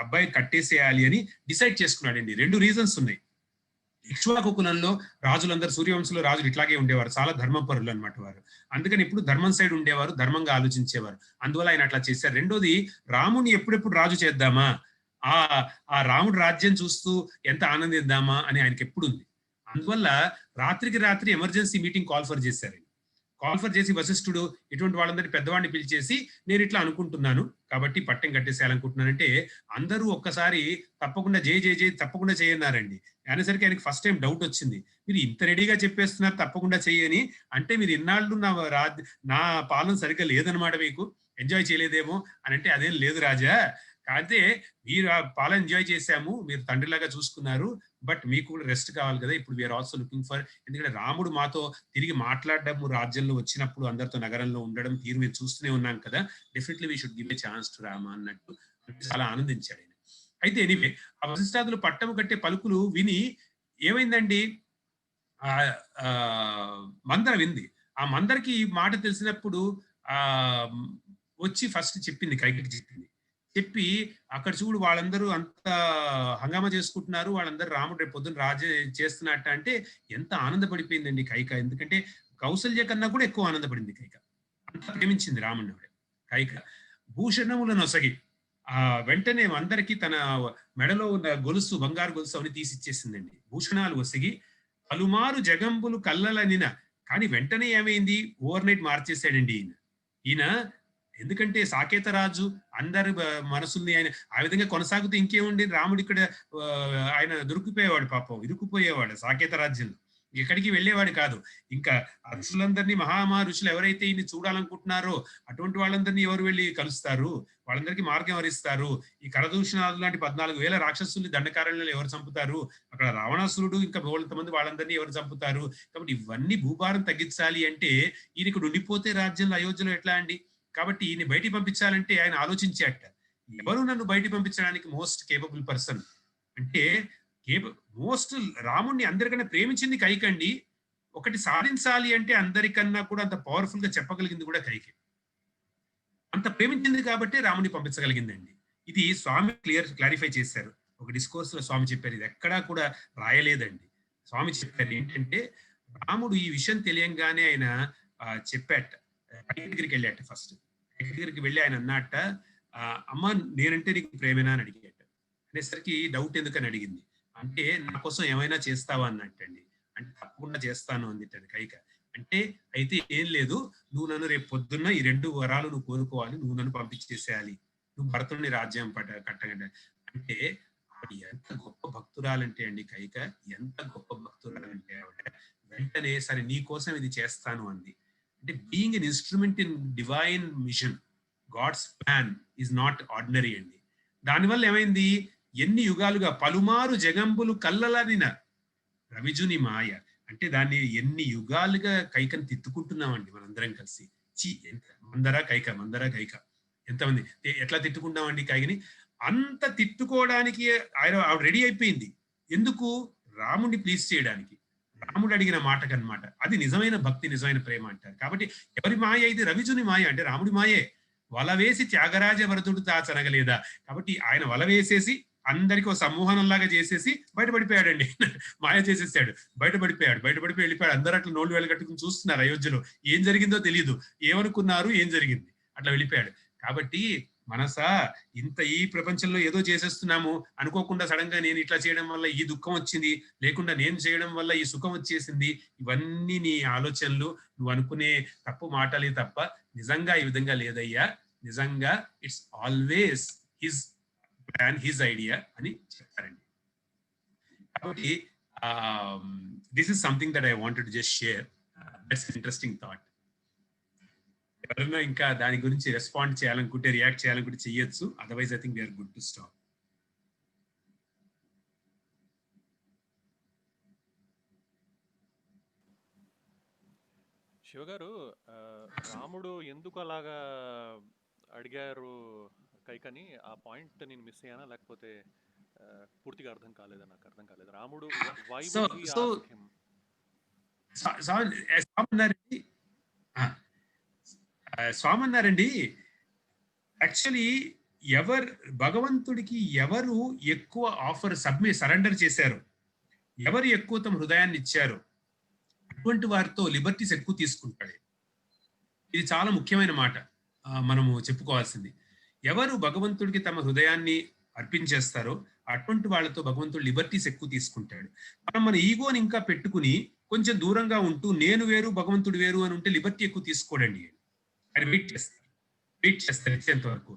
అబ్బాయి కట్టేసేయాలి అని డిసైడ్ చేసుకున్నాడండి. 2 రీజన్స్ ఉన్నాయి. ఇక్ష్వాకు కులంలో రాజులందరూ, సూర్యవంశంలో రాజులు ఇట్లాగే ఉండేవారు, చాలా ధర్మపరులు అనమాట వారు. అందుకని ఇప్పుడు ధర్మం సైడ్ ఉండేవారు, ధర్మంగా ఆలోచించేవారు. అందువల్ల ఆయన అట్లా చేశారు. రెండోది, రాముని ఎప్పుడెప్పుడు రాజు చేద్దామా, ఆ రాముడు రాజ్యం చూస్తూ ఎంత ఆనందిద్దామా అని ఆయనకి ఎప్పుడు ఉంది. అందువల్ల రాత్రికి రాత్రి ఎమర్జెన్సీ మీటింగ్ కాల్ఫర్ చేశారు. కాల్ఫర్ చేసి వశిష్ఠుడు ఇటువంటి వాళ్ళందరినీ పెద్దవాడిని పిలిచేసి, నేను ఇట్లా అనుకుంటున్నాను కాబట్టి పట్టం కట్టేసేయాలనుకుంటున్నానంటే అందరూ ఒక్కసారి తప్పకుండా జై జై జై తప్పకుండా చేయన్నారండి. అనేసరికి ఆయనకి ఫస్ట్ టైం డౌట్ వచ్చింది, మీరు ఇంత రెడీగా చెప్పేస్తున్నారు తప్పకుండా చెయ్యని, అంటే మీరు ఇన్నాళ్ళు నా పాలన సరిగ్గా లేదనమాట, మీకు ఎంజాయ్ చేయలేదేమో అని. అంటే అదేం లేదు రాజా, కాకపోతే మీరు ఆ పాలన ఎంజాయ్ చేశాము, మీరు తండ్రిలాగా చూసుకున్నారు, బట్ మీకు కూడా రెస్ట్ కావాలి కదా. ఇప్పుడు వీఆర్ ఆల్సో లుకింగ్ ఫర్, ఎందుకంటే రాముడు మాతో తిరిగి మాట్లాడడం, రాజ్యంలో వచ్చినప్పుడు అందరితో నగరంలో ఉండడం తీరు మేము చూస్తూనే ఉన్నాం కదా, definitely we should give a chance to Rama అన్నట్టు చాలా ఆనందించాడు ఆయన. అయితే ఎనీవే, ఆ వశిష్ఠాదులు పట్టము కట్టే పలుకులు విని ఏమైందండి, మందర వింది. ఆ మందరికి ఈ మాట తెలిసినప్పుడు వచ్చి ఫస్ట్ చెప్పింది, కైకకి చెప్పింది. చెప్పి అక్కడ చూడు వాళ్ళందరూ అంత హంగామా చేసుకుంటున్నారు, వాళ్ళందరూ రాముడు రేపు పొద్దున రాజు చేస్తున్నట్ట అంటే ఎంత ఆనందపడిపోయిందండి కైక. ఎందుకంటే కౌసల్య కన్నా కూడా ఎక్కువ ఆనందపడింది కైక, అంత ప్రేమించింది రాముడిని ఆవిడ కైక. భూషణములను నొసగి వెంటనే అందరికీ తన మెడలో ఉన్న గొలుసు, బంగారు గొలుసు అవన్నీ తీసిచ్చేసిందండి. భూషణాలు ఒసిగి పలుమారు జగంబులు కల్లలనిన, కానీ వెంటనే ఏమైంది, ఓవర్ నైట్ మార్చేశాడండి ఈయన. ఎందుకంటే సాకేత రాజు అందరి మనసుల్ని ఆయన ఆ విధంగా కొనసాగుతూ ఇంకేముండి, రాముడు ఇక్కడ ఆయన దొరికిపోయేవాడు, పాపం ఇరుక్కుపోయేవాడు సాకేత రాజ్యంలో, ఎక్కడికి వెళ్ళేవాడు కాదు. ఇంకా ఋషులందరినీ, ఋషులు ఎవరైతే ఈయన్ని చూడాలనుకుంటున్నారో అటువంటి వాళ్ళందరినీ ఎవరు వెళ్ళి కలుస్తారు, వాళ్ళందరికీ మార్గం ఎవరిస్తారు? ఈ కరదూషణాలు లాంటి 14,000 రాక్షసుల్ని దండకారణ్యంలో ఎవరు చంపుతారు? అక్కడ రావణాసురుడు ఇంకా బోళ్ళంతమంది వాళ్ళందరినీ ఎవరు చంపుతారు? కాబట్టి ఇవన్నీ భూభారం తగ్గించాలి అంటే ఈయన ఇక్కడ ఉండిపోతే రాజ్యంలో, అయోధ్యలో ఎట్లా అండి? కాబట్టి ఈయన బయటికి పంపించాలంటే ఆయన ఆలోచించాట, ఎవరు నన్ను బయటికి పంపించడానికి మోస్ట్ కేపబుల్ పర్సన్ అంటే, మోస్ట్ రాముణ్ణి అందరికన్నా ప్రేమించింది కైకండి. ఒకటి సాధించాలి అంటే అందరికన్నా కూడా అంత పవర్ఫుల్ గా చెప్పగలిగింది కూడా కైకే. అంత ప్రేమించింది కాబట్టి రాముని పంపించగలిగిందండి. ఇది స్వామి క్లారిఫై చేశారు. ఒక డిస్కోర్స్ లో స్వామి చెప్పారు, ఇది ఎక్కడా కూడా రాయలేదండి. స్వామి చెప్పారు ఏంటంటే, రాముడు ఈ విషయం తెలియంగానే ఆయన చెప్పాట, దగ్గరికి వెళ్ళాట. ఫస్ట్ దగ్గరికి వెళ్ళి ఆయన అన్నట్ట, అమ్మ నేనంటే నీకు ప్రేమేనా అని అడిగాట. అనేసరికి డౌట్ ఎందుకని అడిగింది అంటే, నా కోసం ఏమైనా చేస్తావా అన్నట్టండి. అంటే తప్పకుండా చేస్తాను అందిటది కైక. అంటే అయితే ఏం లేదు, నువ్వు నన్ను రేపు పొద్దున్న ఈ 2 వరాలు నువ్వు కోరుకోవాలి, నువ్వు నన్ను పంపించేసేయాలి, నువ్వు భరతుడిని రాజ్యం కట్టగండి. అంటే ఆవిడ ఎంత గొప్ప భక్తురాలంటే అండి కైక, ఎంత గొప్ప భక్తురాలంటే ఆవిడ వెంటనే సరే నీ కోసం ఇది చేస్తాను అంది. అంటే being an instrument in divine mission, God's plan is not ordinary అండి. దానివల్ల ఏమైంది, ఎన్ని యుగాలుగా పలుమారు జగంబులు కల్లలనిన రవిజుని మాయ, అంటే దాన్ని ఎన్ని యుగాలుగా కైకని తిట్టుకుంటున్నామండి మనందరం కలిసి. ఎంత మందరా కైక ఎంతమంది ఎట్లా తిట్టుకుంటామండి కైకని. అంత తిట్టుకోవడానికి ఆవిడ రెడీ అయిపోయింది. ఎందుకు? రాముడిని ప్లీజ్ చేయడానికి, రాముడు అడిగిన మాటకన్నమాట. అది నిజమైన భక్తి, నిజమైన ప్రేమ అంటారు. కాబట్టి ఎవరి మాయ ఇది? రవిజుని మాయ, అంటే రాముడి మాయే. వల వేసి త్యాగరాజ వరదుడు తాచనగలేదా. కాబట్టి ఆయన వల వేసేసి అందరికీ ఒక సమూహంలాగా చేసేసి బయటపడిపోయాడండి. మాయ చేసేసాడు, బయటపడిపోయి వెళ్ళిపోయాడు. అందరూ అట్లా నోళ్ళు వెళ్ళగట్టుకుని చూస్తున్నారు అయోధ్యలో, ఏం జరిగిందో తెలియదు, ఏమనుకున్నారు, ఏం జరిగింది, అట్లా వెళ్ళిపోయాడు. కాబట్టి మనసా ఇంత ఈ ప్రపంచంలో ఏదో చేసేస్తున్నాము అనుకోకుండా సడన్ గా నేను ఇట్లా చేయడం వల్ల ఈ దుఃఖం వచ్చింది, లేకుండా నేను చేయడం వల్ల ఈ సుఖం వచ్చేసింది, ఇవన్నీ నీ ఆలోచనలు, నువ్వు అనుకునే తప్పు మాటలే తప్ప నిజంగా ఈ విధంగా లేదయ్యా, నిజంగా it's always his plan, his idea అని చెప్పారండి. కాబట్టి this is something that I wanted to just share. That's interesting thought. ఎవరైనా ఇంకా దాని గురించి రెస్పాండ్ చేయాలనుకుంటే, రియాక్ట్ చేయాలనుకుంటే చెయ్యొచ్చు. Otherwise I think we're good to stop. Shiva garu, రాముడు ఎందుకు అలాగా అడిగారు కైకని, ఆ పాయింట్ నేను మిస్ అయ్యానా, లేకపోతే పూర్తిగా అర్థం కాలేదా? నాకు అర్థం కాలేదు. రాముడు why would he ask him? స్వామి అన్నారండి, ఆ, స్వామి అన్నారండి, యాక్చువల్లీ భగవంతుడికి ఎవరు ఎక్కువ సరెండర్ చేశారు, ఎవరు ఎక్కువ తమ హృదయాన్ని ఇచ్చారు, అటువంటి వారితో లిబర్టీస్ ఎక్కువ తీసుకుంటాడు. ఇది చాలా ముఖ్యమైన మాట మనము చెప్పుకోవాల్సింది. ఎవరు భగవంతుడికి తమ హృదయాన్ని అర్పించేస్తారో అటువంటి వాళ్ళతో భగవంతుడు లిబర్టీస్ ఎక్కువ తీసుకుంటాడు. మన ఈగోని ఇంకా పెట్టుకుని కొంచెం దూరంగా ఉంటూ నేను వేరు భగవంతుడు వేరు అని ఉంటే లిబర్టీ ఎక్కువ తీసుకోడండి. ఆయన వెయిట్ చేస్తారు ఇచ్చేంత వరకు.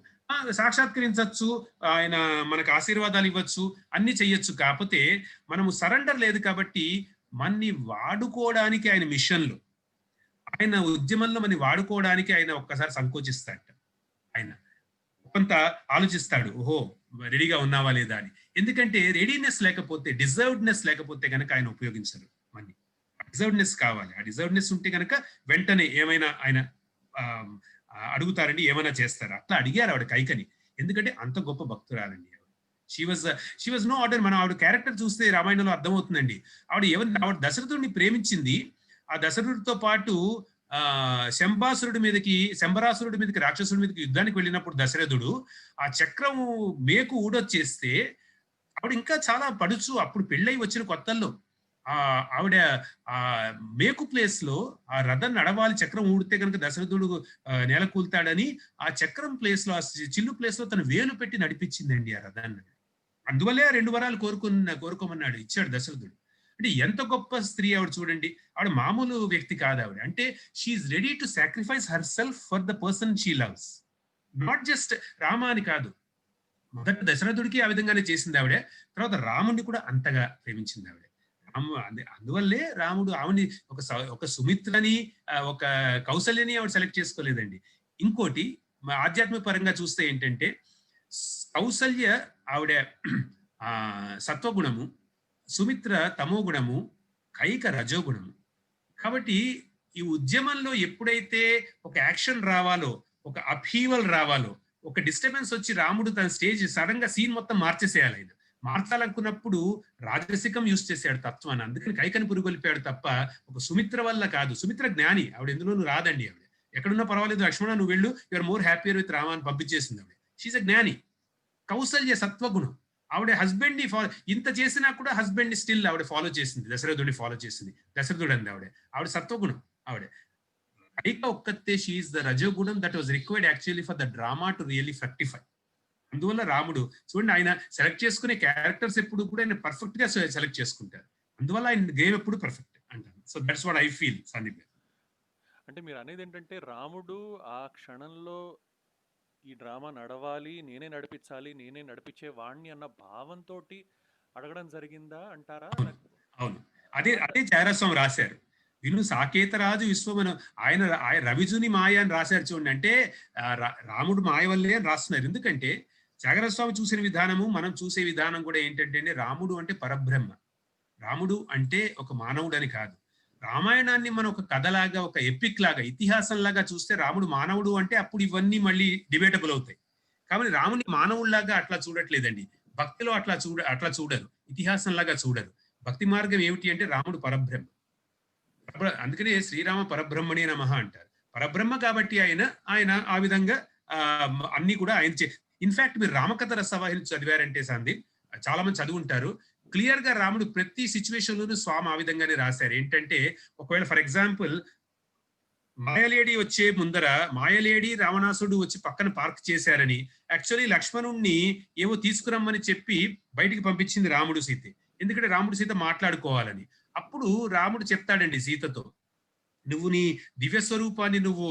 సాక్షాత్కరించవచ్చు, ఆయన మనకు ఆశీర్వాదాలు ఇవ్వచ్చు, అన్ని చెయ్యొచ్చు. కాకపోతే మనము సరెండర్ లేదు కాబట్టి మన్ని వాడుకోవడానికి ఆయన మిషన్లు, ఆయన ఉద్యమంలో మనని వాడుకోవడానికి ఆయన ఒక్కసారి సంకోచిస్తాడు. ఆయన కొంత ఆలోచిస్తాడు, ఓహో రెడీగా ఉన్నావా లేదా అని. ఎందుకంటే రెడీనెస్ లేకపోతే, డిజర్వ్డ్నెస్ లేకపోతే కనుక ఆయన ఉపయోగించరు. మన్ని డిజర్వ్డ్నెస్ కావాలి. ఆ డిజర్వ్డ్నెస్ ఉంటే కనుక వెంటనే ఏమైనా ఆయన అడుగుతారండి, ఏమైనా చేస్తారు. అట్లా అడిగారు ఆవిడ కైకని, ఎందుకంటే అంత గొప్ప భక్తురాలండి. She was no order. మనం ఆవిడ క్యారెక్టర్ చూస్తే రామాయణంలో అర్థమవుతుందండి. ఆవిడ దశరథుడిని ప్రేమించింది. ఆ దశరథుడితో పాటు శంబరాసురుడి మీదకి రాక్షసుడి మీదకి యుద్ధానికి వెళ్ళినప్పుడు దశరథుడు ఆ చక్రం మేకు ఊడొచ్చేస్తే ఆవిడ ఇంకా చాలా పడుచు, అప్పుడు పెళ్ళై వచ్చిన కొత్తల్లో ఆవిడ ఆ మేకు ప్లేస్ లో ఆ రథం నడవాలి, చక్రం ఊడితే కనుక దశరథుడు నేల కూల్తాడని ఆ చక్రం ప్లేస్ లో, ఆ చిల్లు ప్లేస్ లో తన వేలు పెట్టి నడిపించిందండి ఆ రథాన్ని. అందువల్లే 2 వరాలు కోరుకోమన్నాడు, ఇచ్చాడు దశరథుడు. అంటే ఎంత గొప్ప స్త్రీ ఆవిడ చూడండి. ఆవిడ మామూలు వ్యక్తి కాదు ఆవిడ. అంటే she's ready to sacrifice her self for the person she loves. Not just Rama అని కాదు, మొదట దశరథుడికి ఆ విధంగానే చేసింది ఆవిడ, తర్వాత రాముడిని కూడా అంతగా ప్రేమించింది ఆవిడ. అందువల్లే రాముడు ఆవిడని ఒక సుమిత్రని, ఒక కౌసల్యని ఆవిడ సెలెక్ట్ చేసుకోలేదండి. ఇంకోటి ఆధ్యాత్మిక పరంగా చూస్తే ఏంటంటే, కౌసల్య ఆవిడ సత్వగుణము, సుమిత్ర తమోగుణము, కైక రజోగుణము. కాబట్టి ఈ ఉద్యమంలో ఎప్పుడైతే ఒక యాక్షన్ రావాలో, ఒక అప్హీవల్ రావాలో, ఒక డిస్టర్బెన్స్ వచ్చి రాముడు తన స్టేజ్ సడన్ గా సీన్ మొత్తం మార్చేసేయాలి. ఆయన మార్చాలనుకున్నప్పుడు రాజసికం యూజ్ చేశాడు తత్వాన్ని. అందుకని కైకని పురుగొల్పాడు తప్ప ఒక సుమిత్ర వల్ల కాదు. సుమిత్ర జ్ఞాని, ఆవిడ ఎందులోనూ రాదండి. ఆవిడ ఎక్కడున్నా పర్వాలేదు, లక్ష్మణ నువ్వు వెళ్ళు, your more happier with Rama అని పంపించేసింది ఆవిడ. షీఈ్ అ జ్ఞాని. కౌసల్య సత్వగుణం. ఆవిడ హస్బెండ్ ని ఇంత చేసినా కూడా హస్బెండ్ ని స్టిల్ ఆవిడ ఫాలో చేసింది, దశరథుడిని ఫాలో చేసింది. దశరథుడు అంది ఆవిడ సత్వగుణం. ఆవిడ కైక ఒక్కతే షీఈ్ ద రజోగుణం that was required actually for the drama to really fructify. అందువల్ల రాముడు చూడండి, ఆయన సెలెక్ట్ చేసుకునే క్యారెక్టర్స్ ఎప్పుడు కూడా ఆయన పర్ఫెక్ట్ గా సెలెక్ట్ చేసుకుంటారు. అందువల్ల ఆయన గేమ్ ఎప్పుడు పర్ఫెక్ట్ అంటారు. So that's what I feel Sandeep గారు. అంటే మీరు అనేది ఏంటంటే రాముడు ఆ క్షణంలో ఈ డ్రామా నడవాలి, నేనే నడిపించాలి, నేనే నడిపించే వాణ్ణి అన్న భావంతో అడగడం జరిగిందా అంటారా? అవును, అదే చారస్వామి రాశారు. విను సాకేతరాజు విశ్వమను, ఆయన రవిజుని మాయ అని రాశారు చూడండి. అంటే రాముడు మాయ వల్లే అని రాస్తున్నారు. ఎందుకంటే త్యాగరాజస్వామి చూసిన విధానము, మనం చూసే విధానం కూడా ఏంటంటే, రాముడు అంటే పరబ్రహ్మ, రాముడు అంటే ఒక మానవుడు అని కాదు. రామాయణాన్ని మనం ఒక కథలాగా, ఒక ఎపిక్ లాగా, ఇతిహాసంలాగా చూస్తే రాముడు మానవుడు అంటే అప్పుడు ఇవన్నీ మళ్ళీ డిబేటబుల్ అవుతాయి. కాబట్టి రాముని మానవుడిలాగా అట్లా చూడట్లేదండి. భక్తిలో అట్లా చూడరు, ఇతిహాసంలాగా చూడరు. భక్తి మార్గం ఏమిటి అంటే రాముడు పరబ్రహ్మ. అందుకనే శ్రీరామ పరబ్రహ్మణే నమః అంటారు. పరబ్రహ్మ కాబట్టి ఆయన ఆ విధంగా అన్ని కూడా ఆయన ఇన్ఫాక్ట్ మీరు రామకథ రసవాహిని చదివారంటే సందీప్, చాలా మంది చదువుంటారు. క్లియర్ గా రాముడు ప్రతి సిచ్యువేషన్ లోనూ స్వామి ఆ విధంగానే రాశారు. ఏంటంటే ఒకవేళ ఫర్ ఎగ్జాంపుల్ మాయలేడి వచ్చే ముందర మాయలేడి రావణాసుడు వచ్చి పక్కన పార్క్ చేశారని యాక్చువల్లీ లక్ష్మణుణ్ణి ఏవో తీసుకురమ్మని చెప్పి బయటికి పంపించింది రాముడు సీత. ఎందుకంటే రాముడు సీత మాట్లాడుకోవాలని. అప్పుడు రాముడు చెప్తాడండి సీతతో, నువ్వు నీ దివ్య స్వరూపాన్ని నువ్వు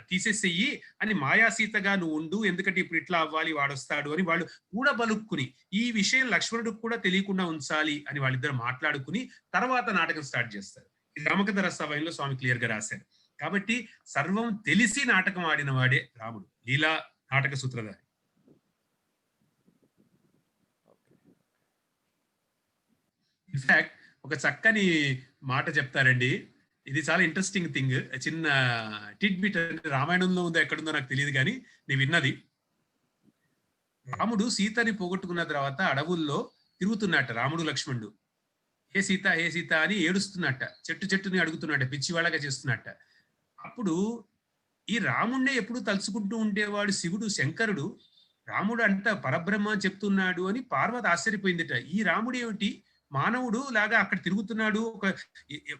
తీసేసేయి అని, మాయాసీతగా నువ్వు ఉండు, ఎందుకంటే ఇప్పుడు ఇట్లా అవ్వాలి, వాడొస్తాడు అని వాళ్ళు కూడా బలుక్కుని, ఈ విషయం లక్ష్మణుడికి కూడా తెలియకుండా ఉంచాలి అని వాళ్ళిద్దరు మాట్లాడుకుని తర్వాత నాటకం స్టార్ట్ చేస్తారు. ఇది రామకథ రసవాహినిలో స్వామి క్లియర్ గా రాశారు. కాబట్టి సర్వం తెలిసి నాటకం ఆడిన వాడే రాముడు, లీలా నాటక సూత్రధారి. ఇన్ఫాక్ట్ ఒక చక్కని మాట చెప్తారండి, ఇది చాలా ఇంట్రెస్టింగ్ థింగ్, చిన్న టిట్ బిట్. రామాయణంలో ఉందో ఎక్కడుందో నాకు తెలియదు కానీ నేను విన్నది. రాముడు సీతని పోగొట్టుకున్న తర్వాత అడవుల్లో తిరుగుతున్నట్ట రాముడు లక్ష్మణుడు. హే సీత హే సీత అని ఏడుస్తున్నట్ట, చెట్టుని అడుగుతున్నట్ట, పిచ్చివాళ్ళగా చేస్తున్నట్ట. అప్పుడు ఈ రాముణ్ణే ఎప్పుడు తలుచుకుంటూ ఉండేవాడు శివుడు, శంకరుడు రాముడు అంట పరబ్రహ్మ అని చెప్తున్నాడు అని పార్వతి ఆశ్చర్యపోయిందిట. ఈ రాముడు ఏమిటి మానవుడు లాగా అక్కడ తిరుగుతున్నాడు,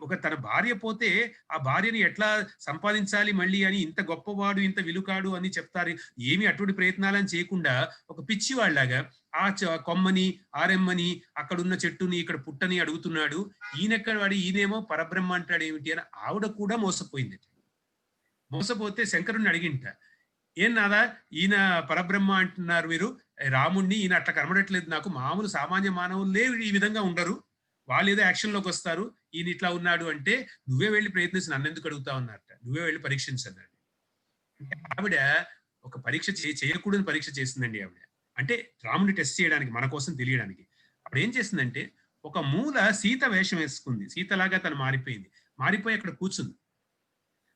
ఒక తన భార్య పోతే ఆ భార్యని ఎట్లా సంపాదించాలి మళ్ళీ అని, ఇంత గొప్పవాడు ఇంత విలుకాడు అని చెప్తారు. ఏమి అటువంటి ప్రయత్నాలని చేయకుండా ఒక పిచ్చివాళ్ళలాగా ఆ కొమ్మని ఆరెమ్మని అక్కడున్న చెట్టుని ఇక్కడ పుట్టని అడుగుతున్నాడు. ఈయనెక్కడ వాడు, ఈయనేమో పరబ్రహ్మ అంటాడు ఏమిటి అని ఆవిడ కూడా మోసపోయింది. మోసపోతే శంకరుణ్ణి అడిగింట, ఏం నాదా ఈయన పరబ్రహ్మ అంటున్నారు మీరు, రాముణ్ణి ఈయన అట్లా కనబడట్లేదు నాకు, మామూలు సామాన్య మానవులే ఈ విధంగా ఉండరు, వాళ్ళు ఏదో యాక్షన్ లోకి వస్తారు, ఈయన ఇట్లా ఉన్నాడు అంటే నువ్వే వెళ్ళి ప్రయత్నించి నన్ను ఎందుకు అడుగుతా ఉన్నారట, నువ్వే వెళ్ళి పరీక్షించన్నాడు. అంటే ఆవిడ ఒక పరీక్ష చేయకూడని పరీక్ష చేసిందండి ఆవిడ. అంటే రాముడిని టెస్ట్ చేయడానికి, మన కోసం తెలియడానికి. అప్పుడు ఏం చేసిందంటే ఒక మూల సీత వేషం వేసుకుంది, సీతలాగా తను మారిపోయింది, మారిపోయి అక్కడ కూర్చుంది.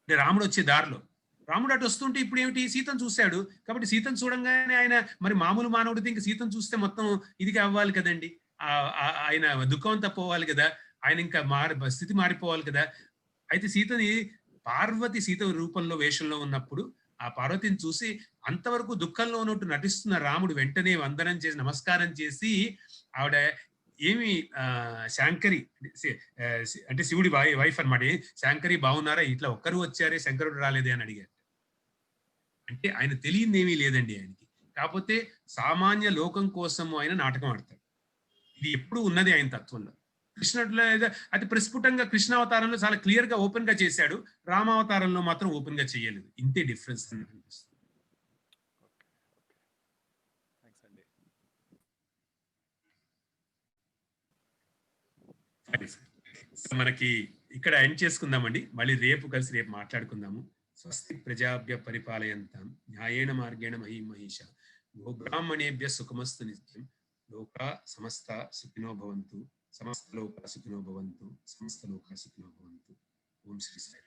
అంటే రాముడు వచ్చే దారిలో, రాముడు అటు వస్తుంటే ఇప్పుడు ఏమిటి సీతను చూశాడు కాబట్టి సీతను చూడంగానే ఆయన మరి మామూలు మానవుడితే ఇంక సీతను చూస్తే మొత్తం ఇదిగా అవ్వాలి కదండి, ఆయన దుఃఖం పోవాలి కదా, ఆయన ఇంకా స్థితి మారిపోవాలి కదా. అయితే సీతని పార్వతి సీత రూపంలో వేషంలో ఉన్నప్పుడు ఆ పార్వతిని చూసి అంతవరకు దుఃఖంలో ఉన్నట్టు నటిస్తున్న రాముడు వెంటనే వందనం చేసి నమస్కారం చేసి, ఆవిడ ఏమి శాంకరి అంటే శివుడి వైఫ్ అనమాట, శాంకరి బాగున్నారా, ఇట్లా ఒక్కరు వచ్చారే శంకరుడు రాలేదే అని అడిగారు. అంటే ఆయన తెలియంది ఏమీ లేదండి ఆయనకి, కాకపోతే సామాన్య లోకం కోసము ఆయన నాటకం ఆడతాడు. ఇది ఎప్పుడు ఉన్నది ఆయన తత్వంలో. కృష్ణుడిలో అది ప్రస్ఫుటంగా కృష్ణావతారంలో చాలా క్లియర్ గా ఓపెన్ గా చేశాడు, రామావతారంలో మాత్రం ఓపెన్ గా చేయలేదు. ఇంతే డిఫరెన్స్ అనిపిస్తుంది. మనకి ఇక్కడ ఎండ్ చేసుకుందామండి, మళ్ళీ రేపు కలిసి రేపు మాట్లాడుకుందాము. స్వస్తి ప్రజాభ్య పరిపాలయంతాం న్యాయేణ మార్గేణ మహీమహీష గోబ్రాహ్మణేభ్య సుఖమస్తు నిత్యం. లోకా సమస్త సుఖినో భవంతు, సమస్త లోకా సుఖినో భవంతు, సమస్త లోకా సుఖినో భవంతు. ఓం శ్రీ సాయి.